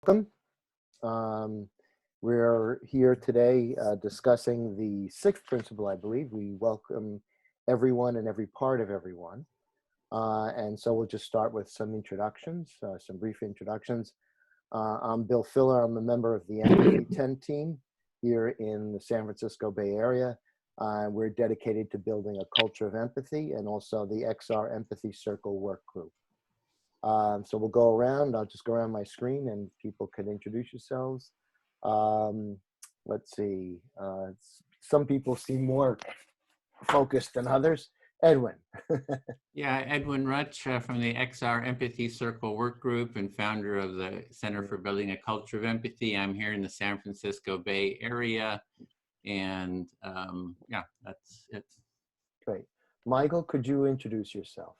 Welcome. We're here today discussing the sixth principle, I believe. We welcome everyone and every part of everyone. And so we'll just start with some introductions, some brief introductions. I'm Bill Filler. I'm a member of the Empathy 10 team here in the San Francisco Bay Area. We're dedicated to building a culture of empathy and also the XR Empathy Circle work group. So we'll go around. I'll just go around my screen and people can introduce yourselves. Let's see. Some people seem more focused than others. Edwin. Yeah, Edwin Rutch from the XR Empathy Circle work group and founder of the Center for Building a Culture of Empathy. I'm here in the San Francisco Bay Area. And yeah, that's it. Great. Michael, could you introduce yourself?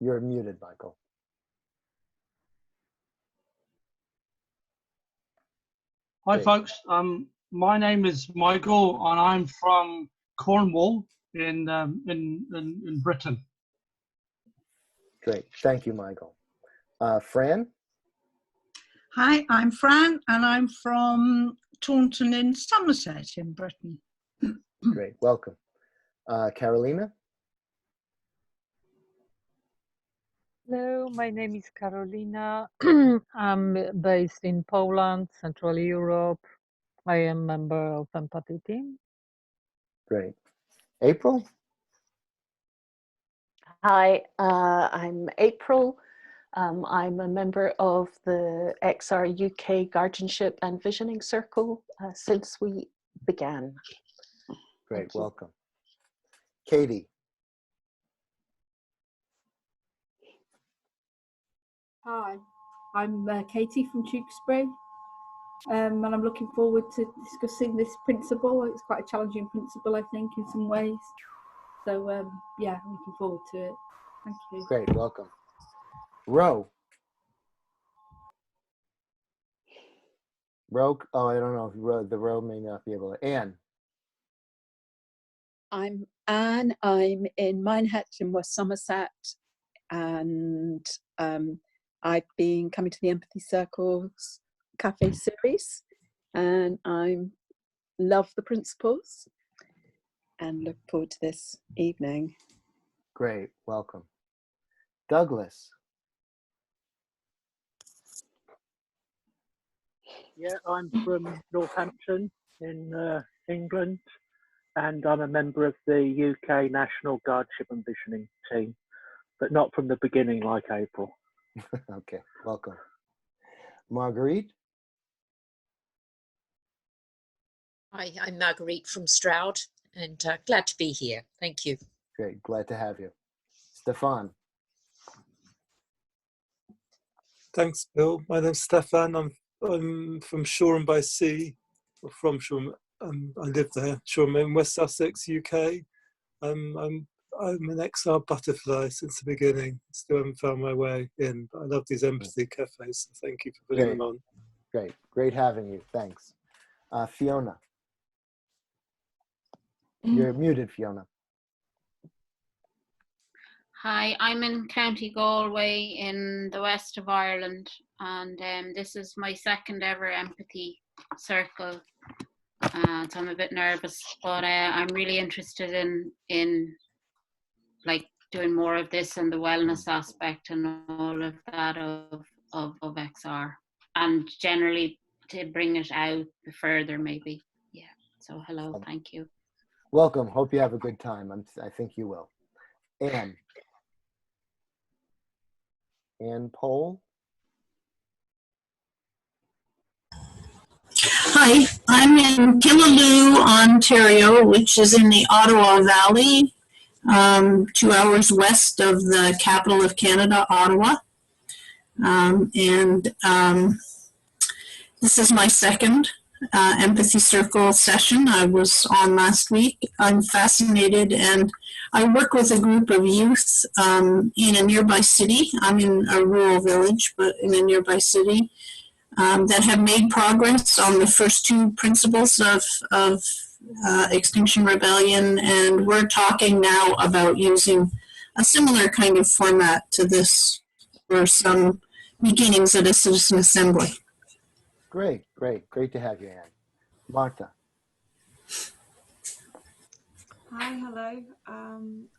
You're muted, Michael. Hi, Great. folks. My name is Michael, and I'm from Cornwall in Britain. Great. Thank you, Michael. Fran? Hi, I'm Fran, and I'm from Taunton in Somerset in Britain. Great. Welcome. Carolina? Hello, my name is Carolina. I'm based in Poland, Central Europe. I am a member of Empathy team. Great. April? Hi, I'm April. I'm a member of the XR UK Guardianship and Visioning Circle since we began. Great. Welcome. Katie? Hi, I'm Katie from Tewkesbury, and I'm looking forward to discussing this principle. It's quite a challenging principle, I think, in some ways. So, yeah, I'm looking forward to it. Thank you. Great, welcome. Ro. Ro, oh, I don't know if the Ro may not be able to. Anne. I'm Anne. I'm in Minehead in West Somerset, and I've been coming to the Empathy Circles Cafe series, and I love the principles and look forward to this evening. Great, welcome. Douglas. Yeah, I'm from Northampton in England, and I'm a member of the UK National Guardianship and Visioning team, but not from the beginning like April. Okay, welcome. Marguerite? Hi, I'm Marguerite from Stroud, and glad to be here. Thank you. Great, glad to have you. Stefan? Thanks, Bill. My name's Stefan. I'm from Shoreham by Sea, or from Shoreham. I live there, Shoreham in West Sussex, UK. I'm an XR butterfly since the beginning. Still haven't found my way in, but I love these empathy cafes, so thank you for putting them on. Great, great having you, thanks. Fiona. You're muted, Fiona. Hi, I'm in County Galway in the west of Ireland, and this is my second ever empathy circle. So I'm a bit nervous, but I'm really interested in like doing more of this and the wellness aspect and all of that of XR, and generally to bring it out further maybe. Yeah. So hello, thank you. Welcome. Hope you have a good time. I think you will. Anne. Anne Pohl. Hi, I'm in Killaloe, Ontario, which is in the Ottawa Valley, 2 hours west of the capital of Canada, Ottawa. This is my second Empathy Circle session. I was on last week. I'm fascinated, and I work with a group of youth in a nearby city. I'm in a rural village, but in a nearby city that have made progress on the first two principles of Extinction Rebellion, and we're talking now about using a similar kind of format to this for some beginnings of the Citizen Assembly. Great to have you, Anne. Marta. Hi, hello.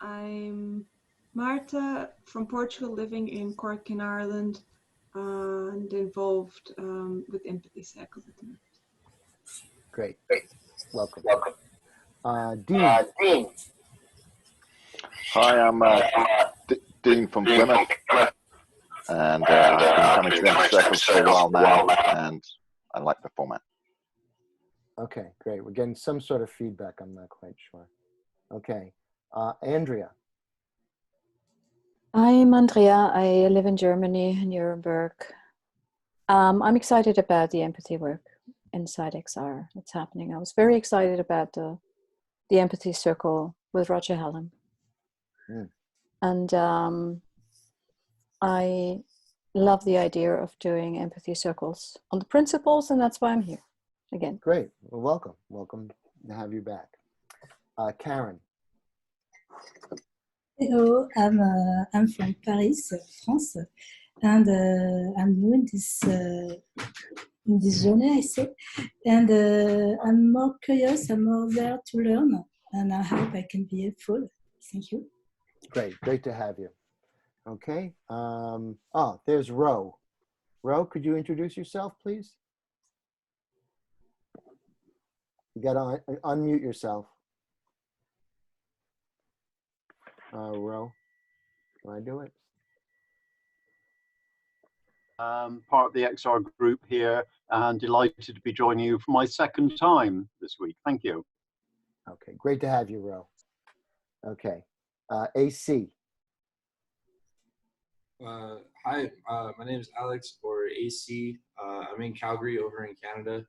I'm Marta from Portugal, living in Cork in Ireland, and involved with empathy circles at the moment. Great. Welcome. Dean. Hi, I'm Dean from Plymouth, and I've been coming to the Empathy Circles for a while now, and I like the format. Okay, great. We're getting some sort of feedback. I'm not quite sure. Okay, Andrea. I'm Andrea. I live in Germany, in Nuremberg. I'm excited about the empathy work inside XR that's happening. I was very excited about the empathy circle with Roger Hallam. And I love the idea of doing empathy circles on the principles, and that's why I'm here again. Great. Well, welcome. Welcome to have you back. Karen. Hello, I'm from Paris, France, and I'm new in this journey, I say, and I'm more curious, I'm more there to learn, and I hope I can be helpful. Thank you. Great to have you. Okay. There's Ro. Ro, could you introduce yourself, please? You got to unmute yourself. Ro, can I do it? Part of the XR group here, and delighted to be joining you for my second time this week. Thank you. Okay, great to have you, Ro. Okay, AC. Hi, my name is Alex, or AC. I'm in Calgary over in Canada.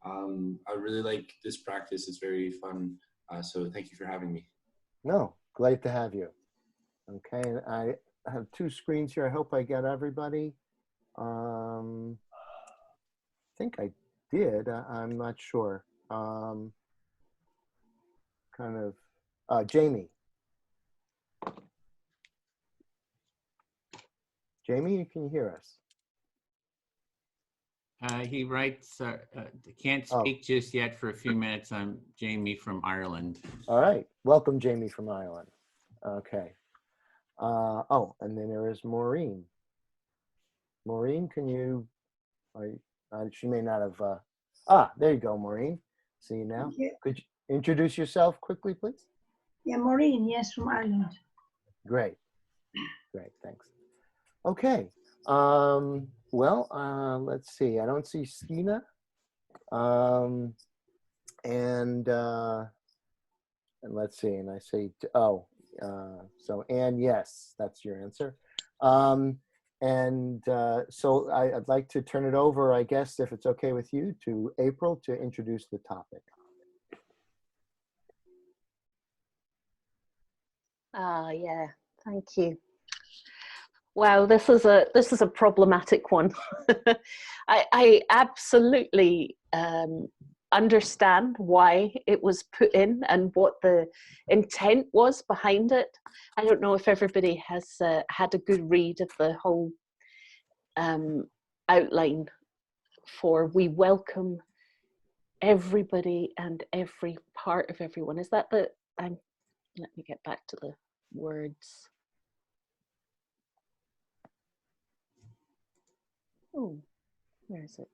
I really like this practice. It's very fun. So thank you for having me. No, glad to have you. Okay, I have two screens here. I hope I get everybody. I think I did. I'm not sure. Jamie. Jamie, can you hear us? He writes, can't speak just yet for a few minutes. I'm Jamie from Ireland. All right. Welcome, Jamie from Ireland. Okay. And then there is Maureen. Maureen, can you, she may not have, there you go, Maureen. See you now. Yeah. Could you introduce yourself quickly, please? Yeah, Maureen, yes, from Ireland. Great, thanks. Okay, let's see, I don't see Stina. And let's see, and I say, so Anne, yes, that's your answer. So I'd like to turn it over, I guess, if it's okay with you, to April to introduce the topic. Yeah, thank you. Wow, this is a problematic one. I absolutely understand why it was put in and what the intent was behind it. I don't know if everybody has had a good read of the whole outline for "we welcome everybody and every part of everyone." Is that the? Let me get back to the words. Oh, where is it?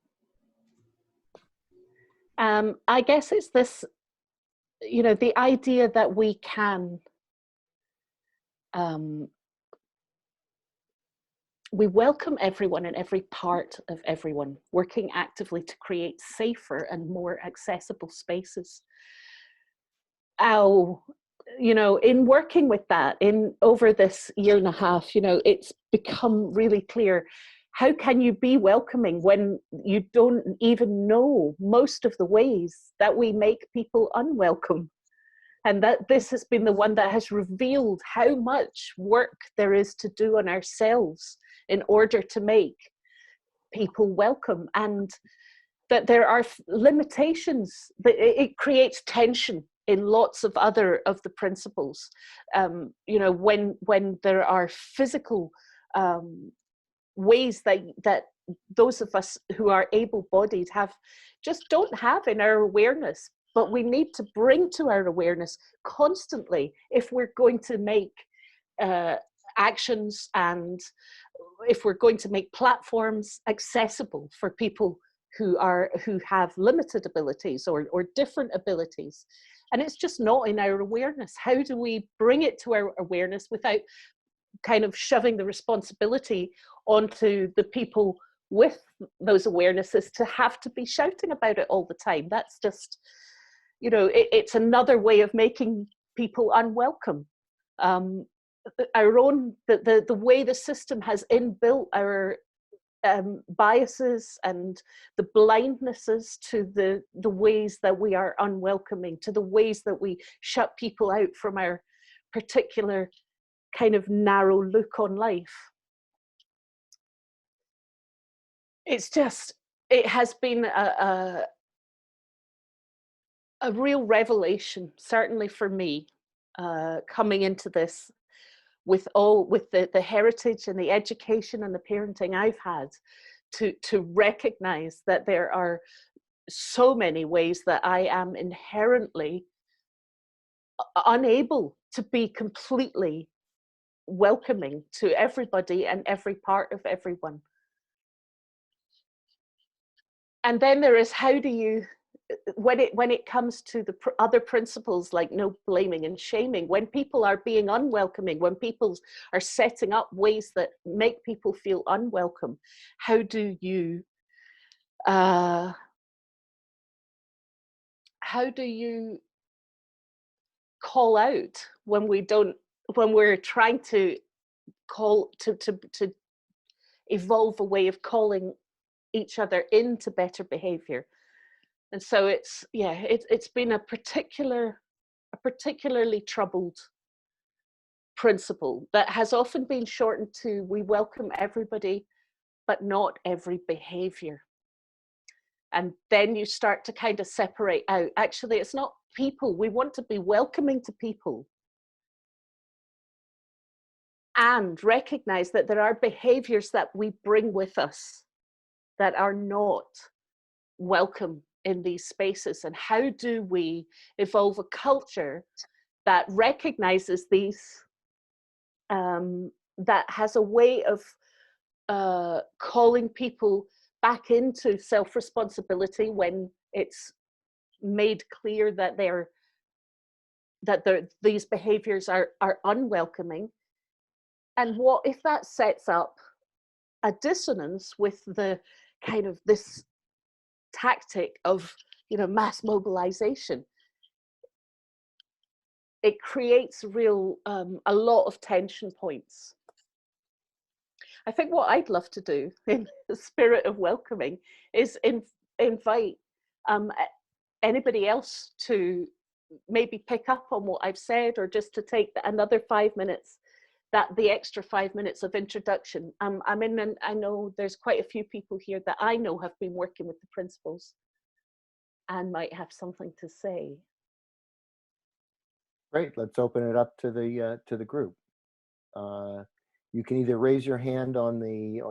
I guess it's this, the idea that we can, we welcome everyone and every part of everyone, working actively to create safer and more accessible spaces. In working with that, over this year and a half, it's become really clear. How can you be welcoming when you don't even know most of the ways that we make people unwelcome? And that this has been the one that has revealed how much work there is to do on ourselves in order to make people welcome, and that there are limitations, that it creates tension in lots of other of the principles. When there are physical ways that those of us who are able-bodied don't have in our awareness, but we need to bring to our awareness constantly if we're going to make actions, and if we're going to make platforms accessible for people who have limited abilities or different abilities. And it's just not in our awareness. How do we bring it to our awareness without kind of shoving the responsibility onto the people with those awarenesses to have to be shouting about it all the time? That's just, you know, it's another way of making people unwelcome. Our own, the way the system has inbuilt our biases and the blindnesses to the ways that we are unwelcoming, to the ways that we shut people out from our particular kind of narrow look on life. It's just, it has been a real revelation, certainly for me, coming into this with the heritage and the education and the parenting I've had, to recognize that there are so many ways that I am inherently unable to be completely welcoming to everybody and every part of everyone. And then there is, how do you, when it comes to the other principles like no blaming and shaming, when people are being unwelcoming, when people are setting up ways that make people feel unwelcome, how do you call out when we're trying to evolve a way of calling each other into better behavior? And so it's been a particularly troubled principle that has often been shortened to, we welcome everybody, but not every behavior. And then you start to kind of separate out, actually, it's not people. We want to be welcoming to people and recognize that there are behaviors that we bring with us that are not welcome in these spaces. And how do we evolve a culture that recognizes these, that has a way of calling people back into self-responsibility when it's made clear that these behaviors are unwelcoming? And what if that sets up a dissonance with the kind of this tactic of, you know, mass mobilization? It creates real a lot of tension points. I think what I'd love to do in the spirit of welcoming is invite anybody else to maybe pick up on what I've said, or just to take another 5 minutes, the extra 5 minutes of introduction. I know there's quite a few people here that I know have been working with the principles and might have something to say. Great, let's open it up to the group. You can either raise your hand or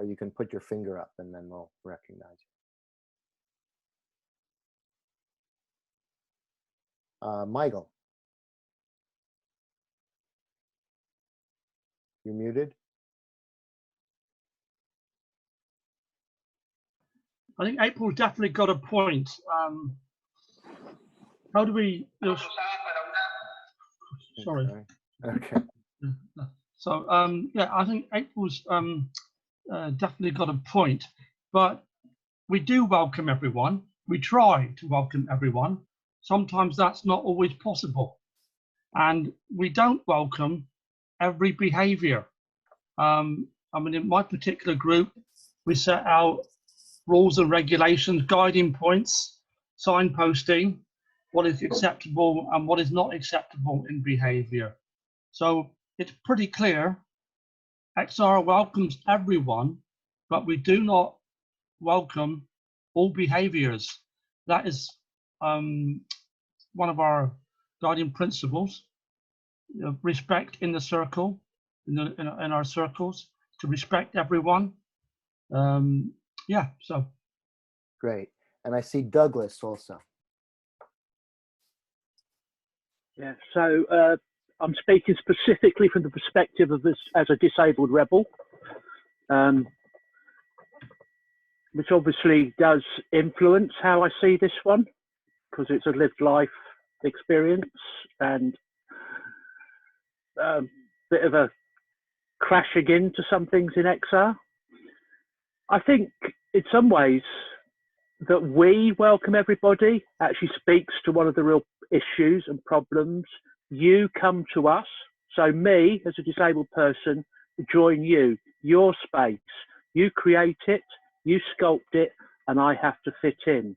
you can put your finger up, and then we'll recognize you. Michael, you're muted. I think April's definitely got a point. How do we? Sorry. Okay. So yeah, I think April's definitely got a point. But we do welcome everyone. We try to welcome everyone. Sometimes that's not always possible, and we don't welcome every behaviour. I mean, in my particular group, we set out rules and regulations, guiding points, signposting, what is acceptable and what is not acceptable in behaviour. So it's pretty clear, XR welcomes everyone, but we do not welcome all behaviours. That is one of our guiding principles. Respect in the circle, in our circles, to respect everyone. Yeah, so. Great. And I see Douglas also. Yeah, so I'm speaking specifically from the perspective of this as a disabled rebel, which obviously does influence how I see this one, because it's a lived life experience and a bit of a crashing into some things in XR. I think in some ways that we welcome everybody actually speaks to one of the real issues and problems. You come to us, so me as a disabled person join you, your space, you create it, you sculpt it, and I have to fit in.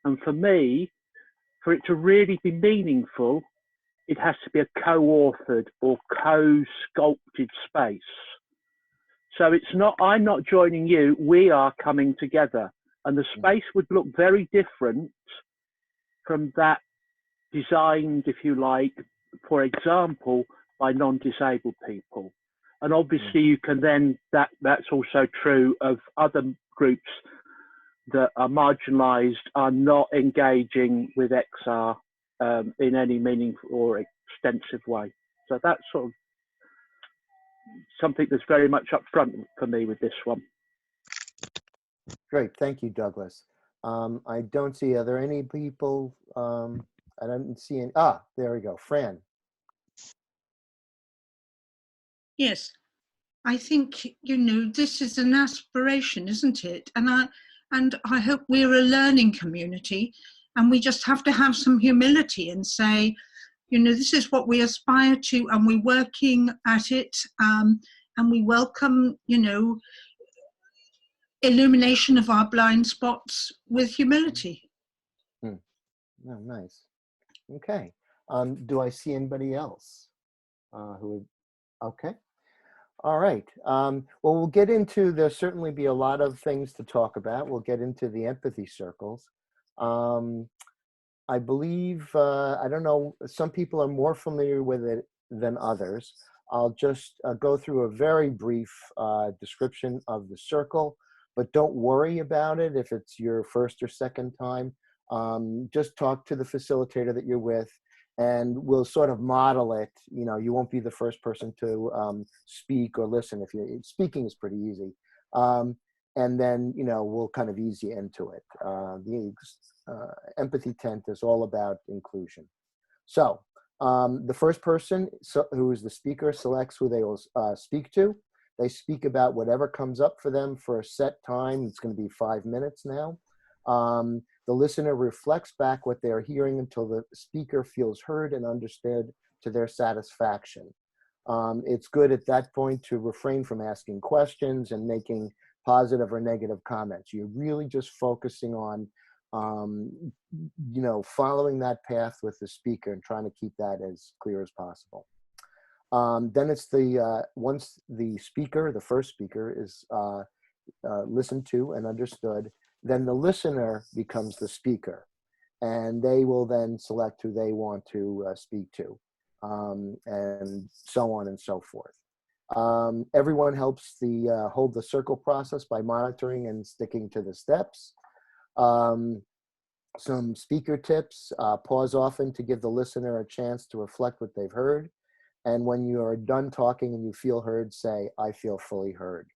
And for me, for it to really be meaningful, it has to be a co-authored or co-sculpted space. So it's not, I'm not joining you, we are coming together. And the space would look very different from that designed, if you like, for example, by non-disabled people. And obviously you can then, that's also true of other groups that are marginalized, are not engaging with XR in any meaningful or extensive way. So that's sort of something that's very much up front for me with this one. Great, thank you, Douglas. I don't see, are there any people, I don't see any, there we go, Fran. Yes, I think, you know, this is an aspiration, isn't it? And I hope we're a learning community, and we just have to have some humility and say, you know, this is what we aspire to, and we're working at it, and we welcome, you know, illumination of our blind spots with humility. Oh, nice. Okay. Do I see anybody else who would, okay. All right. Well, we'll get into, there'll certainly be a lot of things to talk about. We'll get into the empathy circles. I believe, I don't know, some people are more familiar with it than others. I'll just go through a very brief description of the circle, but don't worry about it if it's your first or second time. Just talk to the facilitator that you're with, and we'll sort of model it. You know, you won't be the first person to speak or listen. If you're speaking is pretty easy. And then, you know, we'll kind of ease you into it. The empathy tent is all about inclusion. So the first person who is the speaker selects who they will speak to. They speak about whatever comes up for them for a set time. It's going to be 5 minutes now. The listener reflects back what they are hearing until the speaker feels heard and understood to their satisfaction. It's good at that point to refrain from asking questions and making positive or negative comments. You're really just focusing on, you know, following that path with the speaker and trying to keep that as clear as possible. Then it's once the speaker, the first speaker, is listened to and understood, then the listener becomes the speaker, and they will then select who they want to speak to, and so on and so forth. Everyone helps hold the circle process by monitoring and sticking to the steps. Some speaker tips: pause often to give the listener a chance to reflect what they've heard. And when you are done talking and you feel heard, say, "I feel fully heard."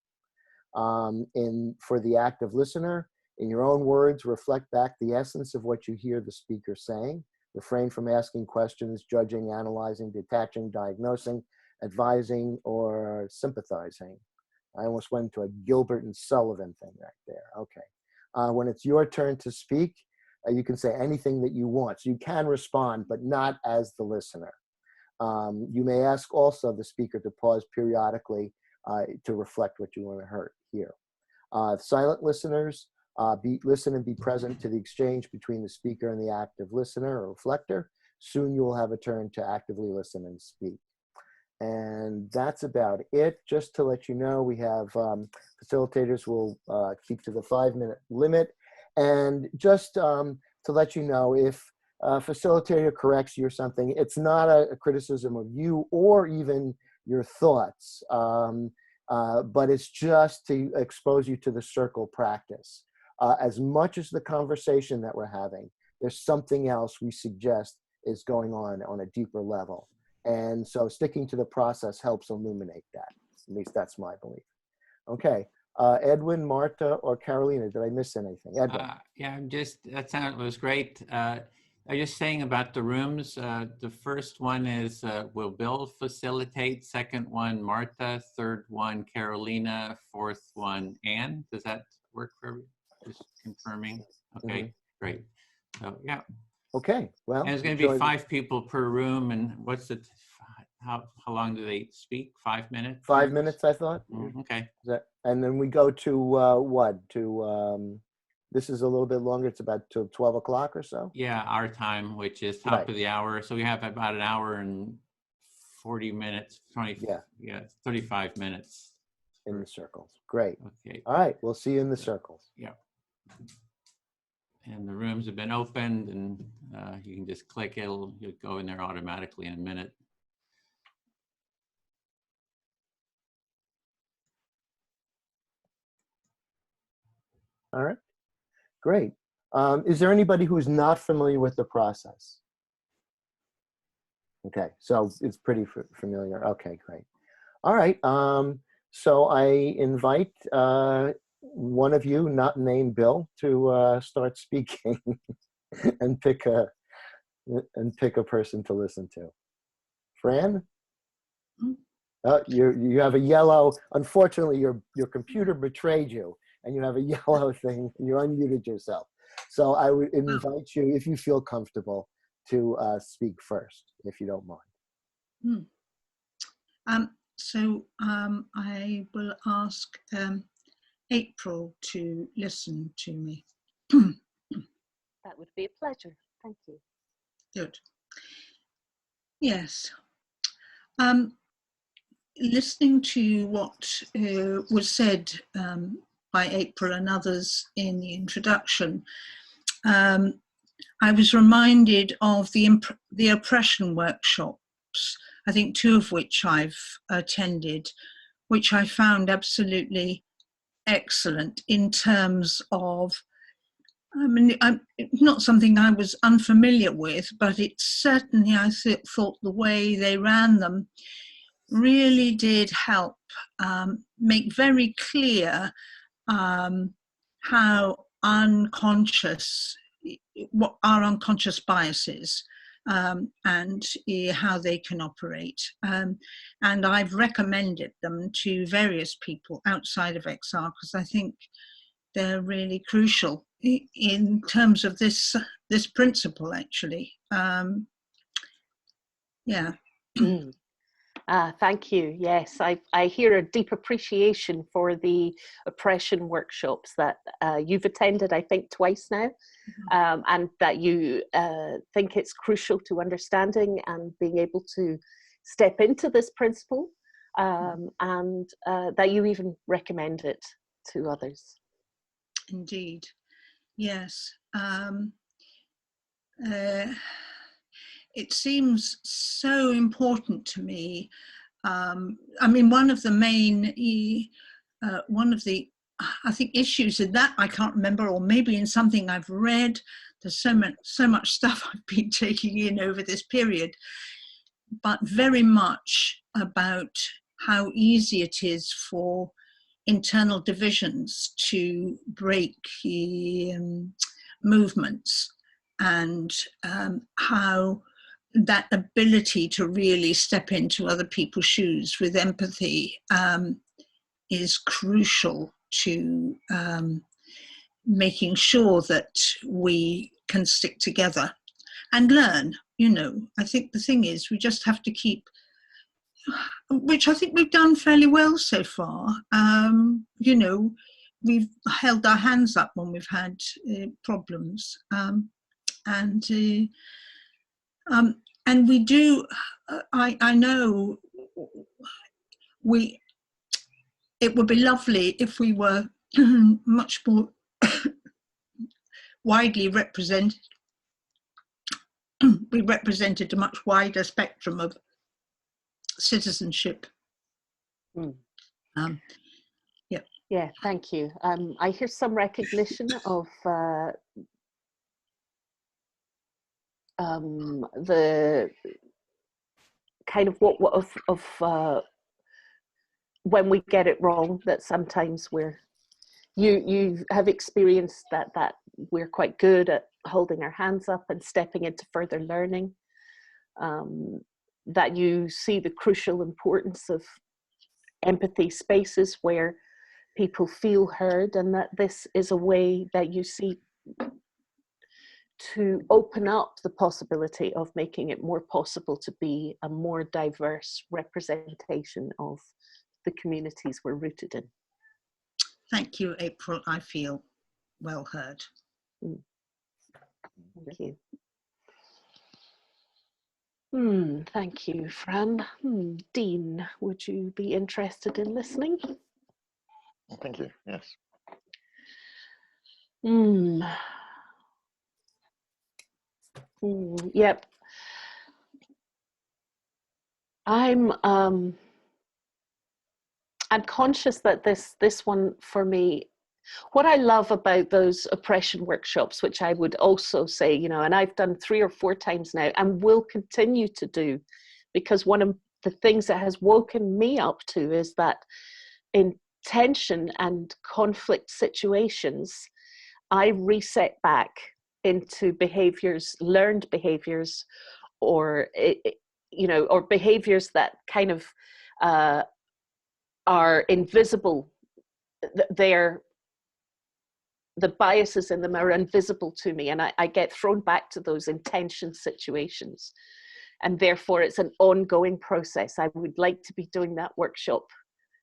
For the active listener, in your own words, reflect back the essence of what you hear the speaker saying. Refrain from asking questions, judging, analyzing, detaching, diagnosing, advising, or sympathizing. I almost went to a Gilbert and Sullivan thing right there. Okay. When it's your turn to speak, you can say anything that you want. So you can respond, but not as the listener. You may ask also the speaker to pause periodically to reflect what you want to hear. Silent listeners, listen and be present to the exchange between the speaker and the active listener or reflector. Soon you will have a turn to actively listen and speak. And that's about it. Just to let you know, we have facilitators will keep to the 5-minute limit. And just to let you know, if a facilitator corrects you or something, it's not a criticism of you or even your thoughts. but it's just to expose you to the circle practice. As much as the conversation that we're having, there's something else we suggest is going on a deeper level. And so sticking to the process helps illuminate that. At least that's my belief. Okay, Edwin, Marta, or Carolina, did I miss anything? Edwin. Yeah, that was great. I was just saying about the rooms. The first one is will Bill facilitate? Second one, Marta. Third one, Carolina. Fourth one, Anne. Does that work for everyone? Just confirming. Okay, great. So yeah. Okay, well. And it's going to be 5 people per room. And what's the, how long do they speak? 5 minutes? 5 minutes, I thought. Okay. And then we go to what? To, this is a little bit longer. It's about till 12 o'clock or so. Yeah, our time, which is top of the hour. So we have about an hour and 40 minutes, 35 minutes. In the circles. Great. Okay. All right, we'll see you in the circles. Yeah. And the rooms have been opened, and you can just click, you'll go in there automatically in a minute. All right, great. Is there anybody who's not familiar with the process? Okay, so it's pretty familiar. Okay, great. All right, so I invite one of you, not named Bill, to start speaking and pick a person to listen to. Fran? You have a yellow. Unfortunately, your computer betrayed you, and you have a yellow thing. You unmuted yourself. So I would invite you, if you feel comfortable, to speak first, if you don't mind. I will ask April to listen to me. That would be a pleasure. Thank you. Good. Yes. Listening to what was said by April and others in the introduction, I was reminded of the oppression workshops, I think 2 of which I've attended, which I found absolutely excellent in terms of, I mean, not something I was unfamiliar with, but it certainly, I thought the way they ran them really did help make very clear how unconscious, what our unconscious biases and how they can operate. And I've recommended them to various people outside of XR because I think they're really crucial in terms of this principle, actually. Yeah. Thank you. Yes, I hear a deep appreciation for the oppression workshops that you've attended, I think, twice now, and that you think it's crucial to understanding and being able to step into this principle, and that you even recommend it to others. Indeed. Yes. It seems so important to me. I mean, one of the I think issues in that I can't remember, or maybe in something I've read. There's so much stuff I've been taking in over this period, but very much about how easy it is for internal divisions to break movements, and how that ability to really step into other people's shoes with empathy is crucial to making sure that we can stick together and learn. You know, I think the thing is we just have to keep, which I think we've done fairly well so far. You know, we've held our hands up when we've had problems, and we do. I know it would be lovely if we were much more widely represented. We represented a much wider spectrum of citizenship. Yeah. Yeah, thank you. I hear some recognition of the kind of when we get it wrong, that sometimes you have experienced that we're quite good at holding our hands up and stepping into further learning, that you see the crucial importance of empathy spaces where people feel heard, and that this is a way that you see to open up the possibility of making it more possible to be a more diverse representation of the communities we're rooted in. Thank you, April. I feel well heard. Thank you. Thank you, Fran. Dean, would you be interested in listening? Thank you, yes. Yep. I'm conscious that this one for me, what I love about those oppression workshops, which I would also say, you know, and I've done 3 or 4 times now and will continue to do, because one of the things that has woken me up to is that in tension and conflict situations, I reset back into behaviors, learned behaviors, or you know, or behaviors that kind of are invisible. The biases in them are invisible to me, and I get thrown back to those intention situations, and therefore it's an ongoing process. I would like to be doing that workshop,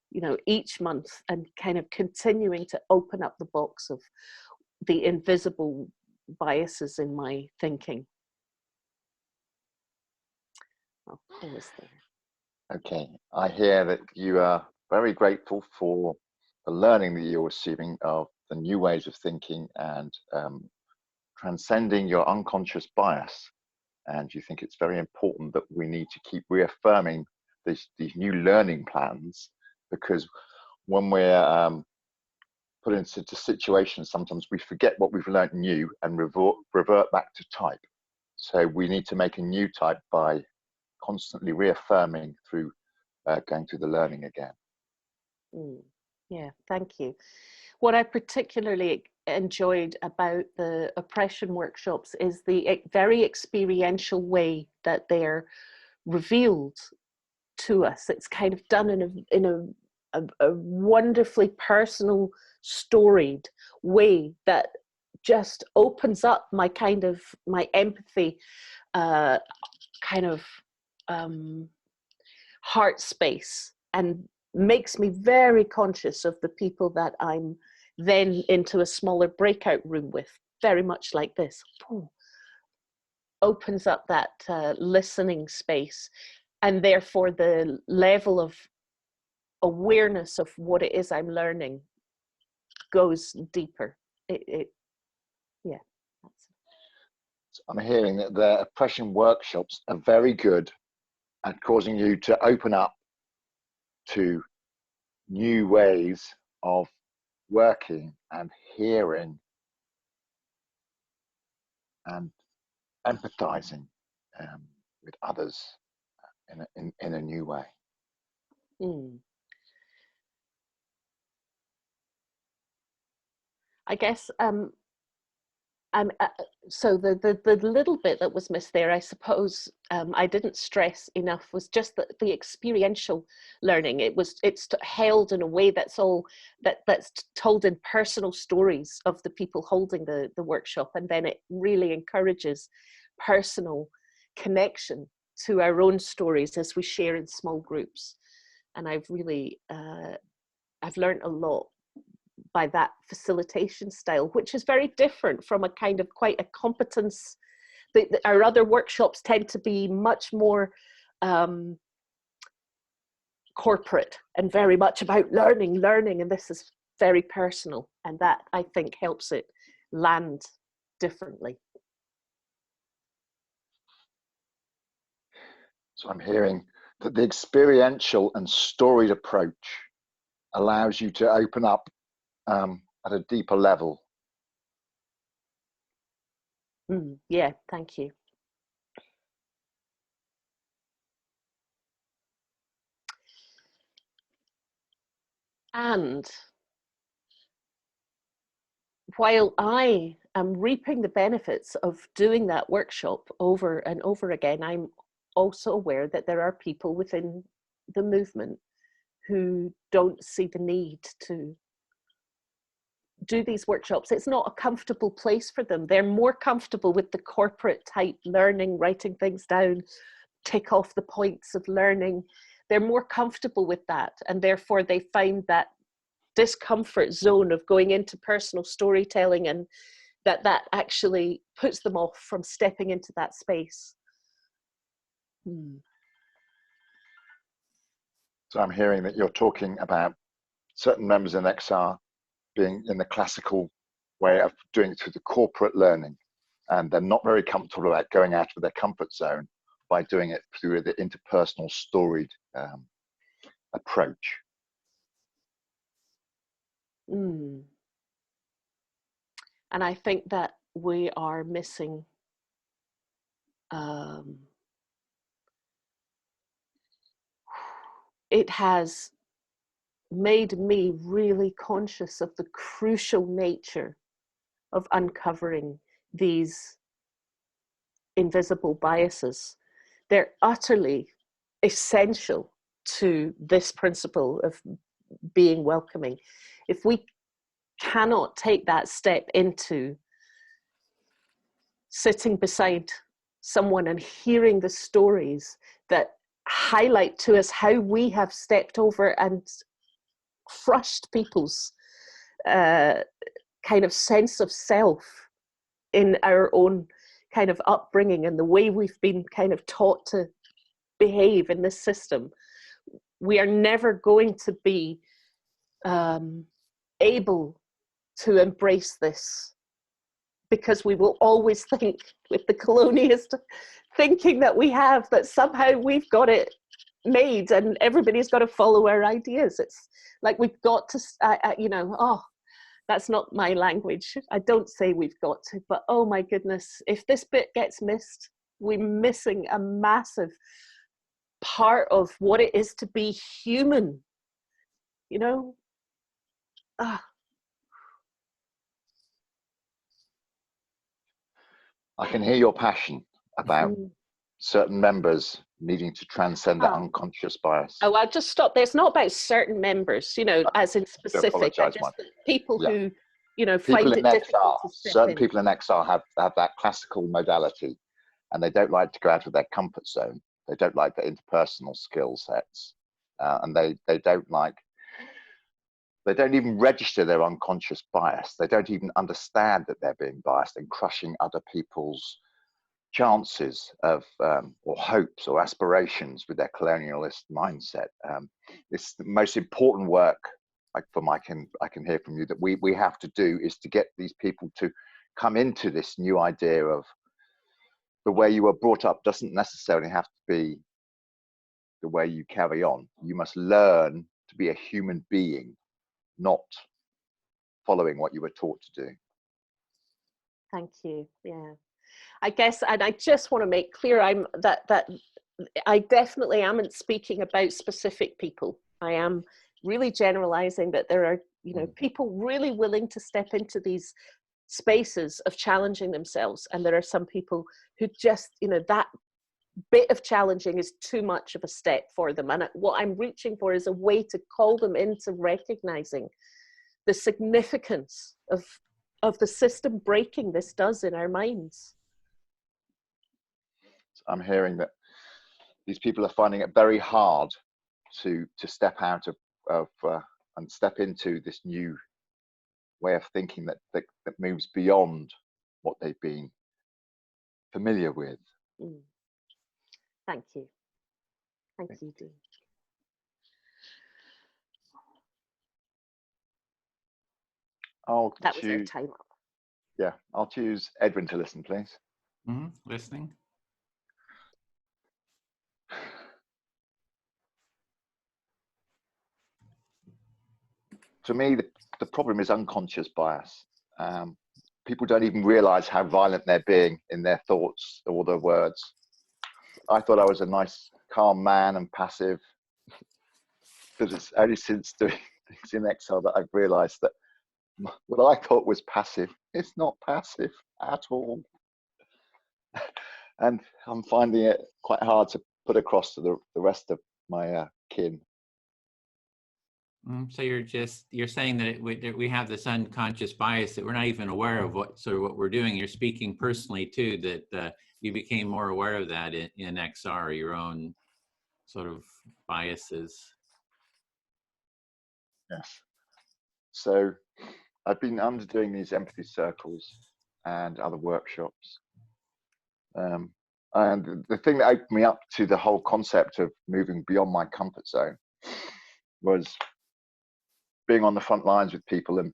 you know, each month, and kind of continuing to open up the box of the invisible biases in my thinking. Oh, always there. Okay, I hear that you are very grateful for the learning that you're receiving of the new ways of thinking and transcending your unconscious bias. And you think it's very important that we need to keep reaffirming these new learning plans, because when we're put into situations, sometimes we forget what we've learned new and revert back to type. So we need to make a new type by constantly reaffirming through going through the learning again. Yeah, thank you. What I particularly enjoyed about the oppression workshops is the very experiential way that they're revealed to us. It's kind of done in a wonderfully personal, storied way that just opens up my empathy kind of heart space, and makes me very conscious of the people that I'm then into a smaller breakout room with, very much like this. Opens up that listening space, and therefore the level of awareness of what it is I'm learning goes deeper. Yeah. So I'm hearing that the oppression workshops are very good at causing you to open up to new ways of working and hearing and empathizing with others in a new way. I guess so the little bit that was missed there, I suppose, I didn't stress enough, was just the experiential learning. It's held in a way that's told in personal stories of the people holding the workshop, and then it really encourages personal connection to our own stories as we share in small groups. And I've really I've learned a lot by that facilitation style, which is very different from a kind of quite a competence. Our other workshops tend to be much more corporate and very much about learning, and this is very personal, and that I think helps it land differently. So I'm hearing that the experiential and storied approach allows you to open up at a deeper level. Yeah, thank you. And while I am reaping the benefits of doing that workshop over and over again, I'm also aware that there are people within the movement who don't see the need to do these workshops. It's not a comfortable place for them. They're more comfortable with the corporate type learning, writing things down, tick off the points of learning. They're more comfortable with that, and therefore they find that discomfort zone of going into personal storytelling, and that actually puts them off from stepping into that space. So I'm hearing that you're talking about certain members in XR being in the classical way of doing it through the corporate learning, and they're not very comfortable about going out of their comfort zone by doing it through the interpersonal storied approach. And I think that we are missing it has made me really conscious of the crucial nature of uncovering these invisible biases. They're utterly essential to this principle of being welcoming. If we cannot take that step into sitting beside someone and hearing the stories that highlight to us how we have stepped over and crushed people's kind of sense of self in our own kind of upbringing and the way we've been kind of taught to behave in this system, we are never going to be able to embrace this, because we will always think, with the colonialist thinking that we have, that somehow we've got it made and everybody's got to follow our ideas. It's like we've got to, you know, oh, that's not my language. I don't say we've got to, but oh my goodness, if this bit gets missed, we're missing a massive part of what it is to be human, you know? I can hear your passion about certain members needing to transcend that unconscious bias. Oh, I'll just stop there. It's not about certain members, you know, as in specific. People who, you know, find it difficult to step certain in. people in XR have that classical modality, and they don't like to go out of their comfort zone. They don't like the interpersonal skill sets, and they don't even register their unconscious bias. They don't even understand that they're being biased and crushing other people's chances of or hopes or aspirations with their colonialist mindset. It's the most important work, like I can hear from you, that we have to do, is to get these people to come into this new idea of the way you were brought up doesn't necessarily have to be the way you carry on. You must learn to be a human being, not following what you were taught to do. Thank you. Yeah, I guess, and I just want to make clear, that I definitely am speaking about specific people. I am really generalizing that there are, you know, people really willing to step into these spaces of challenging themselves, and there are some people who just, you know, that bit of challenging is too much of a step for them, and what I'm reaching for is a way to call them into recognizing the significance of the system breaking this does in our minds. I'm hearing that these people are finding it very hard to step out of and step into this new way of thinking that moves beyond what they've been familiar with. Thank you. Thank you, Dean. That was our time up. Yeah, I'll choose Edwin to listen, please. Listening. to me, the problem is unconscious bias. People don't even realize how violent they're being in their thoughts or their words. I thought I was a nice, calm man and passive, but it's only since doing things in exile that I've realized that what I thought was passive, it's not passive at all. And I'm finding it quite hard to put across to the rest of my kin. So you're saying that we have this unconscious bias that we're not even aware of what we're doing. You're speaking personally too, that you became more aware of that in XR, your own sort of biases. Yes. So I've been underdoing these empathy circles and other workshops. And the thing that opened me up to the whole concept of moving beyond my comfort zone was being on the front lines with people and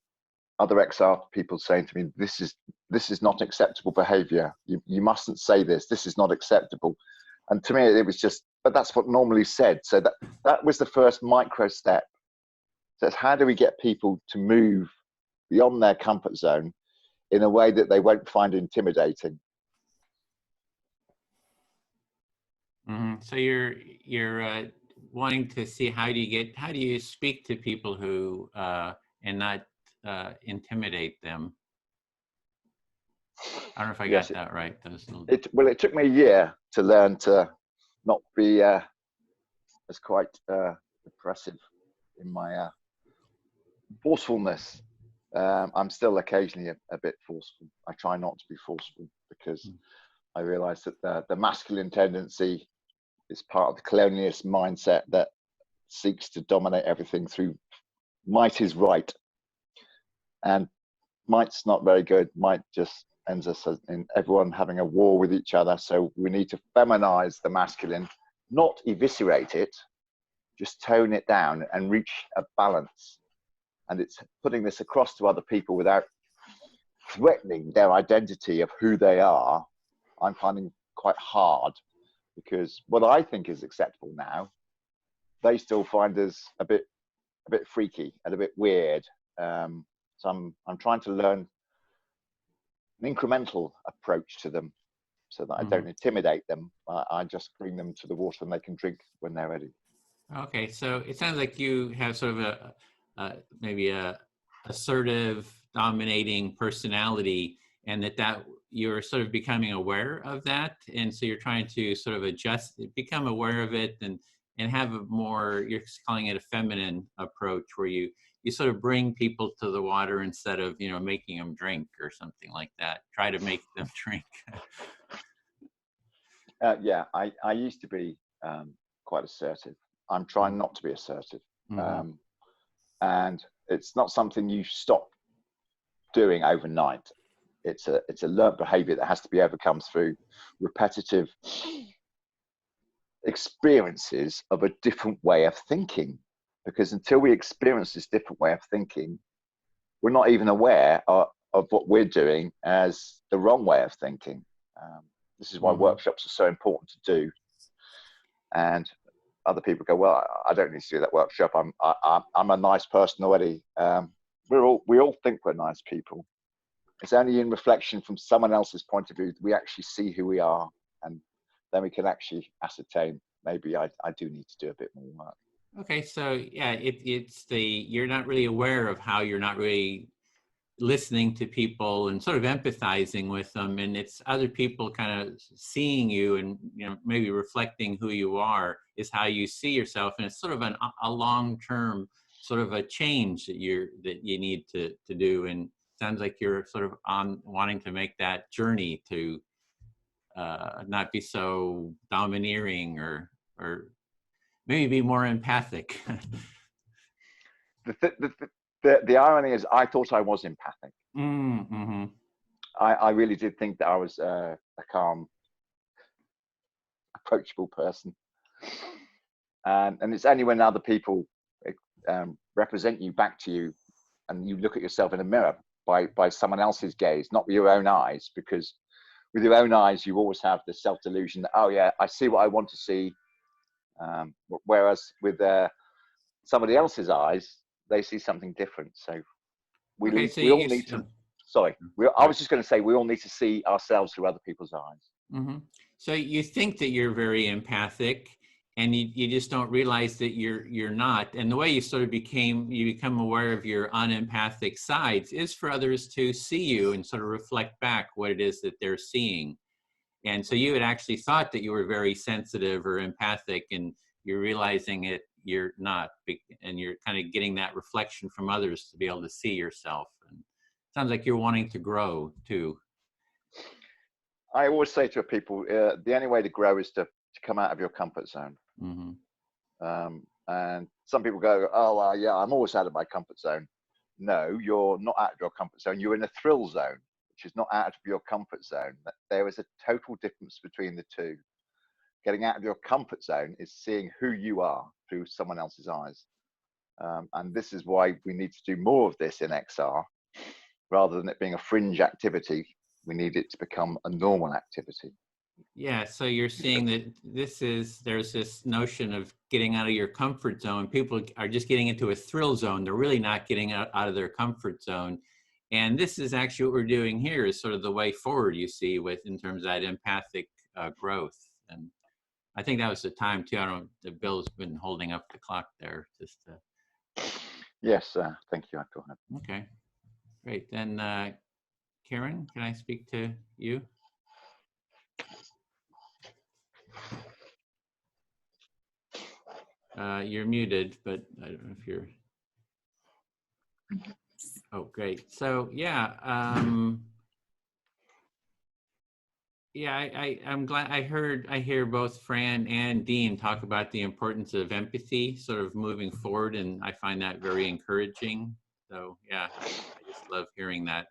other XR people saying to me, this is not acceptable behavior. You mustn't say this. This is not acceptable. And to me, it was just, but that's what normally said. So that was the first micro step. So it's how do we get people to move beyond their comfort zone in a way that they won't find intimidating? Mm-hmm. So you're wanting to see how do you speak to people who and not intimidate them. I don't know if I got that right. Well, it took me a year to learn to not be as quite oppressive in my forcefulness. I'm still occasionally a bit forceful. I try not to be forceful because I realize that the masculine tendency is part of the colonialist mindset that seeks to dominate everything through might is right. And might's not very good. Might just ends us in everyone having a war with each other. So we need to feminize the masculine, not eviscerate it, just tone it down and reach a balance. And it's putting this across to other people without threatening their identity of who they are. I'm finding quite hard because what I think is acceptable now, they still find us a bit freaky and a bit weird. So I'm trying to learn an incremental approach to them so that I don't intimidate them. I just bring them to the water and they can drink when they're ready. Okay, so it sounds like you have sort of maybe a assertive, dominating personality, and that you're sort of becoming aware of that, and so you're trying to sort of become aware of it, and have a more, you're calling it a feminine approach, where you sort of bring people to the water instead of making them drink or something like that. Try to make them drink. Yeah, I used to be quite assertive. I'm trying not to be assertive. And it's not something you stop doing overnight. It's a learned behavior that has to be overcome through repetitive experiences of a different way of thinking. Because until we experience this different way of thinking, we're not even aware of what we're doing as the wrong way of thinking. This is why workshops are so important to do. And other people go, well, I don't need to do that workshop. I'm a nice person already. We all think we're nice people. It's only in reflection from someone else's point of view that we actually see who we are, and then we can actually ascertain maybe I do need to do a bit more work. Okay, so yeah, you're not really aware of how you're not really listening to people and sort of empathizing with them, and it's other people kind of seeing you and maybe reflecting who you are is how you see yourself, and it's sort of a long-term sort of a change that you need to do, and sounds like you're sort of wanting to make that journey to not be so domineering or maybe be more empathic. The irony is I thought I was empathic. Mm-hmm. I really did think that I was a calm, approachable person. And it's only when other people represent you back to you and you look at yourself in a mirror by someone else's gaze, not with your own eyes, because with your own eyes, you always have the self-delusion that, oh yeah, I see what I want to see. Whereas with somebody else's eyes, they see something different. So we all need to. Sorry, I was just going to say we all need to see ourselves through other people's eyes. Mm-hmm. So you think that you're very empathic, and you just don't realize that you're not. And the way you sort of become aware of your unempathic sides is for others to see you and sort of reflect back what it is that they're seeing. And so you had actually thought that you were very sensitive or empathic, and you're realizing you're not, and you're kind of getting that reflection from others to be able to see yourself. And it sounds like you're wanting to grow too. I always say to people, the only way to grow is to come out of your comfort zone. Mm-hmm. And some people go, oh, yeah, I'm always out of my comfort zone. No, you're not out of your comfort zone. You're in a thrill zone, which is not out of your comfort zone. There is a total difference between the two. Getting out of your comfort zone is seeing who you are through someone else's eyes. And this is why we need to do more of this in XR, rather than it being a fringe activity. We need it to become a normal activity. Yeah, so you're seeing that there's this notion of getting out of your comfort zone. People are just getting into a thrill zone. They're really not getting out of their comfort zone. And this is actually what we're doing here is sort of the way forward, you see, in terms of that empathic growth. And I think that was the time too. Bill's been holding up the clock there. Yes, thank you. Go ahead. Okay, great. Then Karen, can I speak to you? You're muted, but I don't know if you're. Oh, great. So yeah, I'm glad I hear both Fran and Dean talk about the importance of empathy, sort of moving forward, and I find that very encouraging. So yeah, I just love hearing that.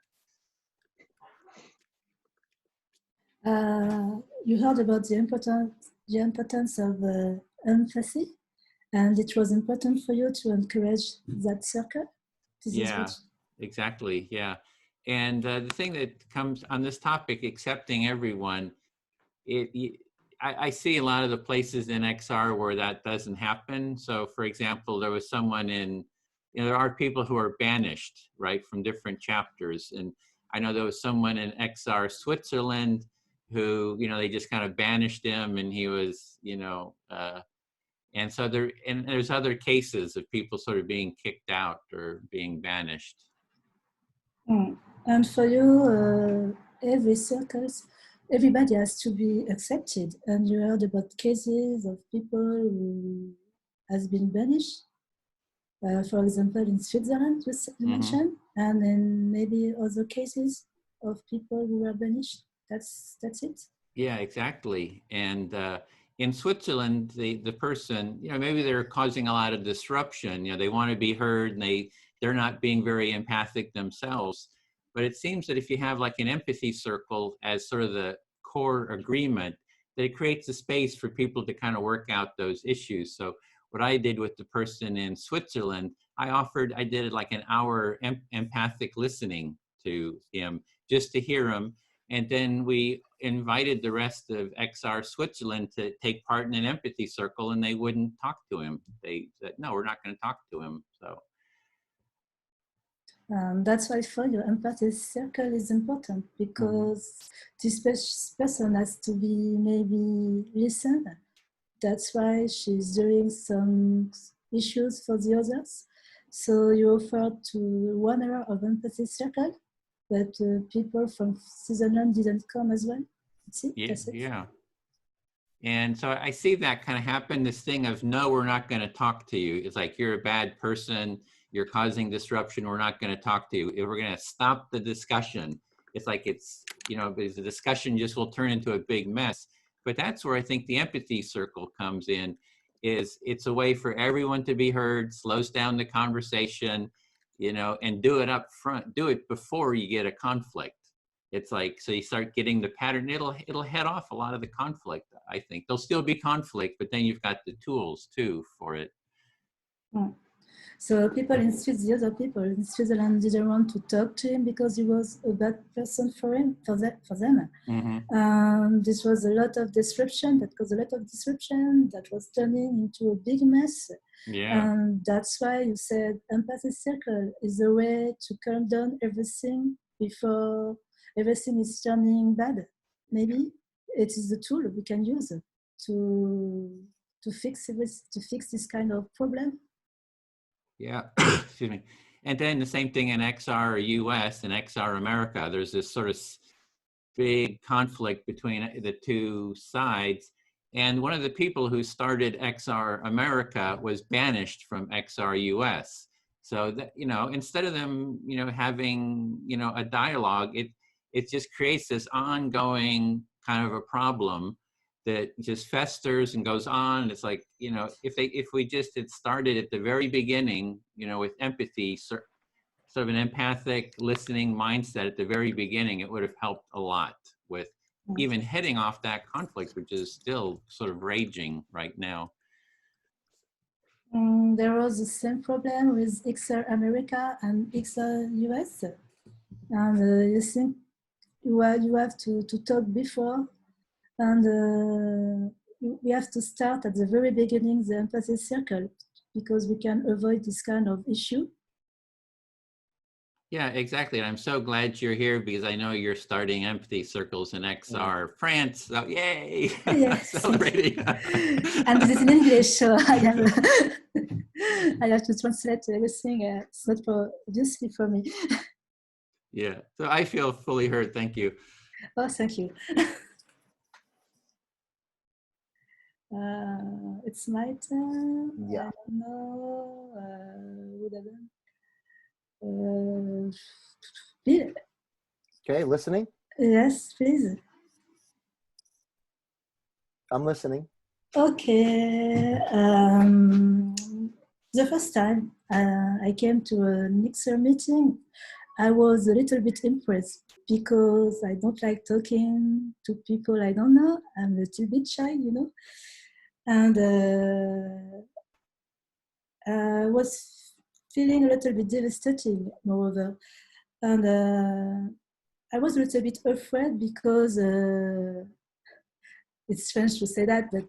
You heard about the importance of empathy, and it was important for you to encourage that circle. Yeah, exactly. Yeah. And the thing that comes on this topic, accepting everyone, I see a lot of the places in XR where that doesn't happen. So for example, there was someone there are people who are banished, right, from different chapters. And I know there was someone in XR Switzerland who, they just kind of banished him, and he was, and so there's other cases of people sort of being kicked out or being banished. And for you, everybody has to be accepted. And you heard about cases of people who has been banished. For example, in Switzerland, you mentioned, and then maybe other cases of people who were banished. That's it. Yeah, exactly. And in Switzerland, the person, maybe they're causing a lot of disruption. They want to be heard, and they're not being very empathic themselves. But it seems that if you have like an empathy circle as sort of the core agreement, that it creates a space for people to kind of work out those issues. So what I did with the person in Switzerland, I did like an hour empathic listening to him, just to hear him. And then we invited the rest of XR Switzerland to take part in an empathy circle, and they wouldn't talk to him. They said, no, we're not going to talk to him. So. That's why for you, empathy circle is important, because this person has to be maybe listened. That's why she's doing some issues for the others. So you offered to 1 hour of empathy circle, but people from Switzerland didn't come as well. That's it. That's it. Yeah. And so I see that kind of happen, this thing of, no, we're not going to talk to you. It's like, you're a bad person. You're causing disruption. We're not going to talk to you. If we're going to stop the discussion, it's like because the discussion just will turn into a big mess. But that's where I think the empathy circle comes in, is it's a way for everyone to be heard, slows down the conversation, and do it up front, do it before you get a conflict. It's like, so you start getting the pattern, it'll head off a lot of the conflict, I think. There'll still be conflict, but then you've got the tools too for it. So people in Switzerland, the other people in Switzerland didn't want to talk to him because he was a bad person for them. This was a lot of disruption. That caused a lot of disruption. That was turning into a big mess. Yeah. And that's why you said empathy circle is a way to calm down everything before everything is turning bad. Maybe it is the tool we can use to fix this kind of problem. Yeah, excuse me. And then the same thing in XR US and XR America. There's this sort of big conflict between the two sides. And one of the people who started XR America was banished from XR US. So that, you know, instead of them, you know, having, you know, a dialogue, it just creates this ongoing kind of a problem that just festers and goes on. It's like, you know, if we just had started at the very beginning, you know, with empathy, sort of an empathic listening mindset at the very beginning, it would have helped a lot with even heading off that conflict, which is still sort of raging right now. There was the same problem with XR America and XR US. And you think you have to talk before, and we have to start at the very beginning, the empathy circle, because we can avoid this kind of issue. Yeah, exactly. And I'm so glad you're here because I know you're starting empathy circles in XR France. So yay! Yes. Celebrating. And this is in English, so I have to translate everything. It's not obviously for me. Yeah, so I feel fully heard. Thank you. Oh, thank you. It's my turn. Yeah. I don't know. Bill. Okay, listening? Yes, please. I'm listening. Okay. The first time I came to a Nixer meeting, I was a little bit impressed because I don't like talking to people I don't know. I'm a little bit shy, you know. And I was feeling a little bit devastating, moreover. And I was a little bit afraid because it's strange to say that, but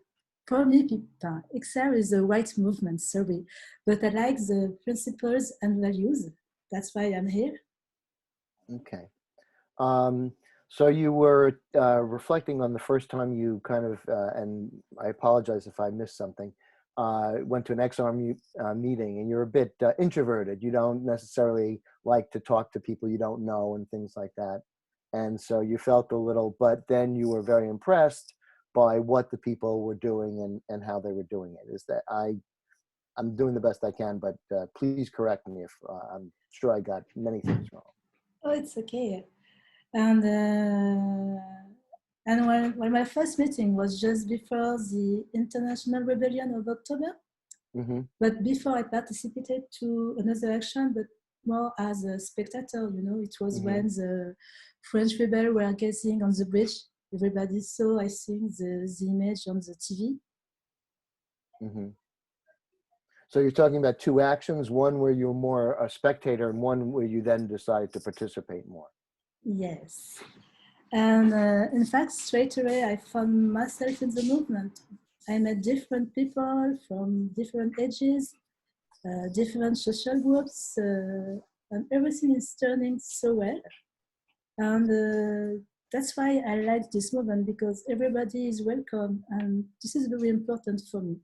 for me, XR is the right movement, sorry. But I like the principles and values. That's why I'm here. Okay. So you were reflecting on the first time you kind of, and I apologize if I missed something, went to an XR meeting, and you're a bit introverted. You don't necessarily like to talk to people you don't know and things like that. And so you felt a little, but then you were very impressed by what the people were doing and how they were doing it. Is that I'm doing the best I can, but please correct me if I'm sure I got many things wrong. Oh, it's okay. And when my first meeting was just before the International Rebellion of October. Mm-hmm. But before I participated to another action, but more as a spectator, you know, it was when the French rebels were gazing on the bridge. Everybody saw, I think, the image on the TV. Mm-hmm. So you're talking about two actions, one where you're more a spectator and one where you then decided to participate more. Yes. And in fact, straight away, I found myself in the movement. I met different people from different ages, different social groups, and everything is turning so well. And that's why I like this movement, because everybody is welcome. And this is very important for me,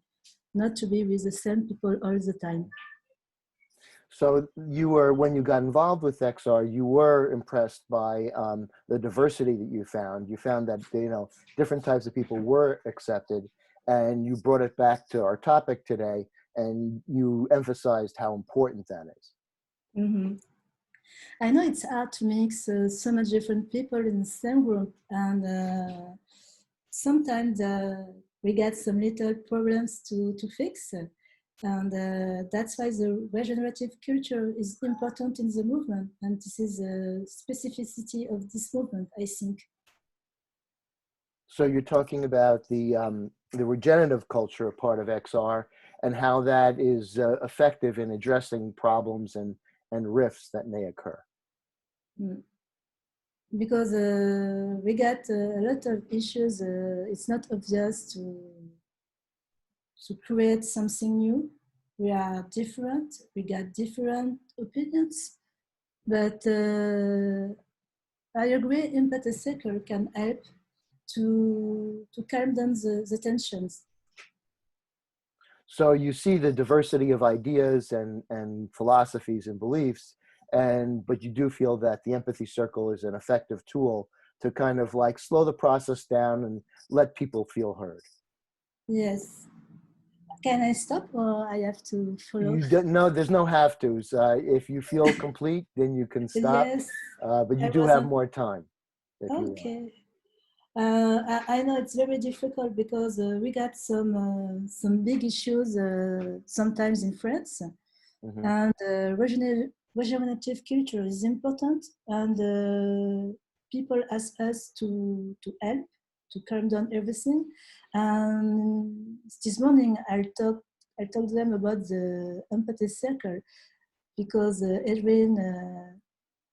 not to be with the same people all the time. So you were, when you got involved with XR, you were impressed by the diversity that you found. You found that, you know, different types of people were accepted, and you brought it back to our topic today, and you emphasized how important that is. Mm-hmm. I know it's hard to mix so much different people in the same group, and sometimes we get some little problems to fix. And that's why the regenerative culture is important in the movement. And this is the specificity of this movement, I think. So you're talking about the regenerative culture part of XR, and how that is effective in addressing problems and rifts that may occur. Because we got a lot of issues. It's not obvious to create something new. We are different. We got different opinions, but I agree. Empathy circle can help to calm down the tensions. So you see the diversity of ideas and philosophies and beliefs, but you do feel that the empathy circle is an effective tool to kind of like slow the process down and let people feel heard. Yes. Can I stop or I have to follow? No, there's no have tos. If you feel complete, then you can stop. Yes. But you do have more time. Okay. I know it's very difficult because we got some big issues sometimes in France, and regenerative culture is important, and people ask us to help to calm down everything. This morning I told them about the empathy circle because Edwin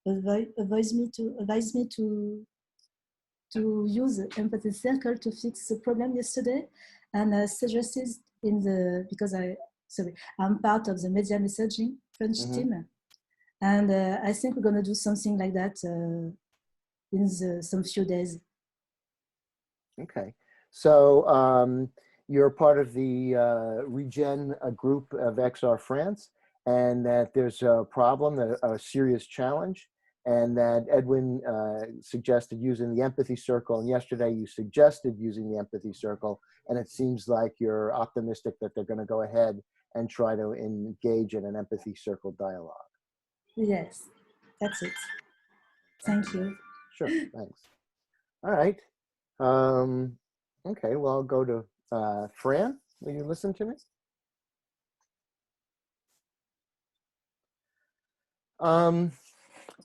advised me to use the empathy circle to fix the problem yesterday, and suggested because I'm part of the media messaging French team, and I think we're gonna do something like that in some few days. Okay, so you're part of the Regen group of XR France, and that there's a problem, a serious challenge, and that Edwin suggested using the empathy circle, and yesterday you suggested using the empathy circle, and it seems like you're optimistic that they're going to go ahead and try to engage in an empathy circle dialogue. Yes, that's it. Thank you. Sure, thanks. All right. Okay, well, I'll go to Fran. Will you listen to me?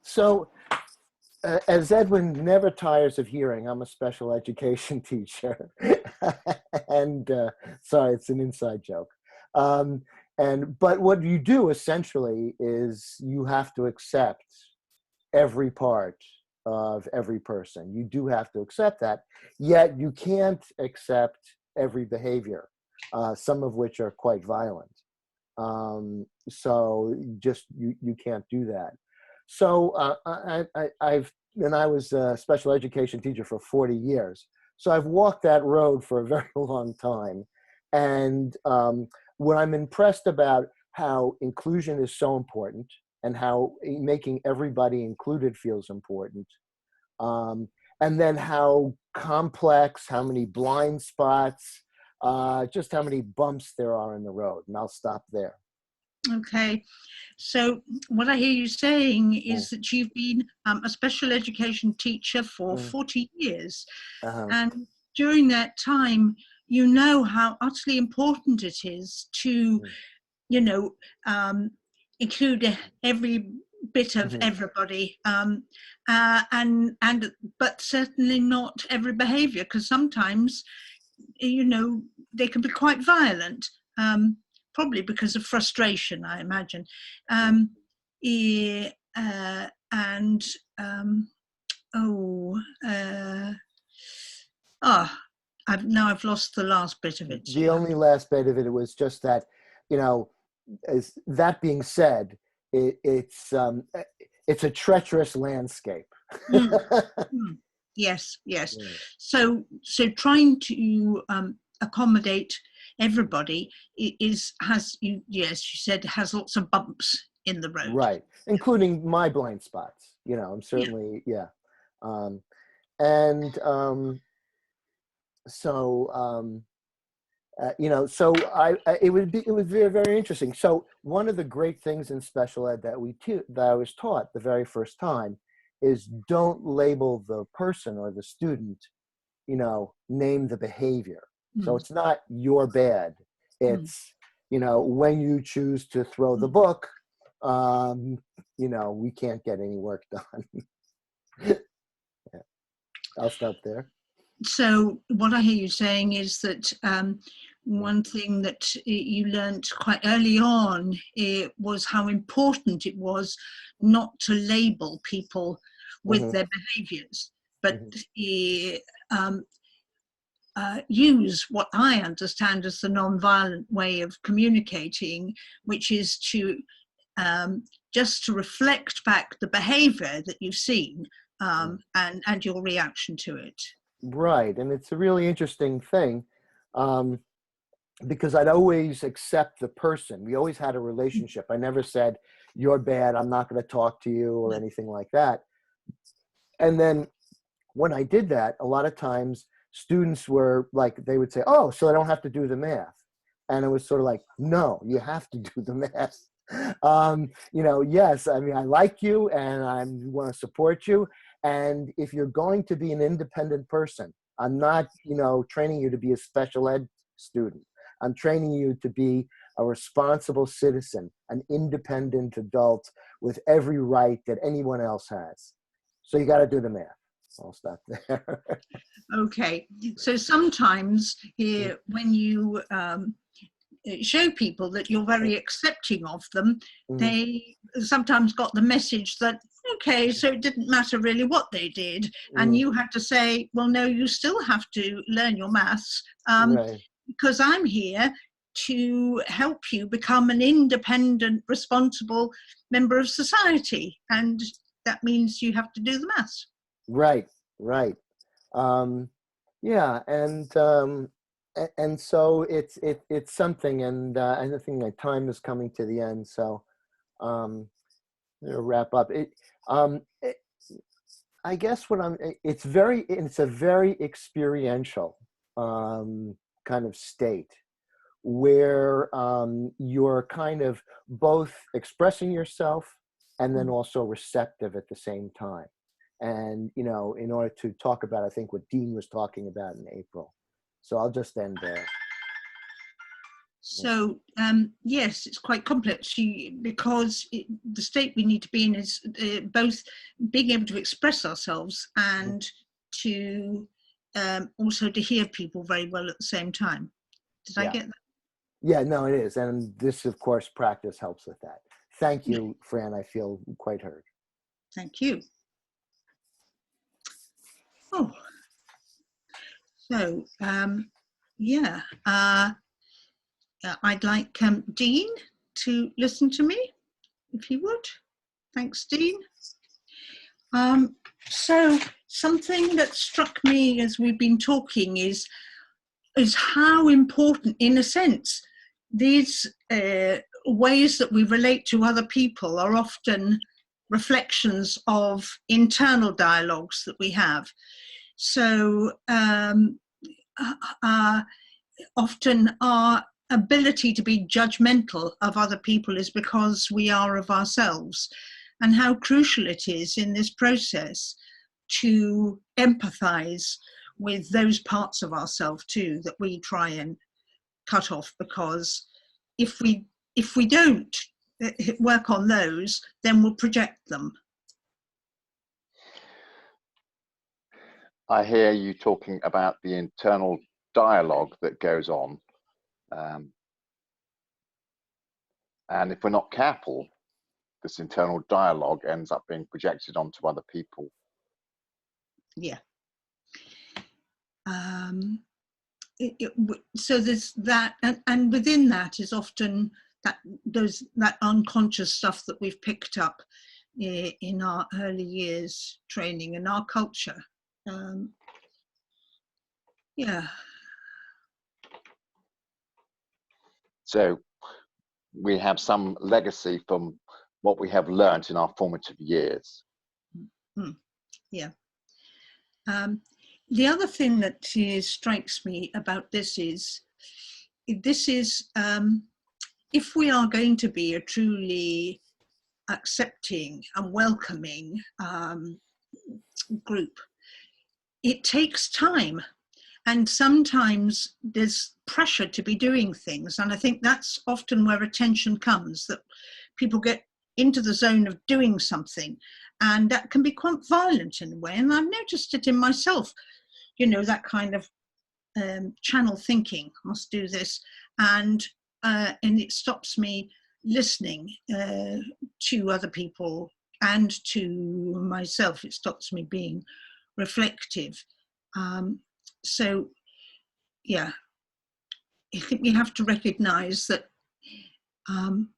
So, as Edwin never tires of hearing, I'm a special education teacher. And sorry, it's an inside joke. But what you do essentially is you have to accept every part of every person. You do have to accept that, yet you can't accept every behavior, some of which are quite violent. So just you can't do that. So I was a special education teacher for 40 years. So I've walked that road for a very long time. And what I'm impressed about how inclusion is so important and how making everybody included feels important. And then how complex, how many blind spots, just how many bumps there are in the road. And I'll stop there. Okay, so what I hear you saying is that you've been a special education teacher for 40 years. And during that time, you know how utterly important it is to, include every bit of everybody, but certainly not every behavior, because sometimes, they can be quite violent. Probably because of frustration, I imagine. I've lost the last bit of it. The only last bit of it was just that, as that being said, it's a treacherous landscape. Yes. So trying to accommodate everybody you said has lots of bumps in the road, right, including my blind spots. I'm certainly it was very, very interesting. So one of the great things in special ed that I was taught the very first time is don't label the person or the student, name the behavior. So it's not you're bad. It's, when you choose to throw the book, we can't get any work done. I'll stop there. So what I hear you saying is that one thing that you learnt quite early on was how important it was not to label people with their behaviours, but use what I understand as the non-violent way of communicating, which is to just to reflect back the behaviour that you've seen and your reaction to it. Right, and it's a really interesting thing because I'd always accept the person. We always had a relationship. I never said, you're bad, I'm not going to talk to you or anything like that. And then when I did that, a lot of times students were like, they would say, oh, so I don't have to do the math. And it was sort of like, no, you have to do the math. You know, yes, I mean, I like you and I want to support you. And if you're going to be an independent person, I'm not, you know, training you to be a special ed student. I'm training you to be a responsible citizen, an independent adult with every right that anyone else has. So you got to do the math. I'll stop there. Okay, so sometimes here when you show people that you're very accepting of them, they sometimes got the message that, okay, so it didn't matter really what they did, and you had to say, well, no, you still have to learn your maths because I'm here to help you become an independent, responsible member of society, and that means you have to do the maths. Right, right. Yeah, and so it's something, and I think my time is coming to the end, so I'm gonna wrap up. I guess it's a very experiential kind of state where you're kind of both expressing yourself and then also receptive at the same time. And, you know, in order to talk about, I think, what Dean was talking about in April. So I'll just end there. So, yes, it's quite complex because the state we need to be in is both being able to express ourselves and to also to hear people very well at the same time. Did I get that? Yeah, no, it is. And this, of course, practice helps with that. Thank you, Fran. I feel quite heard. Thank you. Oh, so yeah, I'd like Dean to listen to me, if he would. Thanks, Dean. So something that struck me as we've been talking is how important, in a sense, these ways that we relate to other people are often reflections of internal dialogues that we have. So often our ability to be judgmental of other people is because we are of ourselves, and how crucial it is in this process to empathize with those parts of ourselves too that we try and cut off, because if we don't work on those, then we'll project them. I hear you talking about the internal dialogue that goes on. And if we're not careful, this internal dialogue ends up being projected onto other people. Yeah. So there's that, and within that is often that unconscious stuff that we've picked up in our early years training and our culture. Yeah. So we have some legacy from what we have learned in our formative years. Yeah. The other thing that strikes me about this is if we are going to be a truly accepting and welcoming group, it takes time. And sometimes there's pressure to be doing things. And I think that's often where attention comes, that people get into the zone of doing something. And that can be quite violent in a way. And I've noticed it in myself, you know, that kind of channel thinking, must do this, and it stops me listening to other people and to myself. It stops me being reflective. So yeah, I think we have to recognize that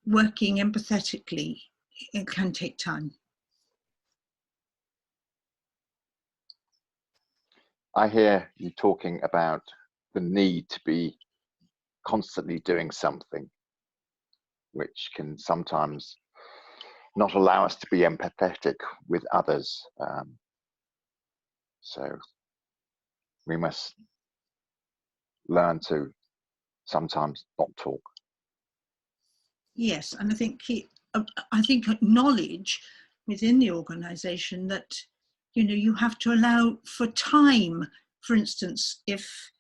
working empathetically, it can take time. I hear you talking about the need to be constantly doing something, which can sometimes not allow us to be empathetic with others. So we must learn to sometimes not talk. Yes, and I think acknowledge within the organisation that, you know, you have to allow for time. For instance, if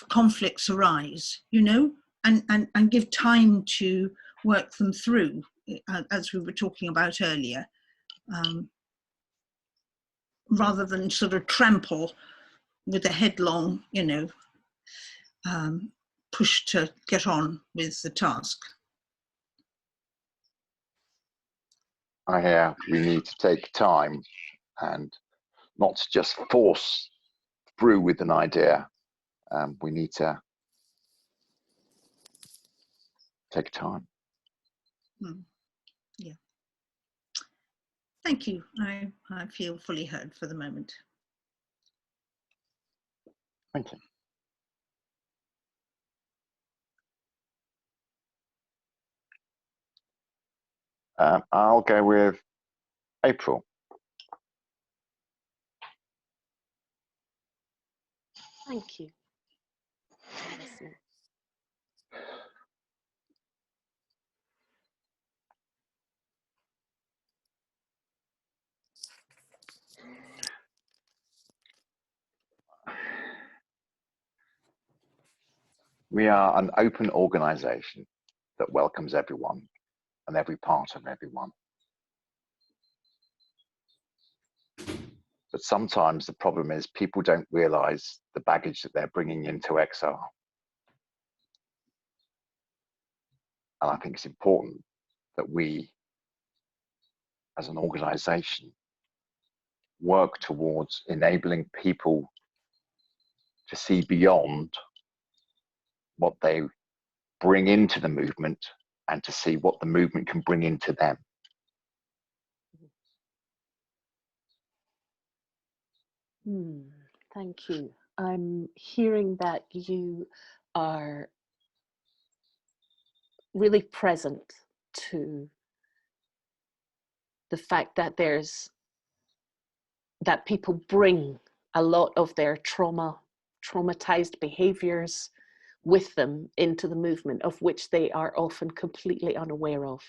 conflicts arise, you know, and give time to work them through, as we were talking about earlier, rather than sort of trample with a headlong, you know, push to get on with the task. I hear we need to take time and not just force through with an idea. We need to take time. Yeah. Thank you. I feel fully heard for the moment. Thank you. I'll go with April. Thank you. We are an open organisation that welcomes everyone and every part of everyone. But sometimes the problem is people don't realise the baggage that they're bringing into XR. And I think it's important that we, as an organisation, work towards enabling people to see beyond what they bring into the movement and to see what the movement can bring into them. Thank you. I'm hearing that you are really present to the fact that that people bring a lot of their traumatized behaviors with them into the movement, of which they are often completely unaware of.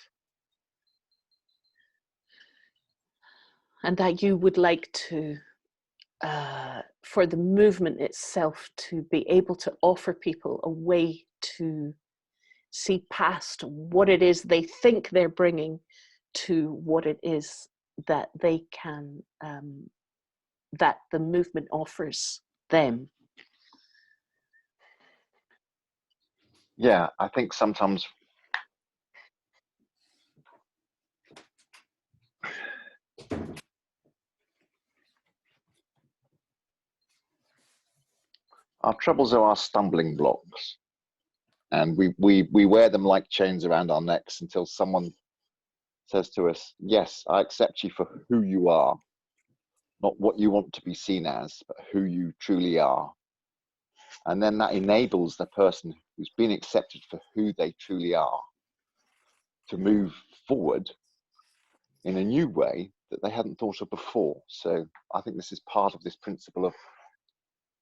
And that you would like to, for the movement itself to be able to offer people a way to see past what it is they think they're bringing to what it is that they can, that the movement offers them. Yeah, I think sometimes our troubles are our stumbling blocks, and we wear them like chains around our necks until someone says to us, yes, I accept you for who you are, not what you want to be seen as, but who you truly are. And then that enables the person who's been accepted for who they truly are to move forward in a new way that they hadn't thought of before. So I think this is part of this principle of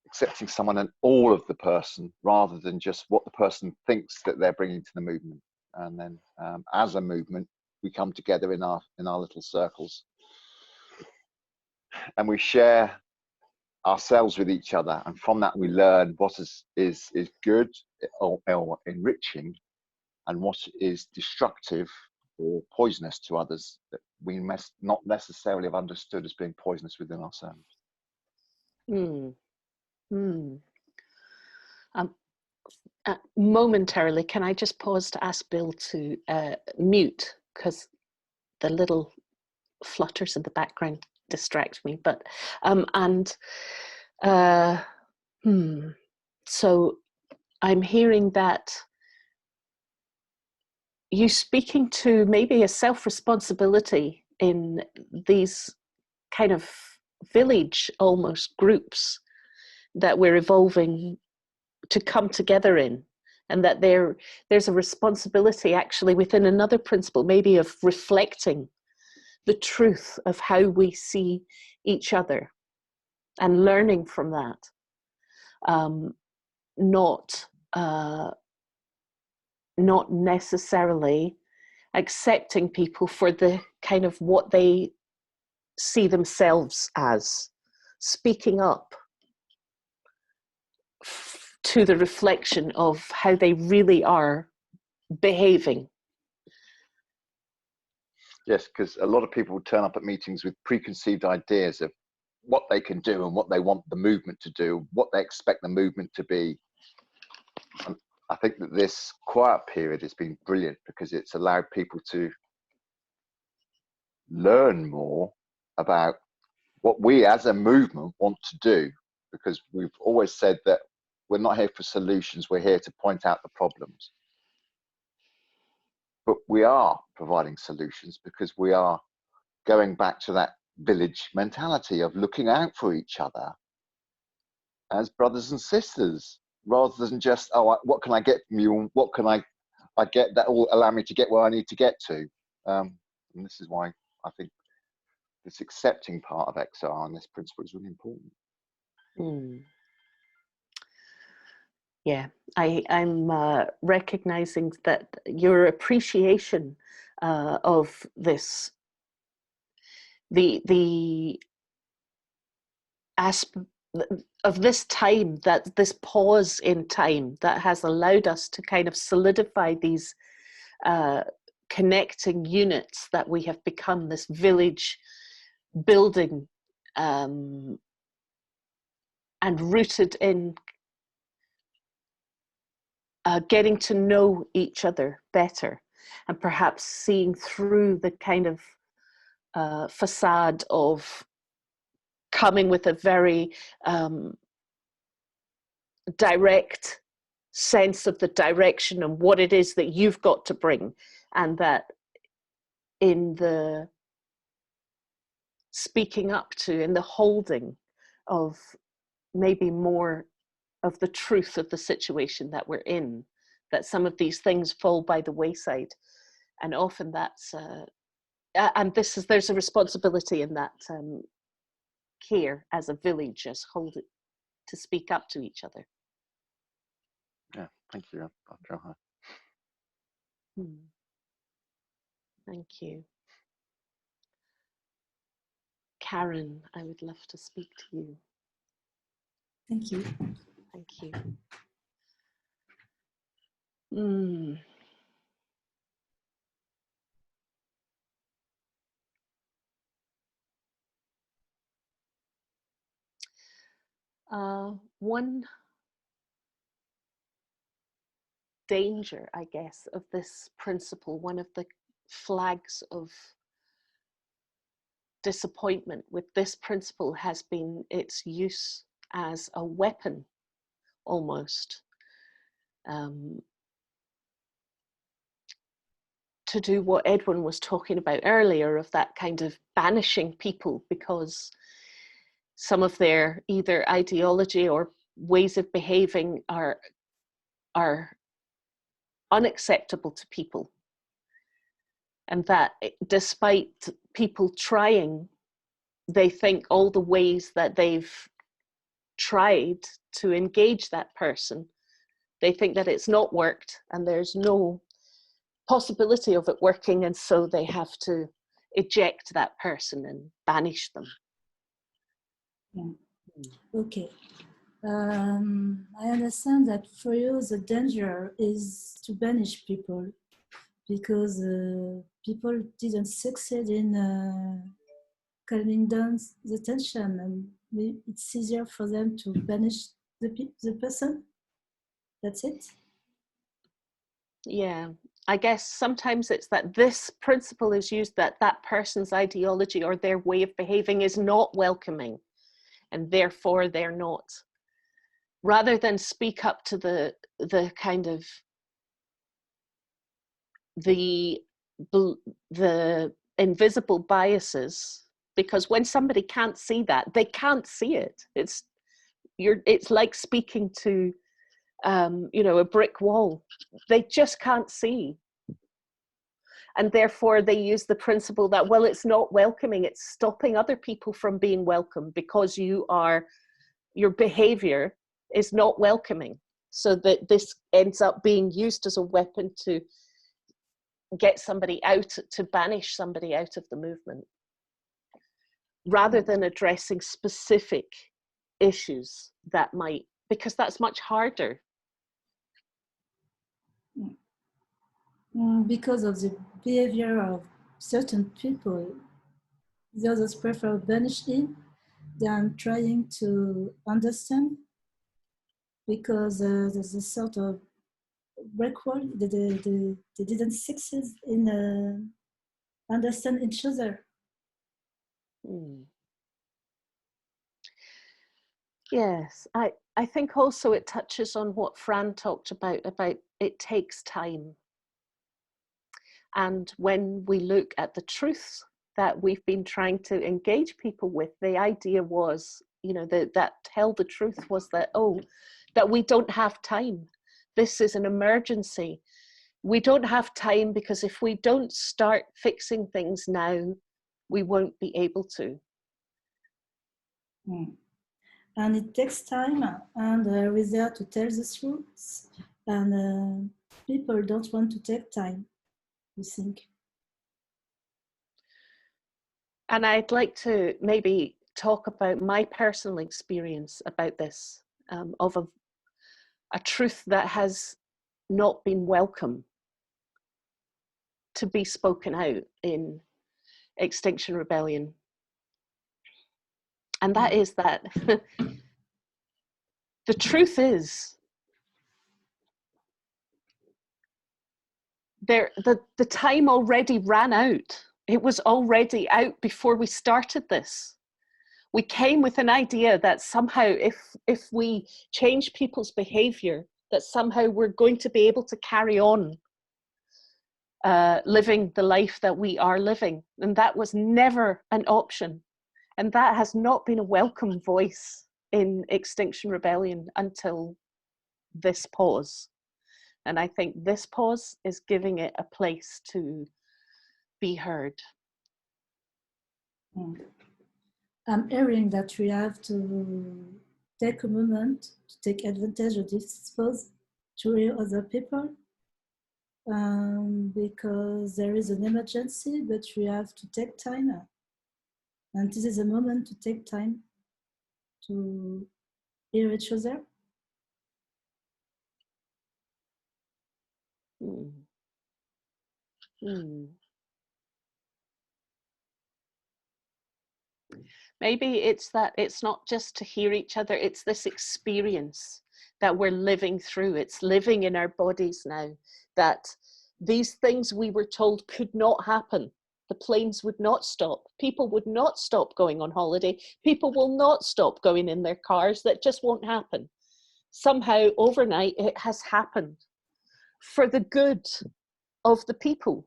accepting someone and all of the person, rather than just what the person thinks that they're bringing to the movement. And then as a movement, we come together in our little circles and we share ourselves with each other, and from that we learn what is good or enriching, and what is destructive or poisonous to others that we must not necessarily have understood as being poisonous within ourselves. Momentarily, can I just pause to ask Bill to mute, because the little flutters in the background distract me. But so I'm hearing that you speaking to maybe a self-responsibility in these kind of village almost groups that we're evolving to come together in, and that there's a responsibility actually within another principle, maybe of reflecting the truth of how we see each other and learning from that, not necessarily accepting people for the kind of what they see themselves as, speaking up to the reflection of how they really are behaving. Yes, because a lot of people turn up at meetings with preconceived ideas of what they can do and what they want the movement to do, what they expect the movement to be. And I think that this quiet period has been brilliant because it's allowed people to learn more about what we as a movement want to do, because we've always said that we're not here for solutions, we're here to point out the problems. But we are providing solutions because we are going back to that village mentality of looking out for each other as brothers and sisters, rather than just, oh, what can I get from you, and what can I get that will allow me to get where I need to get to. And this is why I think this accepting part of XR and this principle is really important. Yeah, I'm recognizing that your appreciation of this, the aspect of this time, that this pause in time that has allowed us to kind of solidify these connecting units that we have become, this village building, and rooted in getting to know each other better, and perhaps seeing through the kind of facade of coming with a very direct sense of the direction and what it is that you've got to bring, and that in the speaking up to, in the holding of maybe more of the truth of the situation that we're in, that some of these things fall by the wayside. And often that's and there's a responsibility in that care as a village, as hold it, to speak up to each other. Yeah, thank you, Dr. Johan. Thank you. Karen, I would love to speak to you. Thank you. Thank you. One danger, I guess, of this principle, one of the flags of disappointment with this principle has been its use as a weapon, almost, to do what Edwin was talking about earlier, of that kind of banishing people because some of their either ideology or ways of behaving are unacceptable to people. And that despite people trying, they think all the ways that they've tried to engage that person, they think that it's not worked and there's no possibility of it working, and so they have to eject that person and banish them. Yeah. Okay. I understand that for you the danger is to banish people because people didn't succeed in calming down the tension, and it's easier for them to banish the person. That's it. Yeah, I guess sometimes it's that this principle is used that that person's ideology or their way of behaving is not welcoming, and therefore they're not. Rather than speak up to the kind of the invisible biases, because when somebody can't see that, they can't see it. It's like speaking to a brick wall. They just can't see. And therefore they use the principle that, well, it's not welcoming, it's stopping other people from being welcome because your behavior is not welcoming. So that this ends up being used as a weapon to get somebody out, to banish somebody out of the movement, rather than addressing specific issues that might, because that's much harder. Because of the behavior of certain people, the others prefer banishing than trying to understand, because there's a sort of break wall. They didn't succeed in understand each other. Yes, I think also it touches on what Fran talked about it takes time. And when we look at the truths that we've been trying to engage people with, the idea was, that tell the truth was that, that we don't have time. This is an emergency. We don't have time because if we don't start fixing things now, we won't be able to. And it takes time, and we're there to tell the truth, and people don't want to take time, you think. And I'd like to maybe talk about my personal experience about this, of a truth that has not been welcome to be spoken out in Extinction Rebellion. And that is that the truth is the time already ran out. It was already out before we started this. We came with an idea that somehow if we change people's behavior, that somehow we're going to be able to carry on living the life that we are living. And that was never an option. And that has not been a welcome voice in Extinction Rebellion until this pause. And I think this pause is giving it a place to be heard. I'm hearing that we have to take a moment to take advantage of this pause to hear other people, because there is an emergency, but we have to take time. And this is a moment to take time to hear each other. Maybe it's that it's not just to hear each other, it's this experience that we're living through. It's living in our bodies now, that these things we were told could not happen. The planes would not stop. People would not stop going on holiday. People will not stop going in their cars. That just won't happen. Somehow overnight it has happened for the good of the people,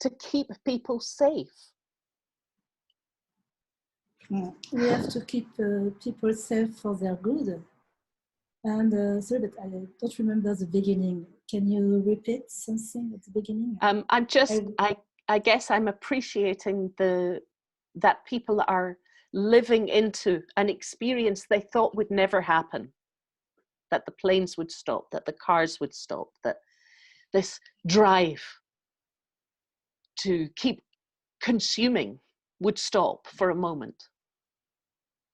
to keep people safe. We have to keep people safe for their good. And sorry, but I don't remember the beginning. Can you repeat something at the beginning? I guess I'm appreciating that people are living into an experience they thought would never happen. That the planes would stop, that the cars would stop, that this drive to keep consuming would stop for a moment.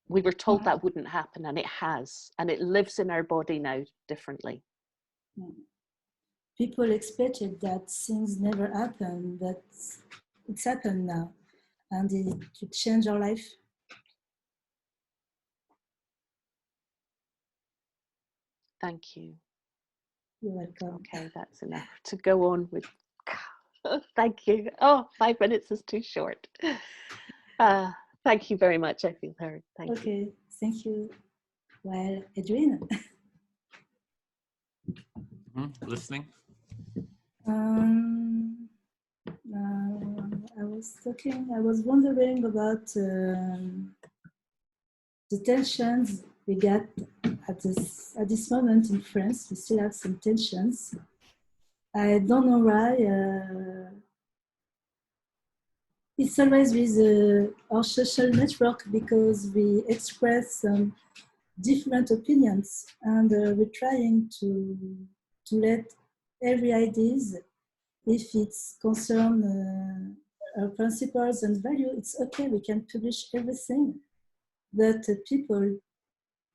We were told that wouldn't happen, and it has, and it lives in our body now differently. People expected that things never happen, but it's happened now, and it could change our life. Thank you. You're welcome. Okay, that's enough to go on with. Thank you. Oh, 5 minutes is too short. Thank you very much. I feel heard. Thank you. Okay, thank you. Well, Edwin. Listening. I was wondering about the tensions we got at this moment in France. We still have some tensions. I don't know why. It's always with our social network because we express some different opinions, and we're trying to let every ideas, if it's concern our principles and value, it's okay, we can publish everything, but people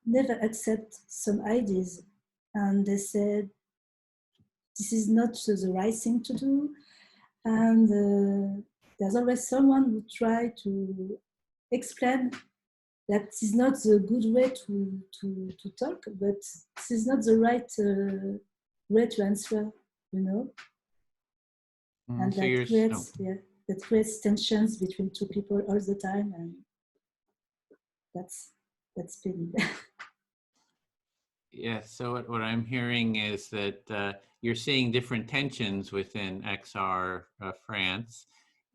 never accept some ideas, and they said this is not the right thing to do, and there's always someone who try to explain that this is not the good way to talk, but this is not the right way to answer, you know. And So that creates tensions between two people all the time, and that's pity. Yeah, so what I'm hearing is that you're seeing different tensions within XR France,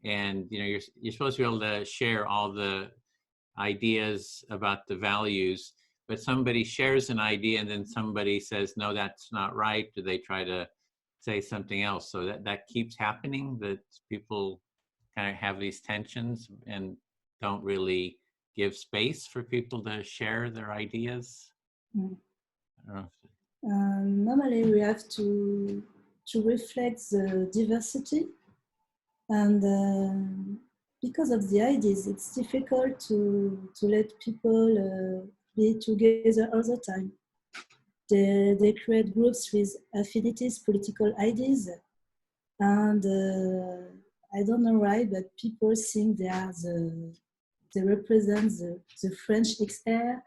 and you're supposed to be able to share all the ideas about the values, but somebody shares an idea and then somebody says, no, that's not right, or they try to say something else. So that keeps happening, that people kind of have these tensions and don't really give space for people to share their ideas. I don't know. Normally we have to reflect the diversity, and because of the ideas, it's difficult to let people be together all the time. They create groups with affinities, political ideas, and I don't know why, but people think they represent the French XR,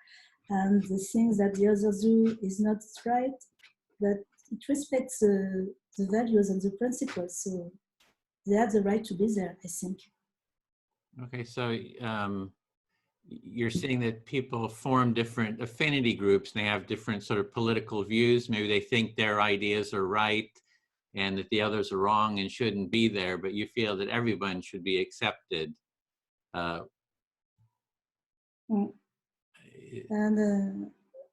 and the things that the others do is not right, but it respects the values and the principles, so they have the right to be there, I think. Okay, so you're seeing that people form different affinity groups and they have different sort of political views. Maybe they think their ideas are right and that the others are wrong and shouldn't be there, but you feel that everyone should be accepted. And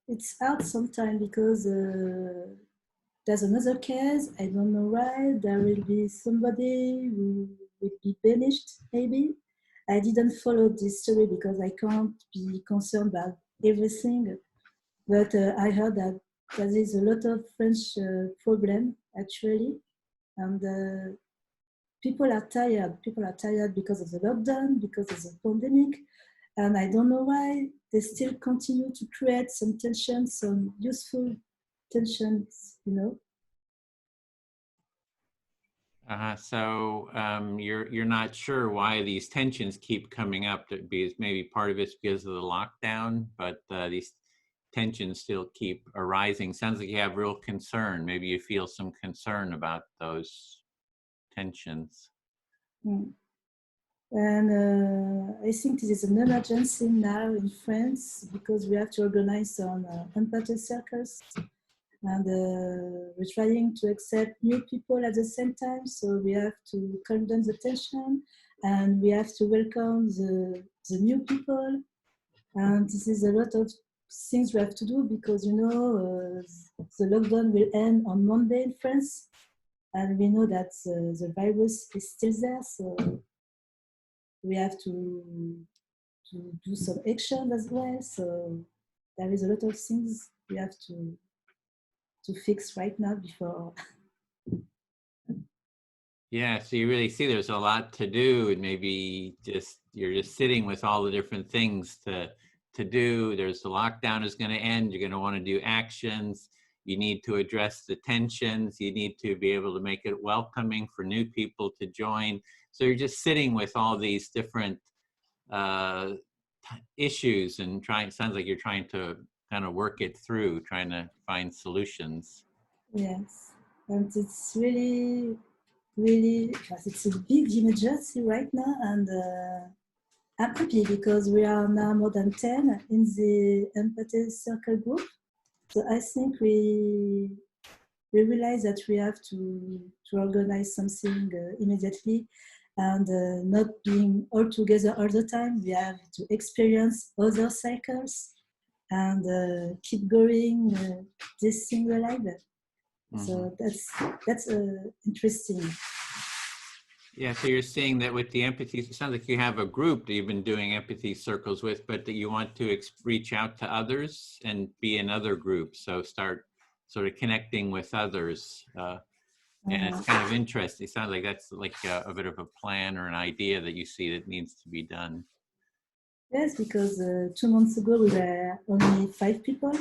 it's hard sometimes because there's another case, I don't know why, there will be somebody who will be banished, maybe. I didn't follow this story because I can't be concerned about everything, but I heard that there is a lot of French problem, actually, and people are tired. People are tired because of the lockdown, because of the pandemic, and I don't know why they still continue to create some tensions, some useful tensions, you know. So you're not sure why these tensions keep coming up. Because maybe part of it's because of the lockdown, but these tensions still keep arising. Sounds like you have real concern. Maybe you feel some concern about those tensions. And I think this is an emergency now in France because we have to organize some empathy circles, and we're trying to accept new people at the same time. So we have to calm down the tension, and we have to welcome the new people. And this is a lot of things we have to do because, you know, the lockdown will end on Monday in France, and we know that the virus is still there. So we have to do some action as well. So there is a lot of things we have to fix right now before. Yeah, so you really see there's a lot to do, and maybe you're just sitting with all the different things to do. There's the lockdown is going to end. You're going to want to do actions. You need to address the tensions. You need to be able to make it welcoming for new people to join. So you're just sitting with all these different issues and sounds like you're trying to kind of work it through, trying to find solutions. Yes, and it's really, really, it's a big emergency right now, and I'm happy because we are now more than 10 in the empathy circle group. So I think we realize that we have to organize something immediately, and not being all together all the time. We have to experience other cycles and keep going this thing alive. So that's interesting. Yeah, so you're saying that with the empathy, it sounds like you have a group that you've been doing empathy circles with, but that you want to reach out to others and be in other groups. So start sort of connecting with others. And it's kind of interesting. It sounds like that's like a bit of a plan or an idea that you see that needs to be done. Yes, because 2 months ago we were only 5 people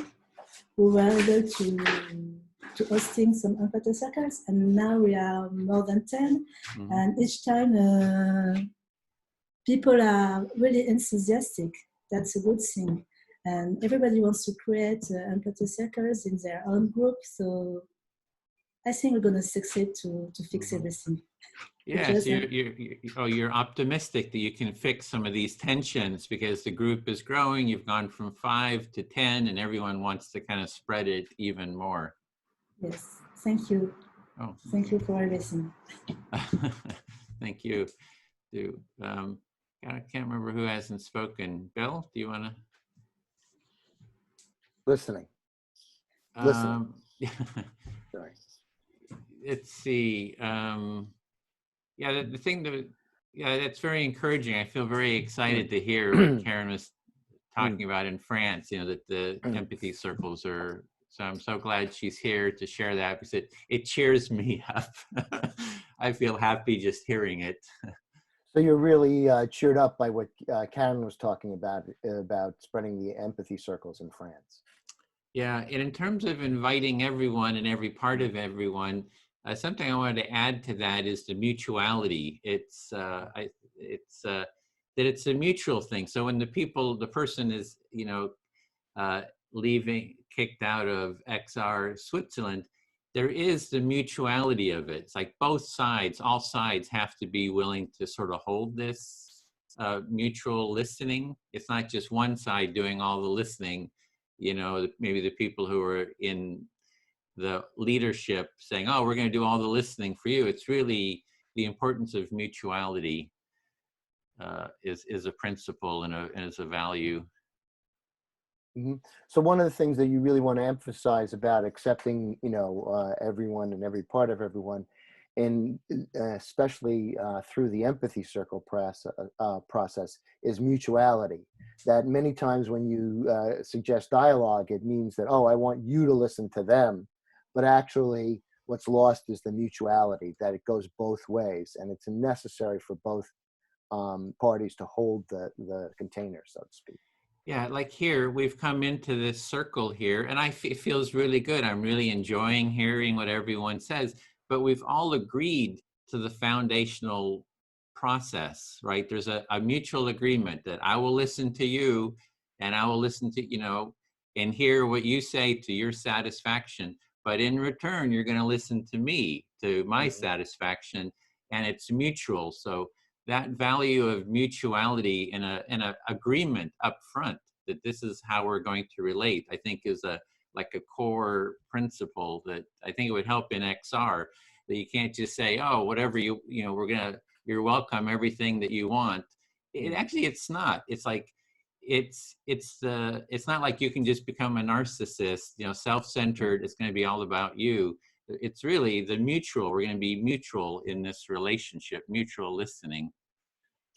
who were able to hosting some empathy circles, and now we are more than 10. And each time people are really enthusiastic. That's a good thing. And everybody wants to create empathy circles in their own group. So I think we're going to succeed to fix everything. Yeah, so you're optimistic that you can fix some of these tensions because the group is growing. You've gone from 5 to 10, and everyone wants to kind of spread it even more. Yes, thank you. Oh, thank you for everything. Thank you. I can't remember who hasn't spoken. Bill, do you want to? Listening. Listening. Sorry. Let's see. Yeah, the thing that, yeah, that's very encouraging. I feel very excited to hear what Karen was talking about in France, you know, that the empathy circles are, so I'm so glad she's here to share that because it cheers me up. I feel happy just hearing it. So you're really cheered up by what Karen was talking about spreading the empathy circles in France. Yeah, and in terms of inviting everyone and every part of everyone, something I wanted to add to that is the mutuality. It's that it's a mutual thing. So when the person is, you know, leaving, kicked out of XR Switzerland, there is the mutuality of it. It's like both sides, all sides have to be willing to sort of hold this mutual listening. It's not just one side doing all the listening, you know, maybe the people who are in the leadership saying, oh, we're going to do all the listening for you. It's really the importance of mutuality is a principle and is a value. Mm-hmm. So one of the things that you really want to emphasize about accepting, you know, everyone and every part of everyone, and especially through the empathy circle process, is mutuality. That many times when you suggest dialogue, it means that, oh, I want you to listen to them. But actually, what's lost is the mutuality, that it goes both ways. And it's necessary for both parties to hold the container, so to speak. Yeah, like here, we've come into this circle here, and it feels really good. I'm really enjoying hearing what everyone says, but we've all agreed to the foundational process, right? There's a mutual agreement that I will listen to you, and I will listen to, you know, and hear what you say to your satisfaction. But in return, you're going to listen to me, to my satisfaction, and it's mutual. So that value of mutuality and a agreement up front that this is how we're going to relate, I think is like a core principle that I think it would help in XR, that you can't just say, oh, whatever you know, you're welcome, everything that you want. Actually, it's not. It's like, it's not like you can just become a narcissist, you know, self-centered. It's going to be all about you. It's really the mutual. We're going to be mutual in this relationship, mutual listening.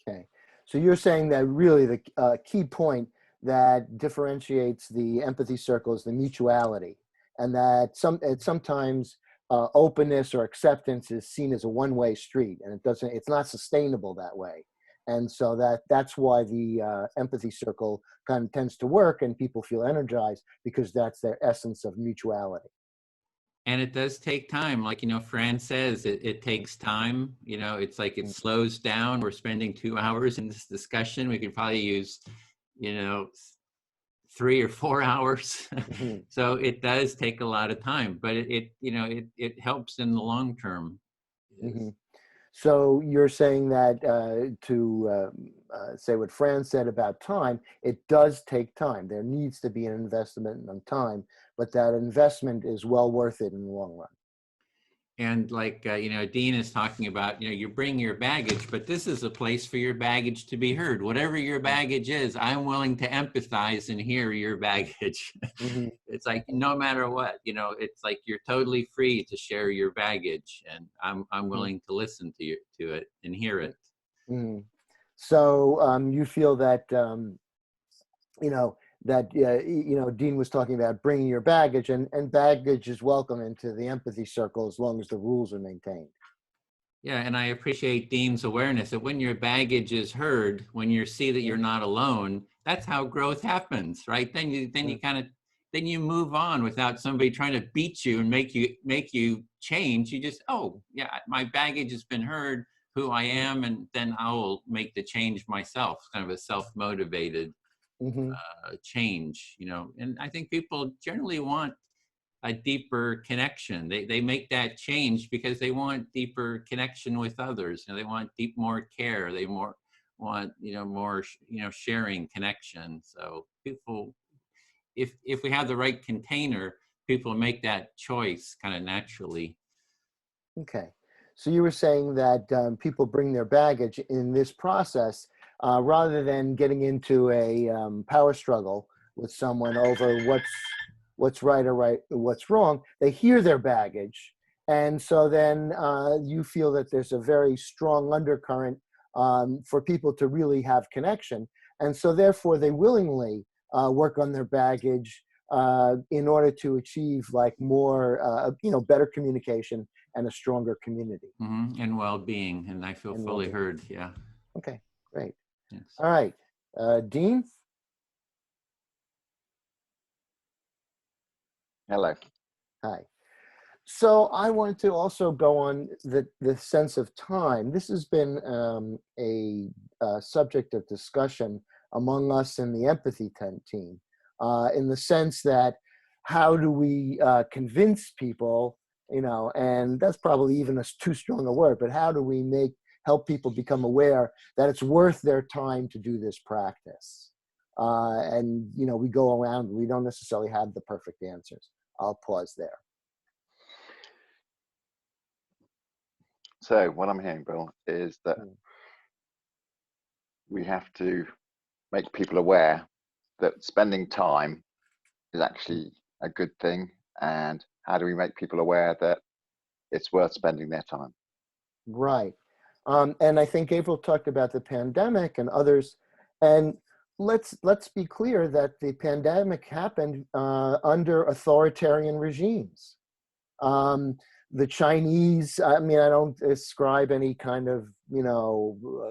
Okay, so you're saying that really the key point that differentiates the empathy circle is the mutuality, and that sometimes openness or acceptance is seen as a one-way street, and it's not sustainable that way. And so that's why the empathy circle kind of tends to work, and people feel energized because that's their essence of mutuality. And it does take time. Like, you know, Fran says, it takes time. You know, it's like it slows down. We're spending 2 hours in this discussion. We could probably use, you know, 3 or 4 hours. Mm-hmm. So it does take a lot of time, but it helps in the long term. Mm-hmm. So you're saying that to say what Fran said about time, it does take time. There needs to be an investment in time, but that investment is well worth it in the long run. And like, Dean is talking about, you bring your baggage, but this is a place for your baggage to be heard. Whatever your baggage is, I'm willing to empathize and hear your baggage. Mm-hmm. It's like, no matter what, it's like you're totally free to share your baggage, and I'm willing to listen to it and hear it. Mm-hmm. So you feel that, Dean was talking about bringing your baggage, and baggage is welcome into the empathy circle as long as the rules are maintained. Yeah, and I appreciate Dean's awareness that when your baggage is heard, when you see that you're not alone, that's how growth happens, right? Then you move on without somebody trying to beat you and make you change. You just, oh yeah, my baggage has been heard, who I am, and then I will make the change myself. Kind of a self-motivated change, And I think people generally want a deeper connection. They make that change because they want deeper connection with others. They want more care. They want more sharing connection. So people, if we have the right container, people make that choice kind of naturally. Okay, so you were saying that people bring their baggage in this process rather than getting into a power struggle with someone over what's right or what's wrong. They hear their baggage, and so then you feel that there's a very strong undercurrent for people to really have connection, and so therefore they willingly work on their baggage in order to achieve like more better communication and a stronger community. Mm-hmm. And well-being, and I feel fully heard. Yeah. Okay, great. Yes. All right, Dean. Hello. Hi. So I wanted to also go on the sense of time. This has been a subject of discussion among us in the empathy team, in the sense that how do we convince people, and that's probably even too strong a word, but how do we help people become aware that it's worth their time to do this practice? And we go around, we don't necessarily have the perfect answers. I'll pause there. So what I'm hearing, Bill, is that we have to make people aware that spending time is actually a good thing. And how do we make people aware that it's worth spending their time? Right. And I think April talked about the pandemic and others. And let's be clear that the pandemic happened under authoritarian regimes. The Chinese, I don't ascribe any kind of,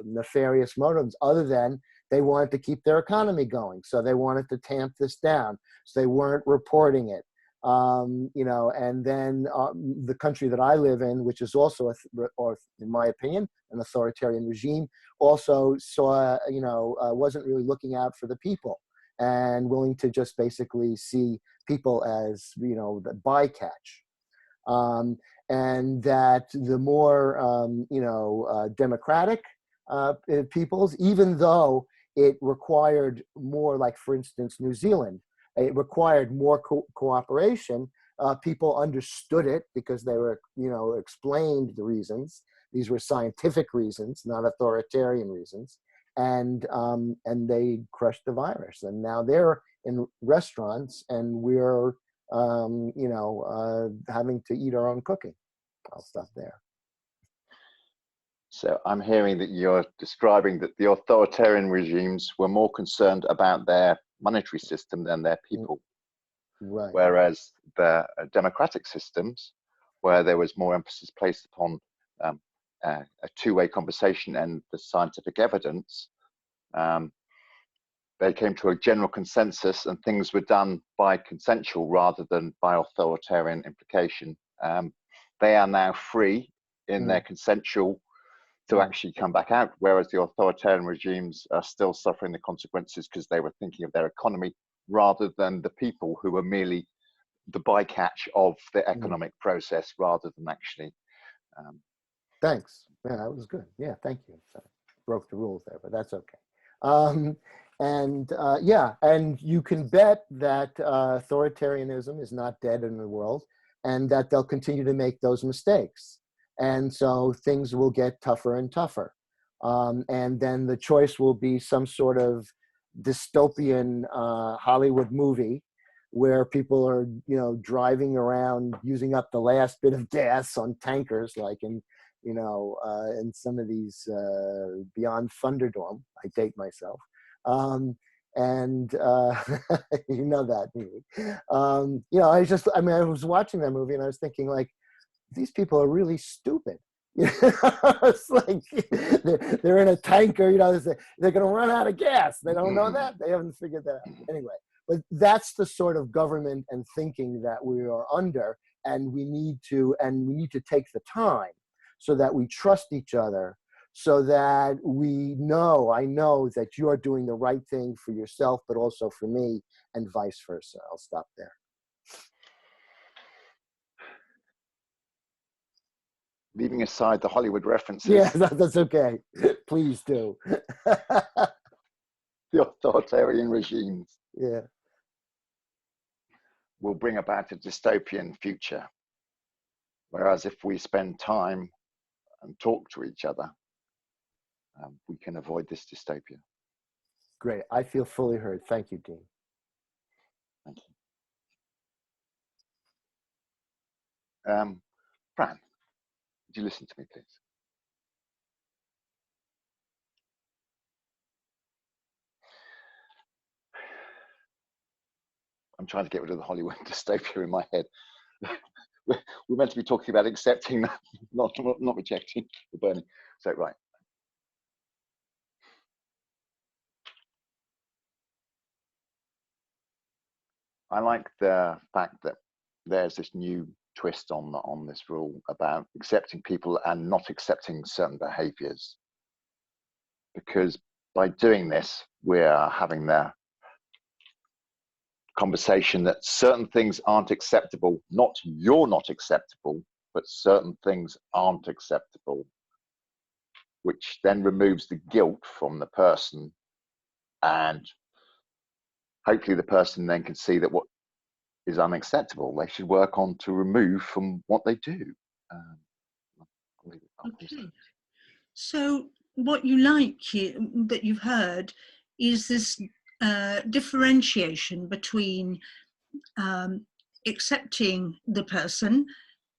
nefarious motives other than they wanted to keep their economy going. So they wanted to tamp this down. So they weren't reporting it. And then the country that I live in, which is also, or in my opinion, an authoritarian regime, also saw, wasn't really looking out for the people and willing to just basically see people as, the bycatch. And that the more, democratic peoples, even though it required more, like, for instance, New Zealand, it required more cooperation. People understood it because they were, explained the reasons. These were scientific reasons, not authoritarian reasons. And they crushed the virus. And now they're in restaurants and we're, having to eat our own cooking. I'll stop there. So I'm hearing that you're describing that the authoritarian regimes were more concerned about their monetary system than their people. Right. Whereas the democratic systems, where there was more emphasis placed upon a two-way conversation and the scientific evidence, they came to a general consensus and things were done by consensual rather than by authoritarian implication. They are now free in their consensual to actually come back out, whereas the authoritarian regimes are still suffering the consequences because they were thinking of their economy rather than the people who are merely the bycatch of the economic process rather than actually. Thanks. Yeah, that was good. Yeah, thank you. So, broke the rules there, but that's okay. Yeah, and you can bet that authoritarianism is not dead in the world, and that they'll continue to make those mistakes. And so things will get tougher and tougher. And then the choice will be some sort of dystopian Hollywood movie where people are, you know, driving around using up the last bit of gas on tankers, like in, you know, in some of these Beyond Thunderdome. I date myself. You know that movie. You know, I was watching that movie and I was thinking, like, these people are really stupid. You know, it's like they're in a tanker, you know, they're going to run out of gas. They don't know that. They haven't figured that out. Anyway, but that's the sort of government and thinking that we are under, and we need to take the time so that we trust each other, so that I know that you are doing the right thing for yourself, but also for me, and vice versa. I'll stop there. Leaving aside the Hollywood references. Yeah, that's okay. Please do. The authoritarian regimes. Yeah. Will bring about a dystopian future. Whereas if we spend time and talk to each other, we can avoid this dystopia. Great. I feel fully heard. Thank you, Dean. Thank you. Fran, would you listen to me, please? I'm trying to get rid of the Hollywood dystopia in my head. We're meant to be talking about accepting, not rejecting the burning. So, right. I like the fact that there's this new twist on this rule about accepting people and not accepting certain behaviors. Because by doing this, we're having the conversation that certain things aren't acceptable, not you're not acceptable, but certain things aren't acceptable, which then removes the guilt from the person, and hopefully the person then can see that what is unacceptable they should work on to remove from what they do. Okay. So what you like here, that you've heard, is this differentiation between accepting the person,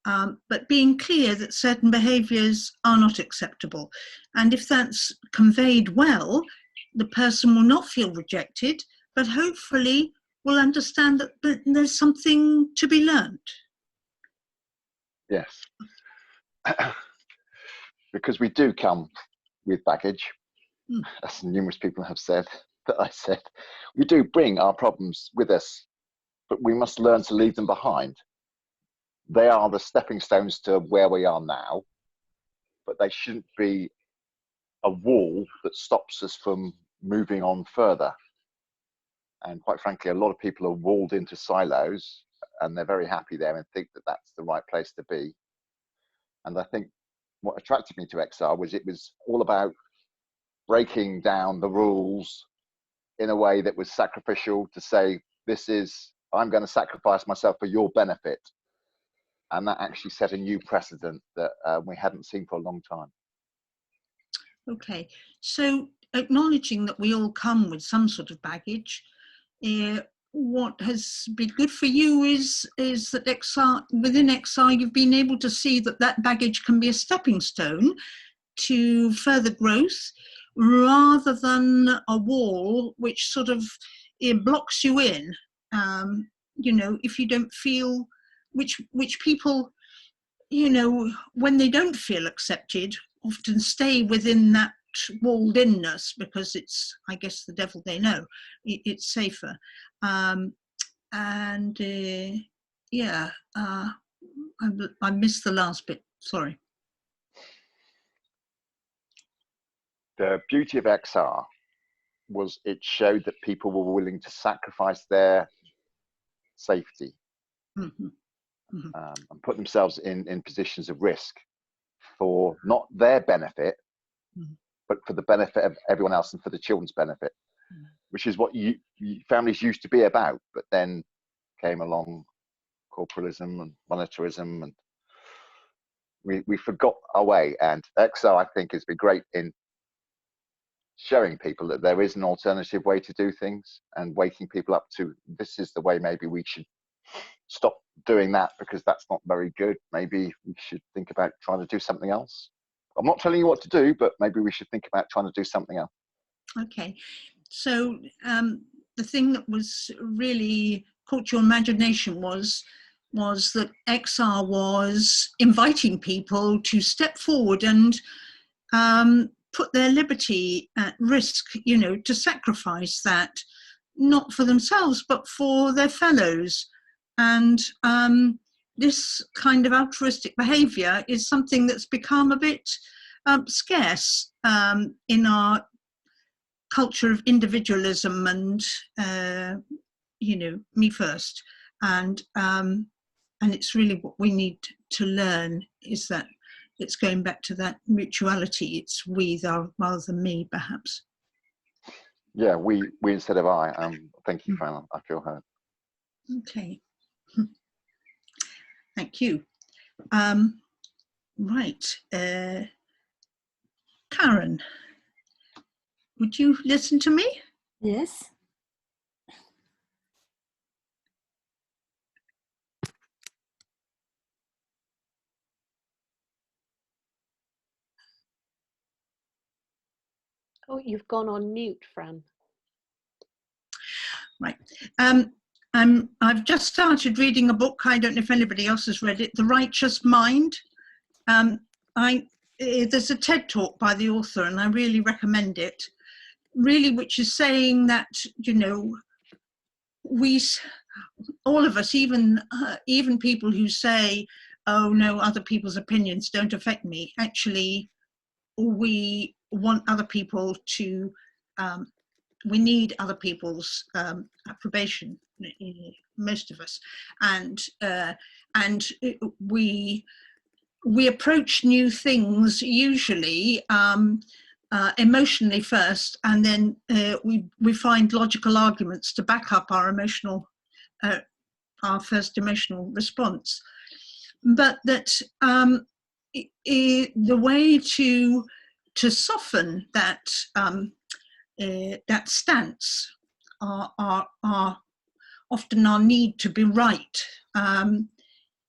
but being clear that certain behaviours are not acceptable. And if that's conveyed well, the person will not feel rejected, but hopefully will understand that there's something to be learned. Yes. Because we do come with baggage, as numerous people have said, that I said. We do bring our problems with us, but we must learn to leave them behind. They are the stepping stones to where we are now, but they shouldn't be a wall that stops us from moving on further. And quite frankly, a lot of people are walled into silos, and they're very happy there and think that that's the right place to be. And I think what attracted me to XR was it was all about breaking down the rules in a way that was sacrificial, to say, I'm going to sacrifice myself for your benefit. And that actually set a new precedent that we hadn't seen for a long time. Okay, so acknowledging that we all come with some sort of baggage, what has been good for you is that within XR you've been able to see that baggage can be a stepping stone to further growth, rather than a wall which sort of blocks you in. You know, if you don't feel, which people, you know, when they don't feel accepted, often stay within that walled inness, because it's, I guess, the devil they know. It's safer. Yeah, I missed the last bit, sorry. The beauty of XR was it showed that people were willing to sacrifice their safety and put themselves in positions of risk for not their benefit, but for the benefit of everyone else and for the children's benefit, which is what families used to be about. But then came along corporalism and monetarism, and we forgot our way. And XR, I think, has been great in showing people that there is an alternative way to do things and waking people up to, this is the way. Maybe we should stop doing that because that's not very good. Maybe we should think about trying to do something else. I'm not telling you what to do, but maybe we should think about trying to do something else. Okay, so the thing that was really caught your imagination was that XR was inviting people to step forward and put their liberty at risk, you know, to sacrifice that, not for themselves, but for their fellows. And this kind of altruistic behaviour is something that's become a bit scarce in our culture of individualism and, you know, me first. And it's really what we need to learn, is that it's going back to that mutuality. It's we rather than me, perhaps. Yeah, we instead of I. Thank you, Fran. I feel heard. Okay. Thank you. Right. Karen, would you listen to me? Yes. Oh, you've gone on mute, Fran. Right. I've just started reading a book. I don't know if anybody else has read it, The Righteous Mind. There's a TED talk by the author, and I really recommend it. Really, which is saying that, you know, all of us, even people who say, oh no, other people's opinions don't affect me, actually we want other people to, we need other people's approbation, most of us, and we approach new things usually emotionally first, and then we find logical arguments to back up our emotional, our first emotional response. But that the way to soften that that stance, our often our need to be right,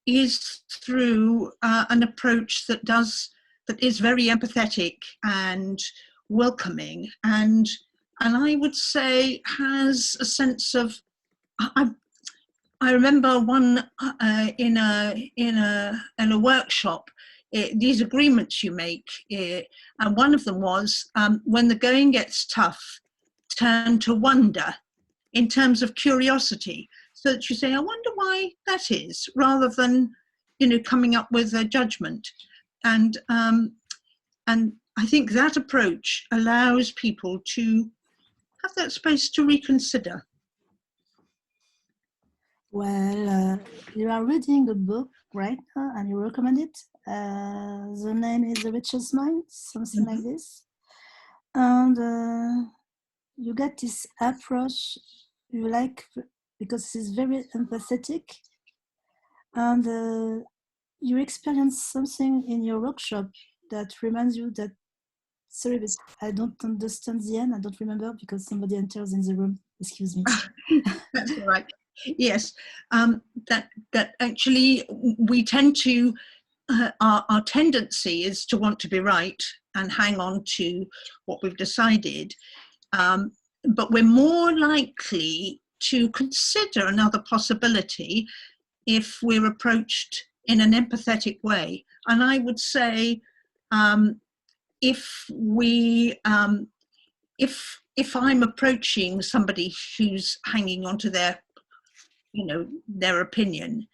is through an approach that is very empathetic and welcoming, and I would say has a sense of, I remember one in a workshop, these agreements you make, and one of them was, when the going gets tough, turn to wonder in terms of curiosity, so that you say, I wonder why that is, rather than, you know, coming up with a judgment. And I think that approach allows people to have that space to reconsider. Well, you are reading a book right now and you recommend it. The name is The Richest Mind, something like this. And you get this approach you like because it's very empathetic. And you experience something in your workshop that reminds you that, sorry, but I don't understand the end. I don't remember because somebody enters in the room. Excuse me. That's all right. Yes, that actually we tend to, our tendency is to want to be right and hang on to what we've decided, but we're more likely to consider another possibility if we're approached in an empathetic way. And I would say, if I'm approaching somebody who's hanging on to their, you know, their opinion,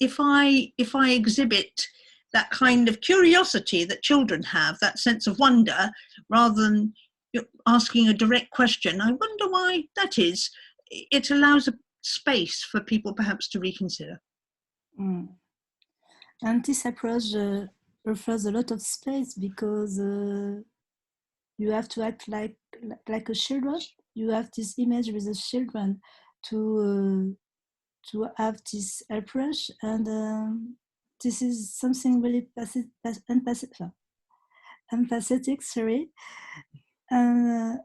if I exhibit that kind of curiosity that children have, that sense of wonder, rather than, you're asking a direct question. I wonder why that is. It allows a space for people perhaps to reconsider. Mm. And this approach offers a lot of space because you have to act like a children. You have this image with the children to have this approach, and this is something really empathetic. Sorry, and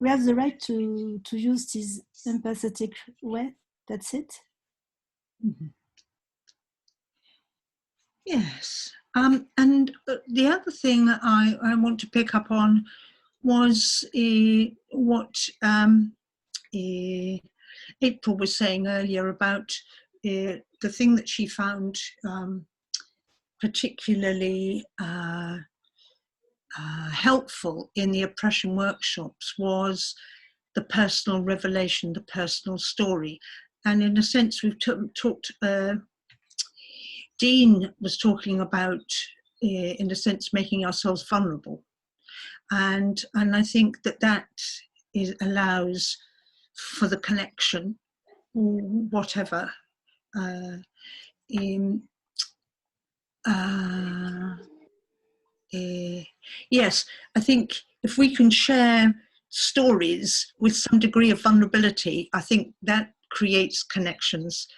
we have the right to use this empathetic way. That's it. Mm-hmm. Yes. And the other thing I want to pick up on was what April was saying earlier about the thing that she found particularly helpful in the oppression workshops was the personal revelation, the personal story. And in a sense, we've talked, Dean was talking about, in a sense, making ourselves vulnerable. And I think that allows for the connection, whatever. Yes, I think if we can share stories with some degree of vulnerability, I think that creates connections,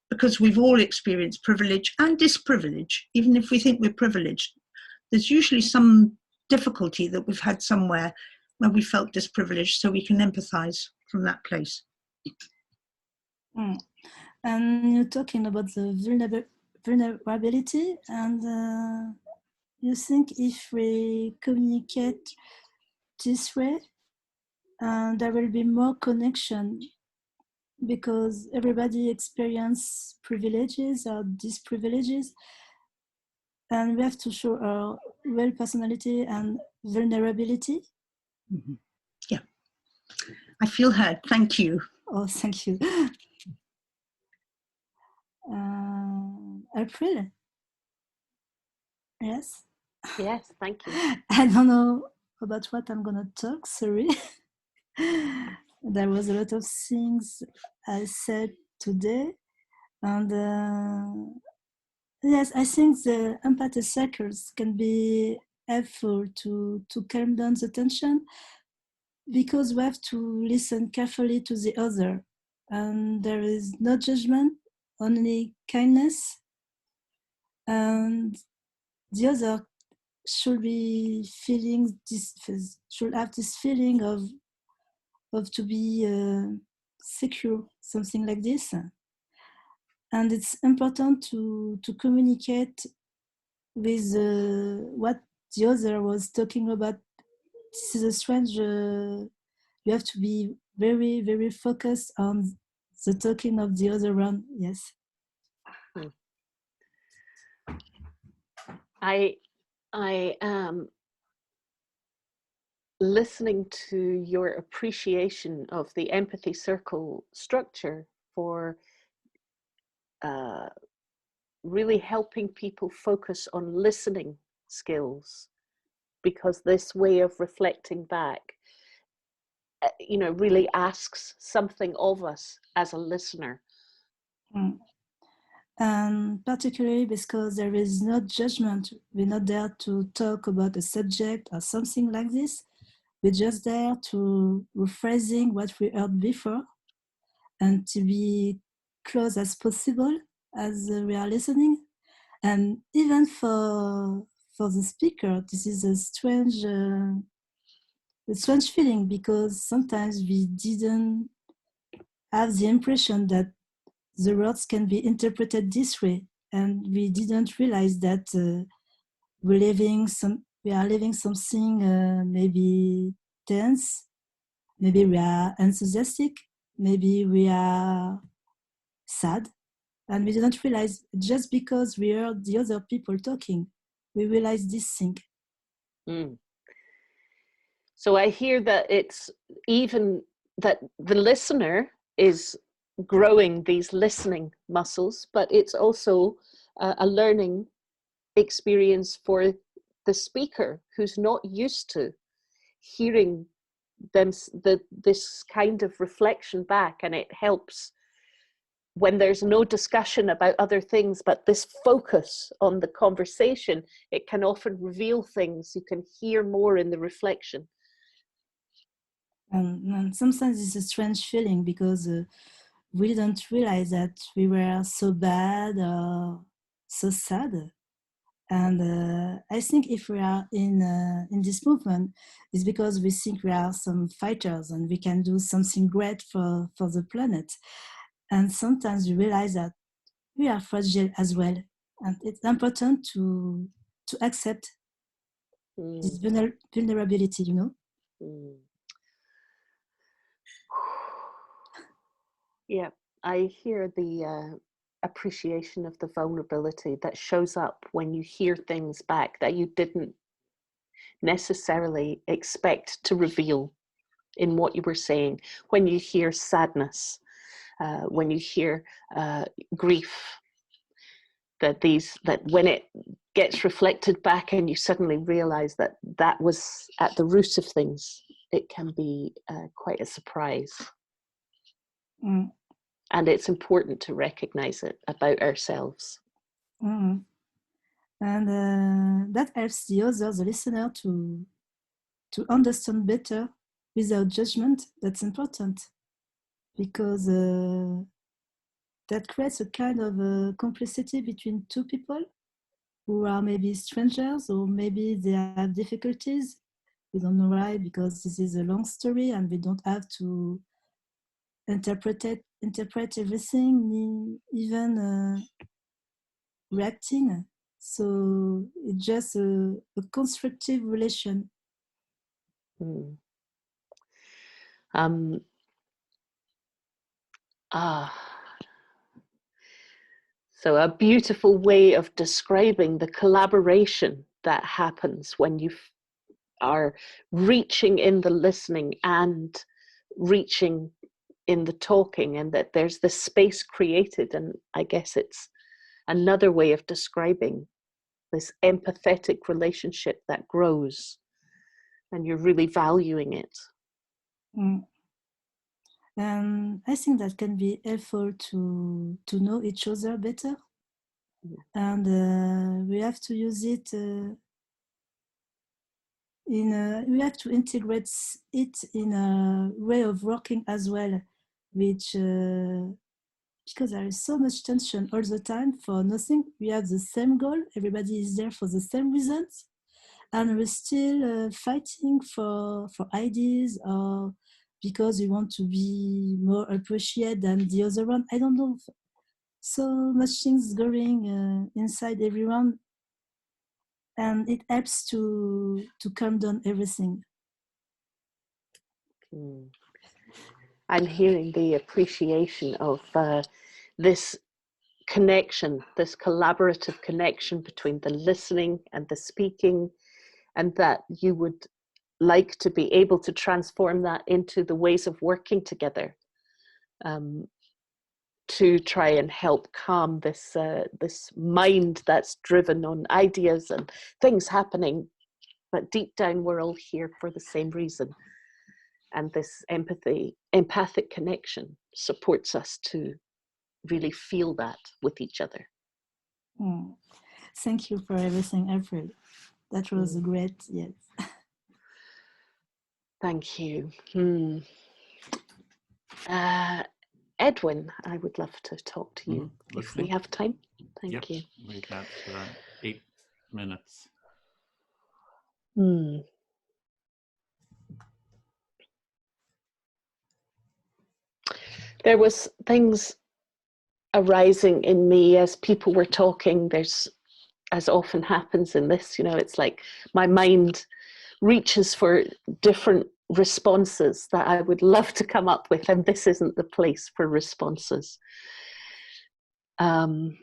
because we've all experienced privilege and disprivilege. Even if we think we're privileged, there's usually some difficulty that we've had somewhere where we felt disprivileged, so we can empathize from that place. Mm. And you're talking about the vulnerability, and you think if we communicate this way, there will be more connection, because everybody experiences privileges or disprivileges, and we have to show our real personality and vulnerability. Mm-hmm. Yeah, I feel heard. Thank you. Oh, thank you. April? Yes? Yes, thank you. I don't know about what I'm gonna talk, sorry. There was a lot of things I said today, and yes, I think the empathy circles can be helpful to calm down the tension, because we have to listen carefully to the other, and there is no judgment, only kindness, and the other should be feeling this, should have this feeling of to be secure, something like this. And it's important to communicate with what the other was talking about. This is a strange, you have to be very, very focused on the talking of the other one. Yes. I am listening to your appreciation of the empathy circle structure for really helping people focus on listening skills, because this way of reflecting back, really asks something of us as a listener. And particularly because there is no judgment. We're not there to talk about a subject or something like this. We're just there to rephrasing what we heard before, and to be close as possible as we are listening. And even for the speaker, this is a strange feeling, because sometimes we didn't have the impression that the words can be interpreted this way, and we didn't realize that we are living something maybe tense, maybe we are enthusiastic, maybe we are sad, and we didn't realize, just because we heard the other people talking, we realized this thing. So I hear that it's even that the listener is growing these listening muscles, but it's also a learning experience for the speaker who's not used to hearing them, this kind of reflection back, and it helps when there's no discussion about other things, but this focus on the conversation, it can often reveal things. You can hear more in the reflection. And sometimes it's a strange feeling because we didn't realize that we were so bad or so sad. And I think if we are in this movement, it's because we think we are some fighters and we can do something great for the planet. And sometimes we realize that we are fragile as well. And it's important to accept this vulnerability, you know? Yeah, I hear the appreciation of the vulnerability that shows up when you hear things back that you didn't necessarily expect to reveal in what you were saying. When you hear sadness, when you hear grief, that when it gets reflected back and you suddenly realize that that was at the root of things, it can be quite a surprise. Mm. And it's important to recognize it about ourselves. Mm. And that helps the other, the listener, to understand better without judgment. That's important because that creates a kind of complicity between two people who are maybe strangers, or maybe they have difficulties. We don't know why, because this is a long story and we don't have to interpret everything, even reacting. So it's just a constructive relation. So a beautiful way of describing the collaboration that happens when you are reaching in the listening and reaching in the talking, and that there's this space created. And I guess it's another way of describing this empathetic relationship that grows, and you're really valuing it. And I think that can be helpful to know each other better. And we have to use it we have to integrate it in a way of working as well, which because there is so much tension all the time for nothing. We have the same goal, everybody is there for the same reasons, and we're still fighting for ideas, or because we want to be more appreciated than the other one. I don't know, so much things going inside everyone, and it helps to calm down everything. I'm hearing the appreciation of this connection, this collaborative connection between the listening and the speaking, and that you would like to be able to transform that into the ways of working together to try and help calm this mind that's driven on ideas and things happening, but deep down we're all here for the same reason. And this empathic connection supports us to really feel that with each other. Thank you for everything, April. That was great, yes. Thank you. Edwin, I would love to talk to you if we have time. Thank you. We've got 8 minutes. There was things arising in me as people were talking. There's, as often happens in this, it's like my mind reaches for different responses that I would love to come up with, and this isn't the place for responses. One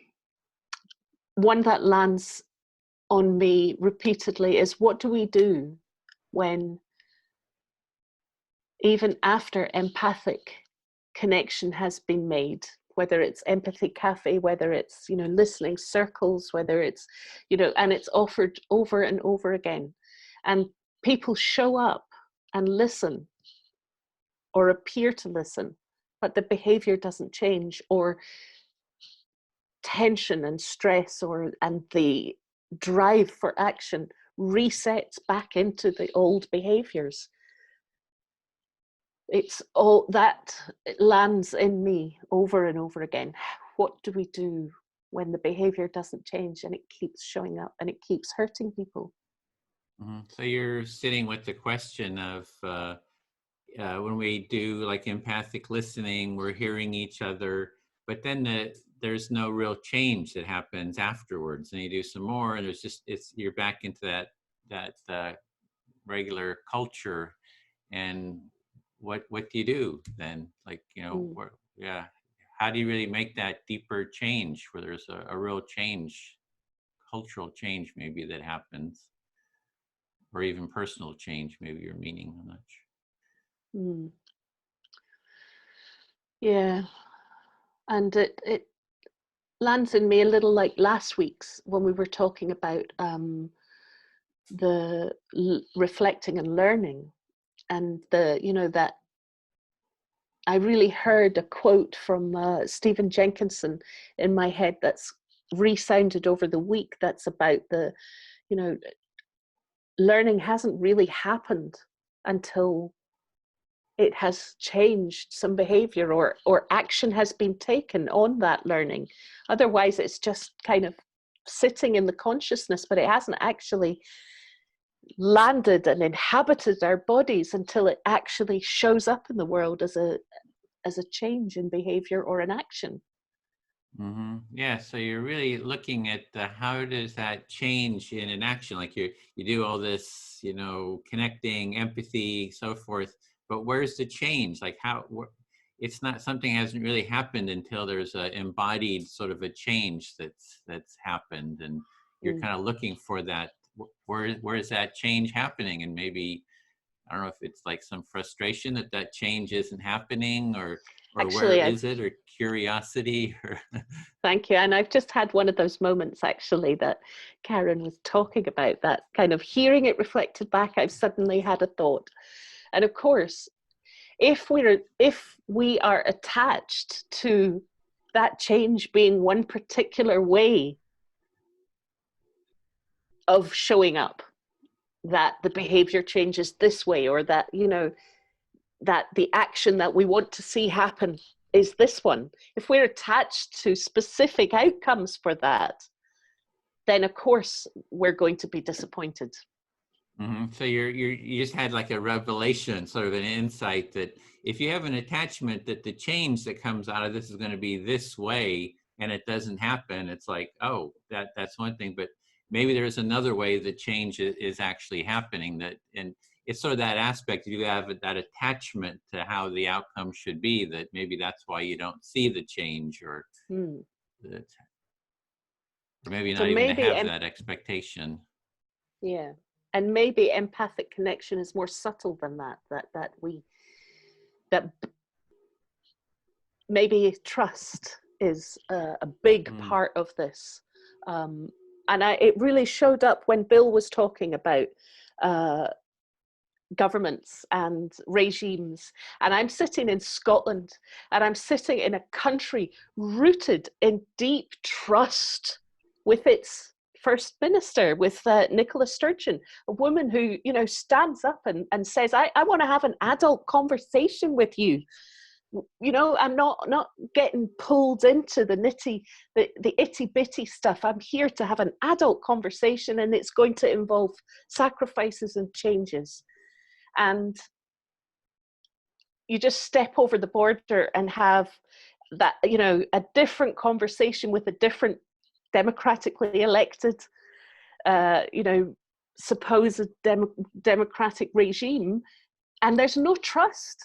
that lands on me repeatedly is, what do we do when, even after empathic connection has been made, whether it's empathy cafe, whether it's listening circles, whether it's and it's offered over and over again, and people show up and listen or appear to listen, but the behavior doesn't change, or tension and stress and the drive for action resets back into the old behaviors. It's all that lands in me over and over again. What do we do when the behavior doesn't change and it keeps showing up and it keeps hurting people? So you're sitting with the question of when we do like empathic listening, we're hearing each other, but then there's no real change that happens afterwards. And you do some more, and you're back into that regular culture. And what do you do then? Like, how do you really make that deeper change where there's a real change, cultural change maybe that happens, or even personal change, maybe you're meaning, I'm not sure. Yeah, and it lands in me a little like last week's when we were talking about the reflecting and learning, and that I really heard a quote from Stephen Jenkinson in my head that's resounded over the week. That's about learning hasn't really happened until it has changed some behavior or action has been taken on that learning. Otherwise, it's just kind of sitting in the consciousness, but it hasn't actually landed and inhabited our bodies until it actually shows up in the world as a change in behavior or an action. Yeah, so you're really looking at how does that change in an action? Like you do all this, connecting, empathy, so forth, but where's the change? Like it's not something hasn't really happened until there's an embodied sort of a change that's happened, and you're kind of looking for that. Where is that change happening? And maybe, I don't know if it's like some frustration that change isn't happening, or actually, where is it, or curiosity? Or Thank you. And I've just had one of those moments actually that Karen was talking about, that kind of hearing it reflected back. I've suddenly had a thought. And of course, if we are attached to that change being one particular way of showing up, that the behavior changes this way, or that, that the action that we want to see happen is this one. If we're attached to specific outcomes for that, then of course we're going to be disappointed. So you just had like a revelation, sort of an insight that if you have an attachment that the change that comes out of this is going to be this way, and it doesn't happen, it's like, oh, that's one thing, but maybe there's another way the change is actually happening. And it's sort of that aspect, you have that attachment to how the outcome should be, that maybe that's why you don't see the change, or maybe not even to have that expectation. Yeah. And maybe empathic connection is more subtle than that maybe trust is a big part of this. And it really showed up when Bill was talking about governments and regimes. And I'm sitting in Scotland, and I'm sitting in a country rooted in deep trust with its First Minister, with Nicola Sturgeon, a woman who, stands up and says, I want to have an adult conversation with you. I'm not getting pulled into the itty bitty stuff. I'm here to have an adult conversation, and it's going to involve sacrifices and changes. And you just step over the border and have that, a different conversation with a different democratically elected, supposed democratic regime, and there's no trust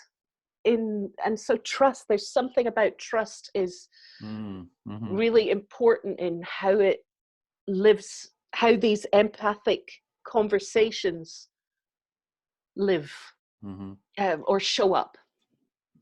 and so trust, there's something about trust is really important in how it lives, how these empathic conversations live or show up.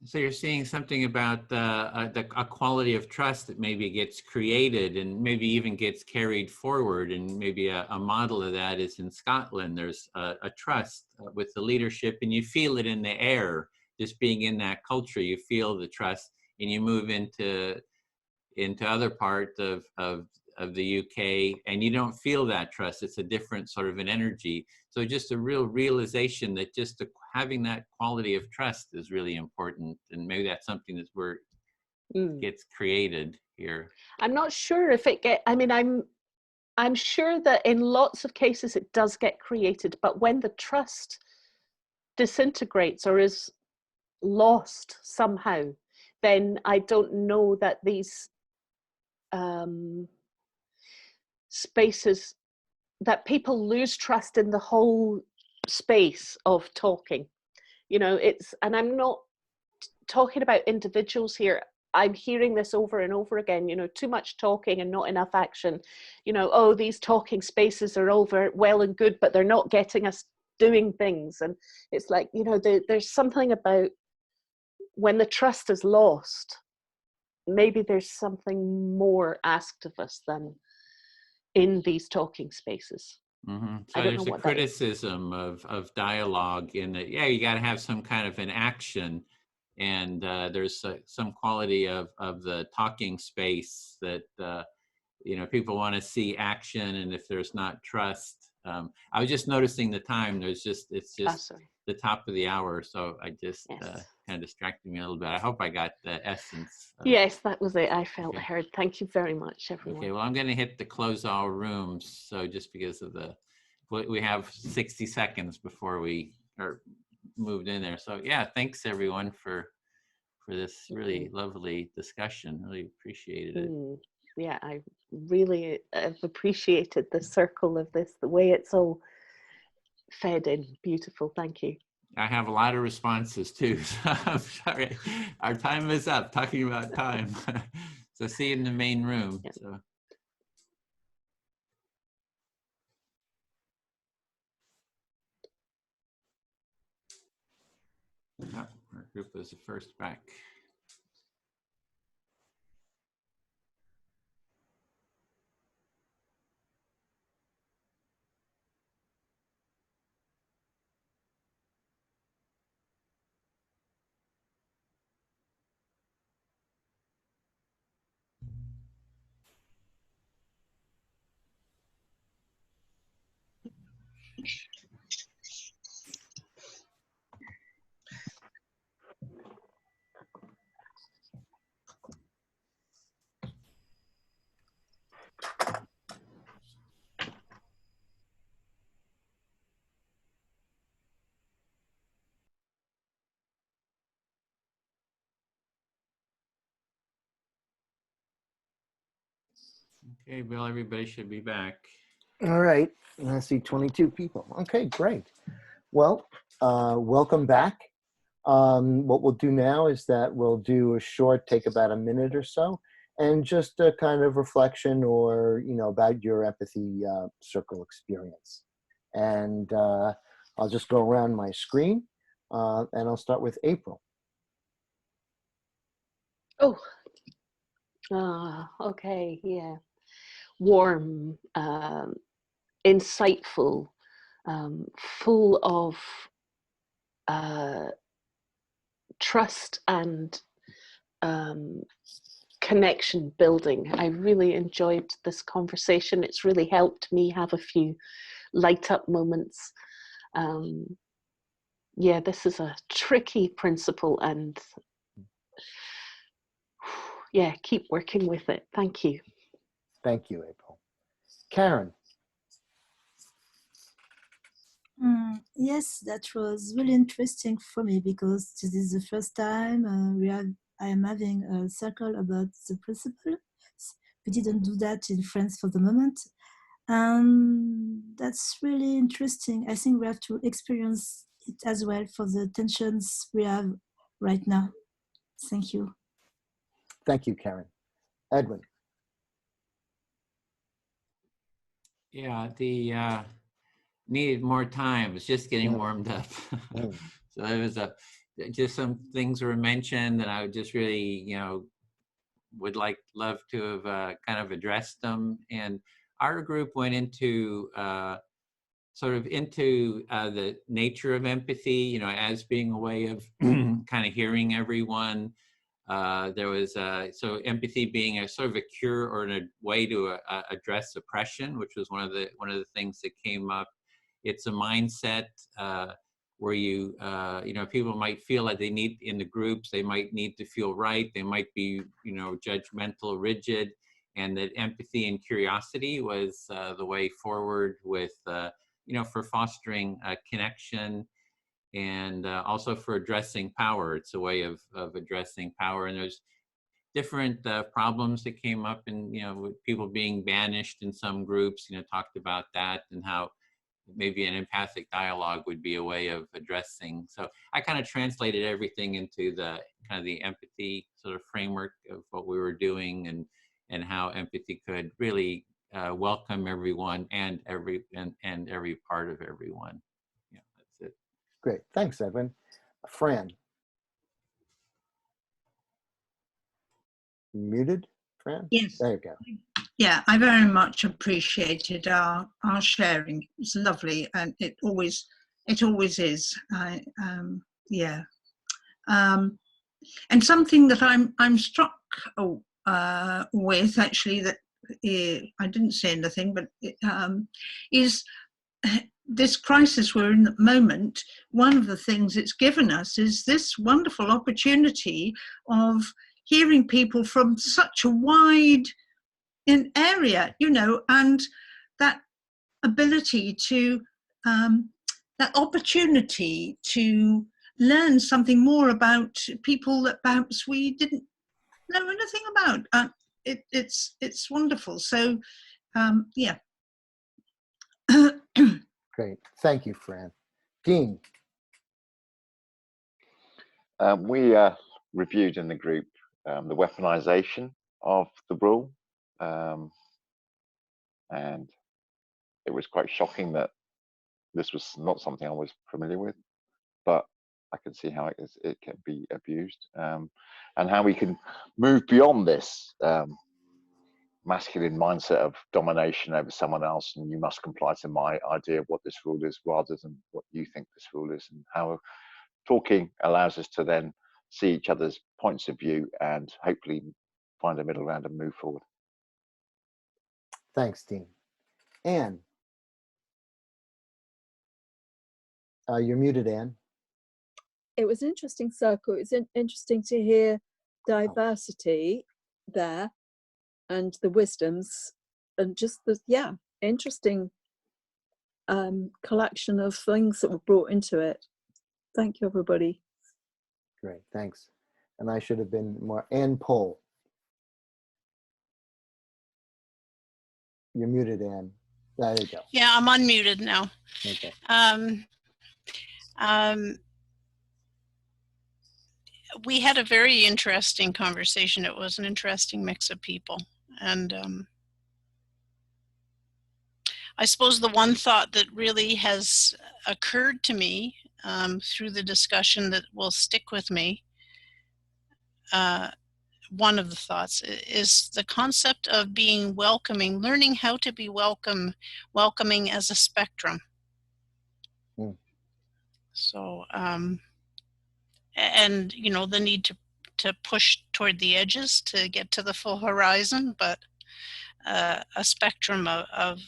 So you're seeing something about a quality of trust that maybe gets created and maybe even gets carried forward. And maybe a model of that is in Scotland. There's a trust with the leadership, and you feel it in the air. Just being in that culture, you feel the trust, and you move into other parts of the UK, and you don't feel that trust. It's a different sort of an energy. So just a real realization that just having that quality of trust is really important, and maybe that's something that's where gets created here. I'm not sure if it I mean, I'm sure that in lots of cases it does get created, but when the trust disintegrates or is lost somehow, then I don't know that these spaces, that people lose trust in the whole space of talking. You know, and I'm not talking about individuals here. I'm hearing this over and over again, you know, too much talking and not enough action. You know, oh, these talking spaces are over, well and good, but they're not getting us doing things. And it's like, you know, there's something about when the trust is lost, maybe there's something more asked of us than in these talking spaces. Mm-hmm. So there's a criticism of dialogue in that, yeah, you got to have some kind of an action, and there's some quality of the talking space that you know, people want to see action, and if there's not trust, I was just noticing the time. It's just the top of the hour, so I just kind of distracted me a little bit. I hope I got the essence. Yes, that was it. I felt heard. Thank you very much, everyone. Okay, well, I'm going to hit the close all rooms. So just because of we have 60 seconds before we are moved in there. So yeah, thanks everyone for this really lovely discussion. Really appreciated it. Yeah, I really have appreciated the circle of this, the way it's all fed in. Beautiful. Thank you. I have a lot of responses too. So I'm sorry. Our time is up, talking about time. So see you in the main room. Yeah. So. Oh, our group was the first back. Okay, Bill, everybody should be back. All right, I see 22 people. Okay, great. Well, welcome back. What we'll do now is that we'll do a short, take about a minute or so, and just a kind of reflection or, you know, about your empathy circle experience. And I'll just go around my screen and I'll start with April. Oh, okay, yeah. Warm, insightful, full of trust and connection building. I really enjoyed this conversation. It's really helped me have a few light up moments. Yeah, this is a tricky principle, and yeah, keep working with it. Thank you. Thank you, April. Karen. Yes, that was really interesting for me because this is the first time I am having a circle about the principle. We didn't do that in France for the moment. And that's really interesting. I think we have to experience it as well for the tensions we have right now. Thank you. Thank you, Karen. Edwin. Yeah, needed more time. It's just getting warmed up. So it was just some things were mentioned that I would just really, would love to have kind of addressed them. And our group went into sort of into the nature of empathy, as being a way of kind of hearing everyone. There was so empathy being a sort of a cure or a way to address oppression, which was one of the things that came up. It's a mindset where people might feel like they need in the groups, they might need to feel right, they might be judgmental, rigid, and that empathy and curiosity was the way forward with for fostering a connection. And also for addressing power. It's a way of addressing power. And there's different problems that came up, and with people being banished in some groups, talked about that, and how maybe an empathic dialogue would be a way of addressing. So I kind of translated everything into the kind of the empathy sort of framework of what we were doing, and how empathy could really welcome everyone and every part of everyone. That's it. Great, thanks, Edwin. Fran. Muted, Fran? Yes. There you go. Yeah, I very much appreciated our sharing. It's lovely, and it always is. And something that I'm struck with, actually, that I didn't say anything, but is this crisis we're in at the moment. One of the things it's given us is this wonderful opportunity of hearing people from such a wide area, and that ability to, that opportunity to learn something more about people that perhaps we didn't know anything about. It's wonderful. So, yeah. Great, thank you, Fran. Dean. We reviewed in the group the weaponization of the rule, and it was quite shocking that this was not something I was familiar with, but I can see how it can be abused, and how we can move beyond this masculine mindset of domination over someone else, and you must comply to my idea of what this rule is rather than what you think this rule is, and how talking allows us to then see each other's points of view and hopefully find a middle ground and move forward. Thanks, Dean. Anne. You're muted, Anne. It was an interesting circle. It's interesting to hear diversity there and the wisdoms, and just the interesting collection of things that were brought into it. Thank you, everybody. Great, thanks. And I should have been more. Anne Pohl. You're muted, Anne. There you go. Yeah, I'm unmuted now. Okay. We had a very interesting conversation. It was an interesting mix of people. And I suppose the one thought that really has occurred to me through the discussion that will stick with me, one of the thoughts is the concept of being welcoming, learning how to be welcoming as a spectrum. So, and the need to push toward the edges to get to the full horizon, but a spectrum of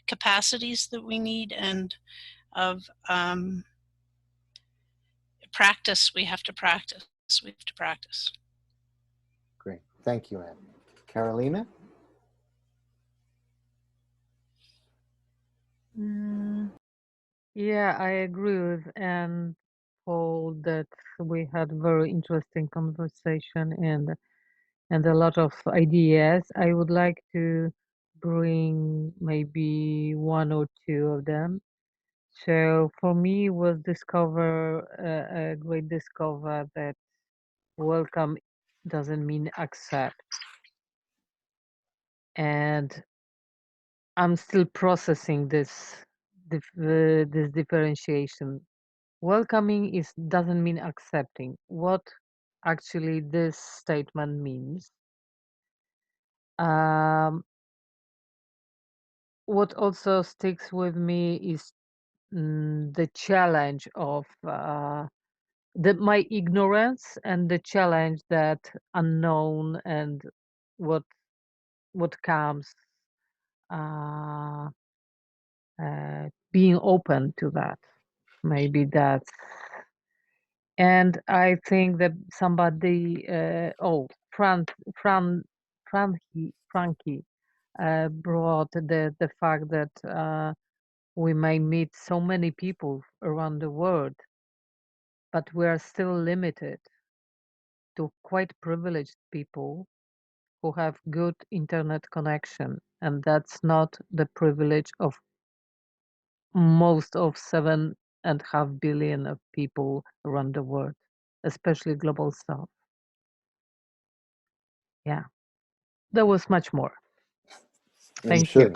capacities that we need, and of practice. We have to practice. Great, thank you, Anne. Carolina? Yeah, I agree with Anne Paul that we had very interesting conversation and a lot of ideas. I would like to bring maybe one or two of them. So for me was a great discover that welcome doesn't mean accept. And I'm still processing this differentiation. welcoming doesn't mean accepting. What actually this statement means. What also sticks with me is the challenge of my ignorance and the challenge that unknown and what comes being open to that. Maybe that's, and I think that somebody Frankie brought the fact that we may meet so many people around the world, but we are still limited to quite privileged people who have good internet connection, and that's not the privilege of most of 7.5 billion of people around the world, especially global south. Yeah, there was much more. Thank you.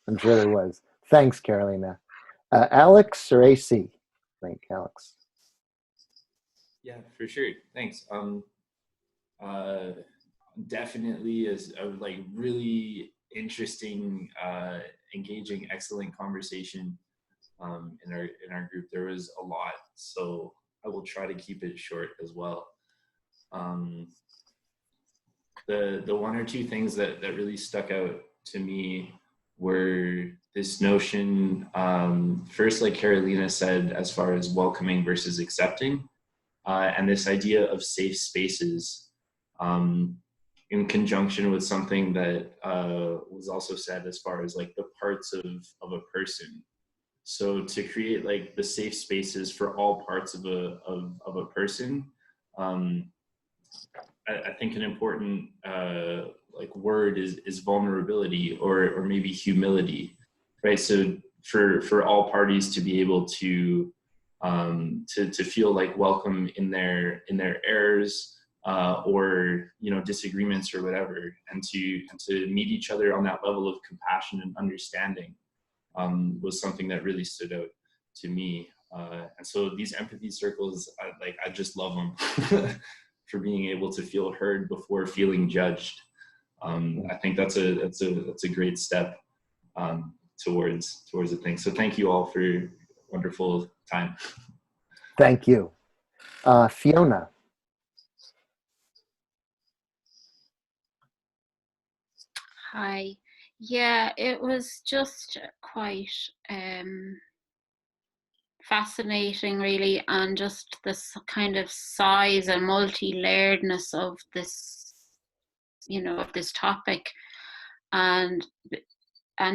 I'm sure there was. Thanks, Carolina. Alex or AC? I think Alex. Yeah, for sure. Thanks. Definitely is a like really interesting, engaging, excellent conversation in our group. There was a lot, so I will try to keep it short as well. The one or two things that really stuck out to me were this notion, first, like Carolina said, as far as welcoming versus accepting, and this idea of safe spaces, in conjunction with something that was also said as far as like the parts of a person. So to create like the safe spaces for all parts of a person, I think an important like word is vulnerability or maybe humility, right? So for all parties to be able to feel like welcome in their errors or disagreements or whatever, and to meet each other on that level of compassion and understanding was something that really stood out to me. And so these empathy circles, I just love them for being able to feel heard before feeling judged. I think that's a great step towards the thing. So thank you all for your wonderful time. Thank you. Fiona. Hi. Yeah, it was just quite fascinating, really, and just this kind of size and multi-layeredness of this, of this topic, and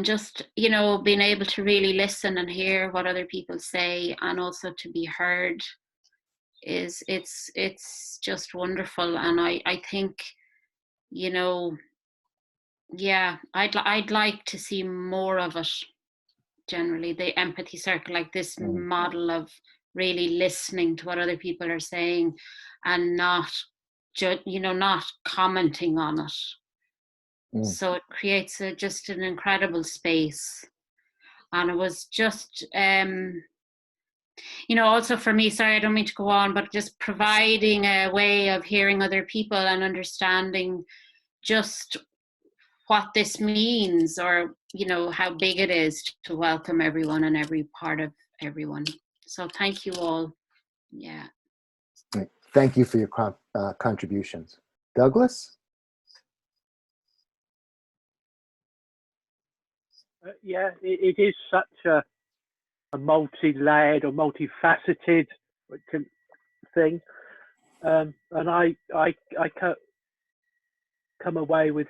just being able to really listen and hear what other people say, and also to be heard it's just wonderful. And I think yeah, I'd like to see more of it. Generally, the empathy circle, like this model of really listening to what other people are saying and not not commenting on it. So it creates just an incredible space. And it was just also for me, sorry, I don't mean to go on, but just providing a way of hearing other people and understanding just what this means, or how big it is to welcome everyone and every part of everyone. So thank you all. Yeah. Thank you for your contributions. Douglas? Yeah, it is such a multi-layered or multifaceted thing, and I come away with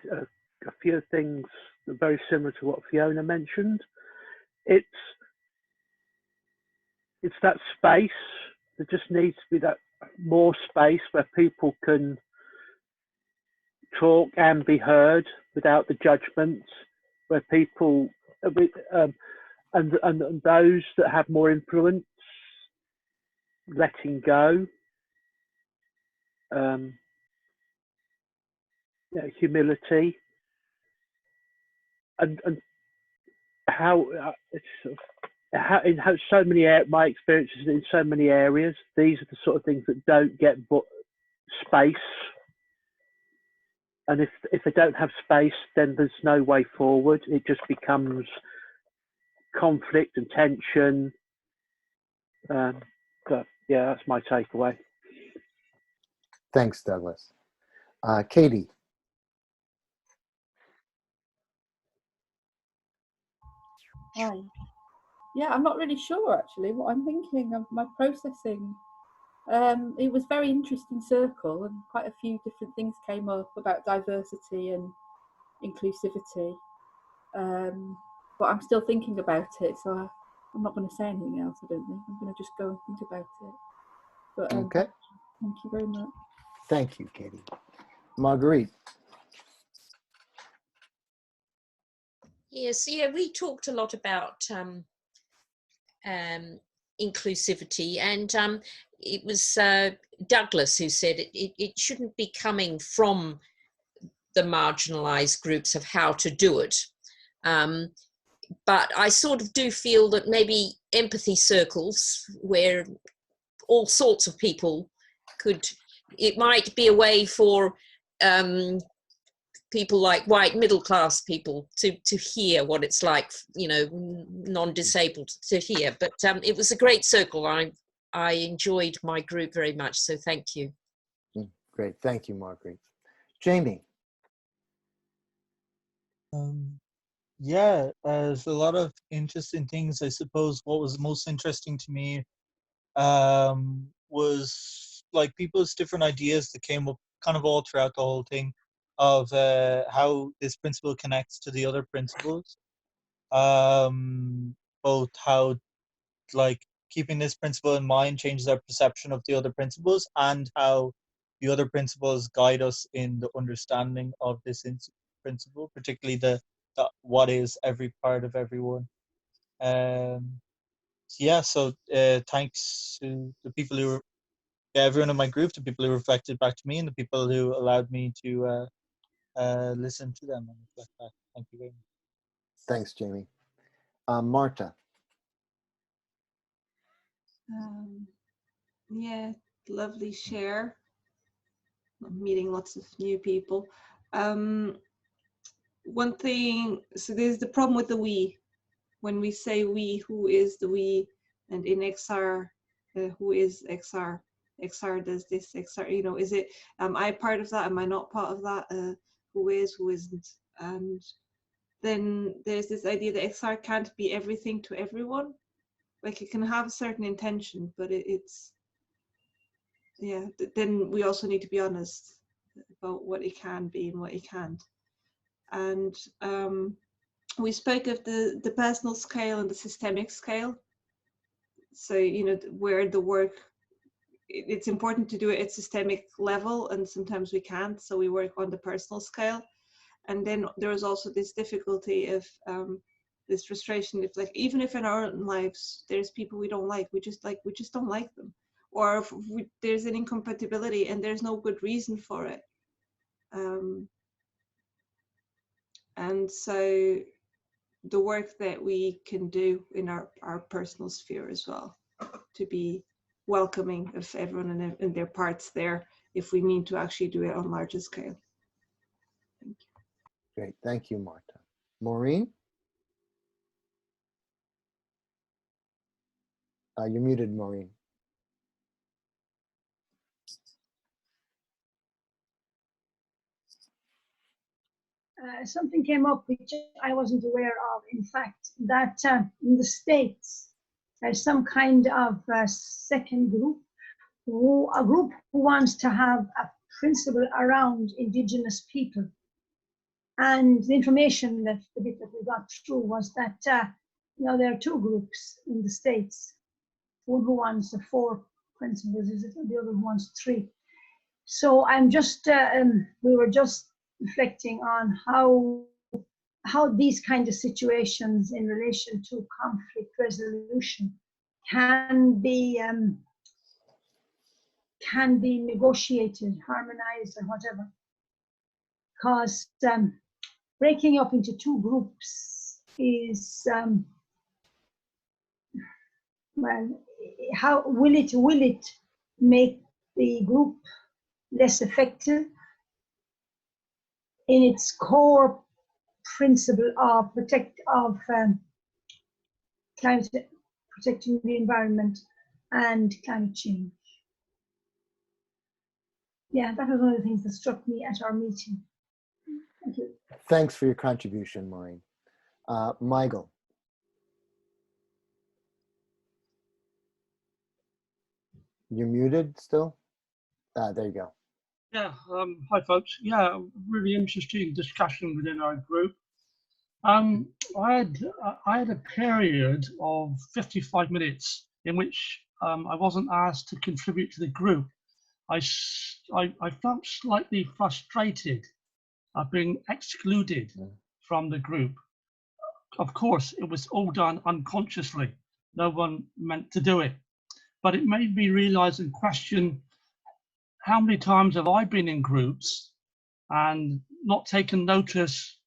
a few things very similar to what Fiona mentioned. It's that space. There just needs to be that more space where people can talk and be heard without the judgments, where people and those that have more influence letting go, humility, and how it's so many my experiences in so many areas, these are the sort of things that don't get space. And if they don't have space, then there's no way forward. It just becomes conflict and tension. But yeah, that's my takeaway. Thanks, Douglas. Katie. Hi. Yeah, I'm not really sure actually what I'm thinking of my processing. It was very interesting circle, and quite a few different things came up about diversity and inclusivity. But I'm still thinking about it, so I'm not going to say anything else. I don't think I'm going to just go and think about it. But Okay. thank you very much. Thank you, Katie. Marguerite. Yes, yeah, we talked a lot about inclusivity, and it was Douglas who said it shouldn't be coming from the marginalized groups of how to do it. But I sort of do feel that maybe empathy circles where all sorts of people it might be a way for people like white middle class people to hear what it's like, you know, non-disabled to hear. But it was a great circle. I enjoyed my group very much, so thank you. Great, thank you, Marguerite. Jamie. Yeah, there's a lot of interesting things. I suppose what was most interesting to me was like people's different ideas that came up kind of all throughout the whole thing of how this principle connects to the other principles. Both how like keeping this principle in mind changes our perception of the other principles, and how the other principles guide us in the understanding of this principle, particularly the what is every part of everyone. Yeah, so thanks to the people who were, everyone in my group, the people who reflected back to me, and the people who allowed me to listen to them and reflect back. Thank you very much. Thanks, Jamie. Marta. Yeah, lovely share. I'm meeting lots of new people. One thing, so there's the problem with the we. When we say we, who is the we? And in XR, who is XR? XR does this, XR, you know, is it, am I part of that? Am I not part of that? Who is, who isn't? And then there's this idea that XR can't be everything to everyone. Like it can have a certain intention, but it's, yeah, then we also need to be honest about what it can be and what it can't. And we spoke of the personal scale and the systemic scale. So, you know, where the work, it's important to do it at systemic level, and sometimes we can't, so we work on the personal scale. And then there's also this difficulty of this frustration. It's like, even if in our own lives there's people we don't like, we just don't like them, or if there's an incompatibility and there's no good reason for it. And so the work that we can do in our personal sphere as well, to be welcoming of everyone and their parts there, if we need to actually do it on larger scale. Thank you. Great, thank you, Marta. Maureen? You're muted, Maureen. Something came up which I wasn't aware of, in fact, that in the States, there's some kind of second group, a group who wants to have a principle around Indigenous people. And the information that the bit that we got through was that you know, there are two groups in the States. One who wants the 4 principles, is it, and the other who wants 3. So I'm just, we were just reflecting on how these kind of situations in relation to conflict resolution can be negotiated, harmonized, or whatever. Because breaking up into 2 groups is well, how will it make the group less effective in its core principle of protecting the environment and climate change? Yeah, that was one of the things that struck me at our meeting. Thank you. Thanks for your contribution, Maureen. Michael. You're muted still? There you go. Yeah, hi folks. Yeah, really interesting discussion within our group. I had a period of 55 minutes in which I wasn't asked to contribute to the group. I felt slightly frustrated of being excluded from the group. Of course, it was all done unconsciously. No one meant to do it. But it made me realize and question, how many times have I been in groups and not taken notice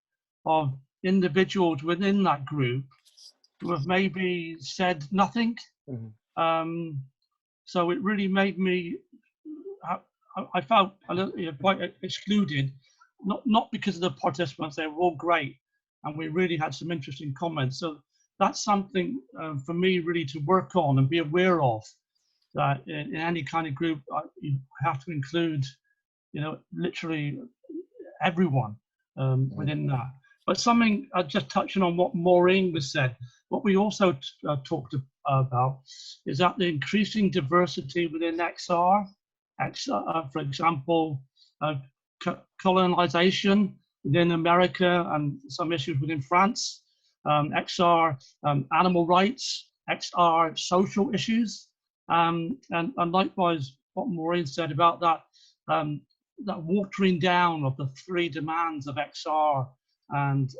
of individuals within that group who have maybe said nothing? So it really made me, I felt a little, quite excluded, not because of the participants. They were all great and we really had some interesting comments. So that's something for me really to work on and be aware of, that in any kind of group you have to include, literally everyone within that. But something, just touching on what Maureen was said, what we also talked about is that the increasing diversity within XR, for example, colonization within America and some issues within France, XR animal rights, XR social issues, and likewise what Maureen said about that, that watering down of the three demands of XR and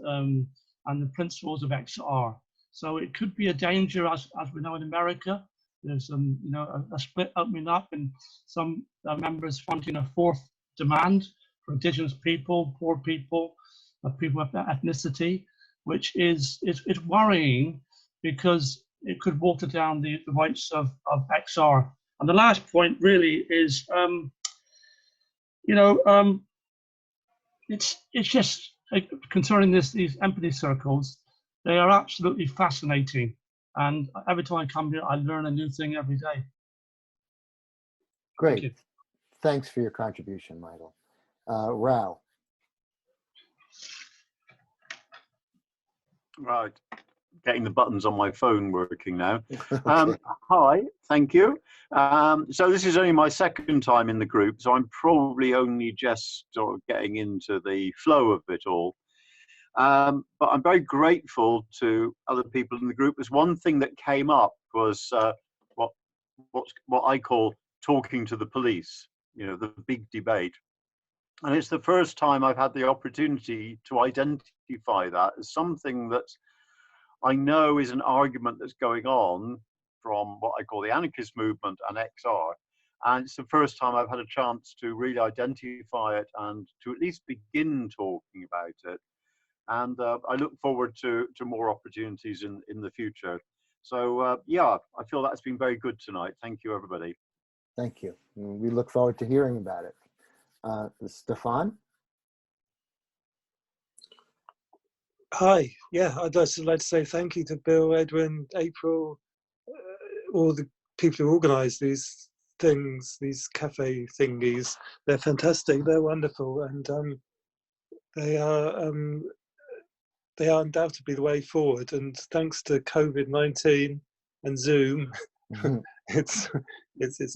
the principles of XR. So it could be a danger, as we know in America. There's a split opening up and some members wanting a fourth demand for Indigenous people, poor people, people of ethnicity, which is worrying because it could water down the rights of XR. And the last point really is, it's just concerning these empathy circles. They are absolutely fascinating, and every time I come here, I learn a new thing every day. Great. Thanks for your contribution, Michael. Rao. Right, getting the buttons on my phone working now. Hi, thank you. So this is only my second time in the group, so I'm probably only just sort of getting into the flow of it all. But I'm very grateful to other people in the group. There's one thing that came up was what I call talking to the police, the big debate. And it's the first time I've had the opportunity to identify that as something that I know is an argument that's going on from what I call the anarchist movement and XR. And it's the first time I've had a chance to really identify it and to at least begin talking about it. And I look forward to more opportunities in the future. So yeah, I feel that's been very good tonight. Thank you, everybody. Thank you. We look forward to hearing about it. Stefan? Hi, yeah, I'd just like to say thank you to Bill, Edwin, April, all the people who organise these things, these cafe thingies. They're fantastic, they're wonderful, and they are undoubtedly the way forward. And thanks to COVID-19 and Zoom, it's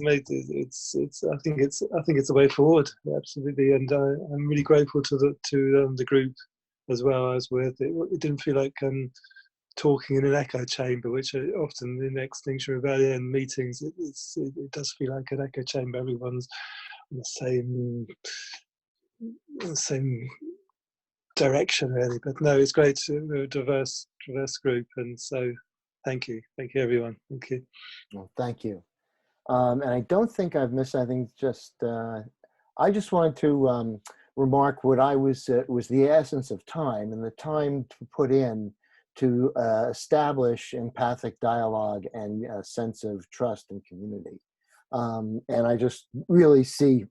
made I think it's the way forward, absolutely. And I'm really grateful to the group as well. I was with it. It didn't feel like talking in an echo chamber, which often in Extinction Rebellion meetings it does feel like an echo chamber. Everyone's on the same direction really, but no, it's great to a diverse group, and so thank you everyone. Thank you. Well, thank you. And I don't think I've missed anything. Just I just wanted to remark what I was the essence of time, and the time to put in to establish empathic dialogue and a sense of trust and community. And I just really see,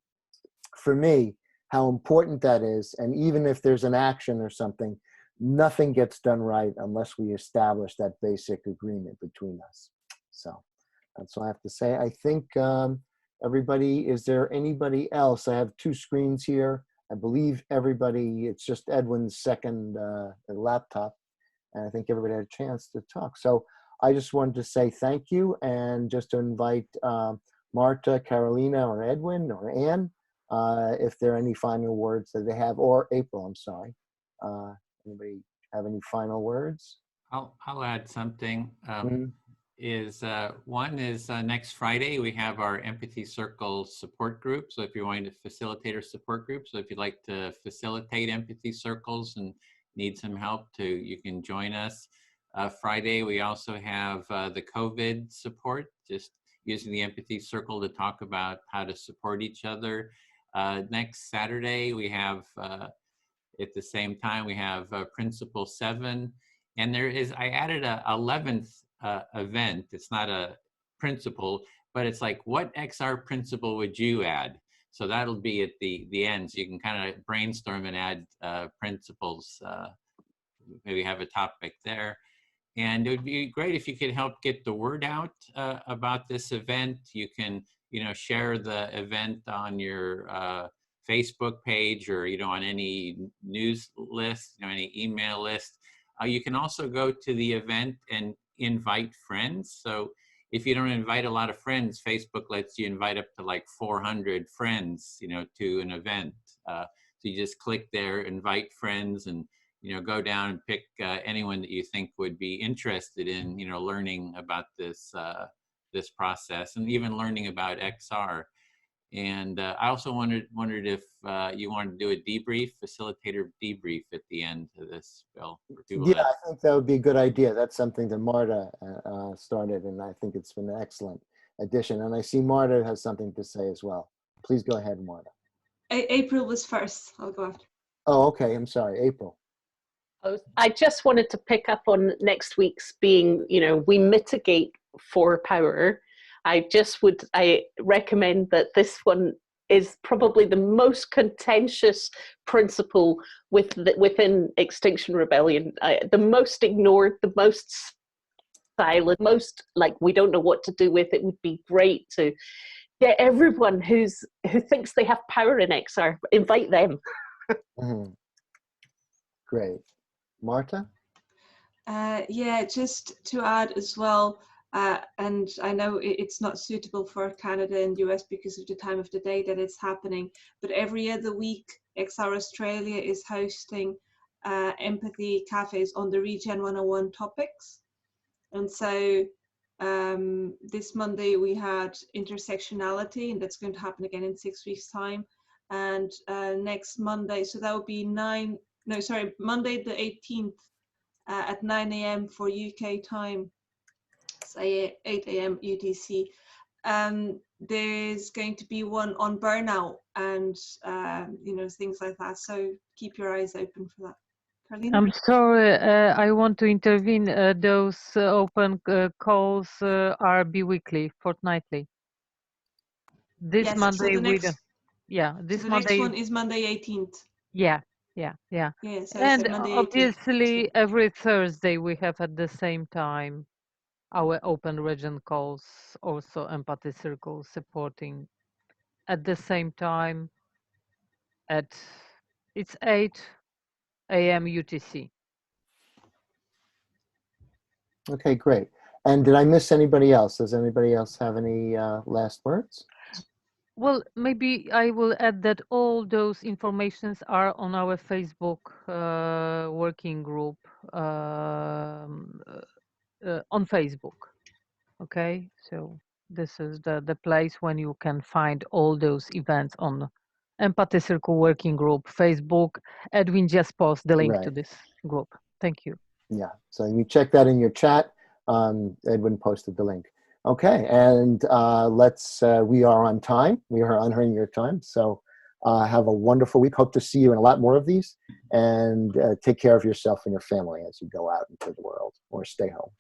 for me, how important that is. And even if there's an action or something, nothing gets done right unless we establish that basic agreement between us. So that's all I have to say. I think everybody, is there anybody else? I have two screens here. I believe everybody, it's just Edwin's second laptop, and I think everybody had a chance to talk. So I just wanted to say thank you, and just to invite Marta, Carolina, or Edwin, or Anne, if there are any final words that they have, or April, I'm sorry. Anybody have any final words? I'll add something. One is next Friday, we have our Empathy Circle support group. So if you're wanting to facilitate our support group, so if you'd like to facilitate empathy circles and need some help, you can join us. Friday, we also have the COVID support, just using the Empathy Circle to talk about how to support each other. Next Saturday, we have, at the same time, we have Principle 7. And I added a 11th event. It's not a principle, but it's like, what XR principle would you add? So that'll be at the end. So you can kind of brainstorm and add principles, maybe have a topic there. And it would be great if you could help get the word out about this event. You can, share the event on your Facebook page, or, on any news list, any email list. You can also go to the event and invite friends. So if you don't invite a lot of friends, Facebook lets you invite up to like 400 friends, to an event. So you just click there, invite friends, and go down and pick anyone that you think would be interested in, learning about this this process, and even learning about XR. And I also wondered if you wanted to do a debrief, facilitator debrief at the end of this, Bill. Yeah, I think that would be a good idea. That's something that Marta started, and I think it's been an excellent addition. And I see Marta has something to say as well. Please go ahead, Marta. April was first. I'll go after. Oh, okay. I'm sorry, April. I just wanted to pick up on next week's being, we mitigate for power. I recommend that this one is probably the most contentious principle within Extinction Rebellion. The most ignored, the most silent, most like we don't know what to do with. It would be great to get everyone who thinks they have power in XR, invite them. Great. Marta? Yeah, just to add as well, and I know it's not suitable for Canada and US because of the time of the day that it's happening, but every other week, XR Australia is hosting empathy cafes on the Regen 101 topics. And so this Monday we had intersectionality, and that's going to happen again in 6 weeks' time. And next Monday, so that would be Monday the 18th at 9 a.m. for UK time, say 8 a.m. UTC. There's going to be one on burnout and things like that. So keep your eyes open for that. Carolina? I'm sorry, I want to intervene. Those open calls are bi-weekly, fortnightly. This Yes, Monday so the next, this the Monday. next one is Monday 18th. Yeah. Yeah, so And Monday 18th. obviously, every Thursday we have at the same time our open region calls, also empathy circle supporting at the same time it's 8 a.m. UTC. Okay, great. And did I miss anybody else? Does anybody else have any last words? Well, maybe I will add that all those informations are on our Facebook working group on Facebook. Okay, so this is the place when you can find all those events on Empathy Circle Working Group, Facebook. Edwin just post the link to this group. Thank you. Yeah, so you check that in your chat. Edwin posted the link. Okay, and we are on time. We are honoring your time. So Have a wonderful week. Hope to see you in a lot more of these. And take care of yourself and your family as you go out into the world, or stay home.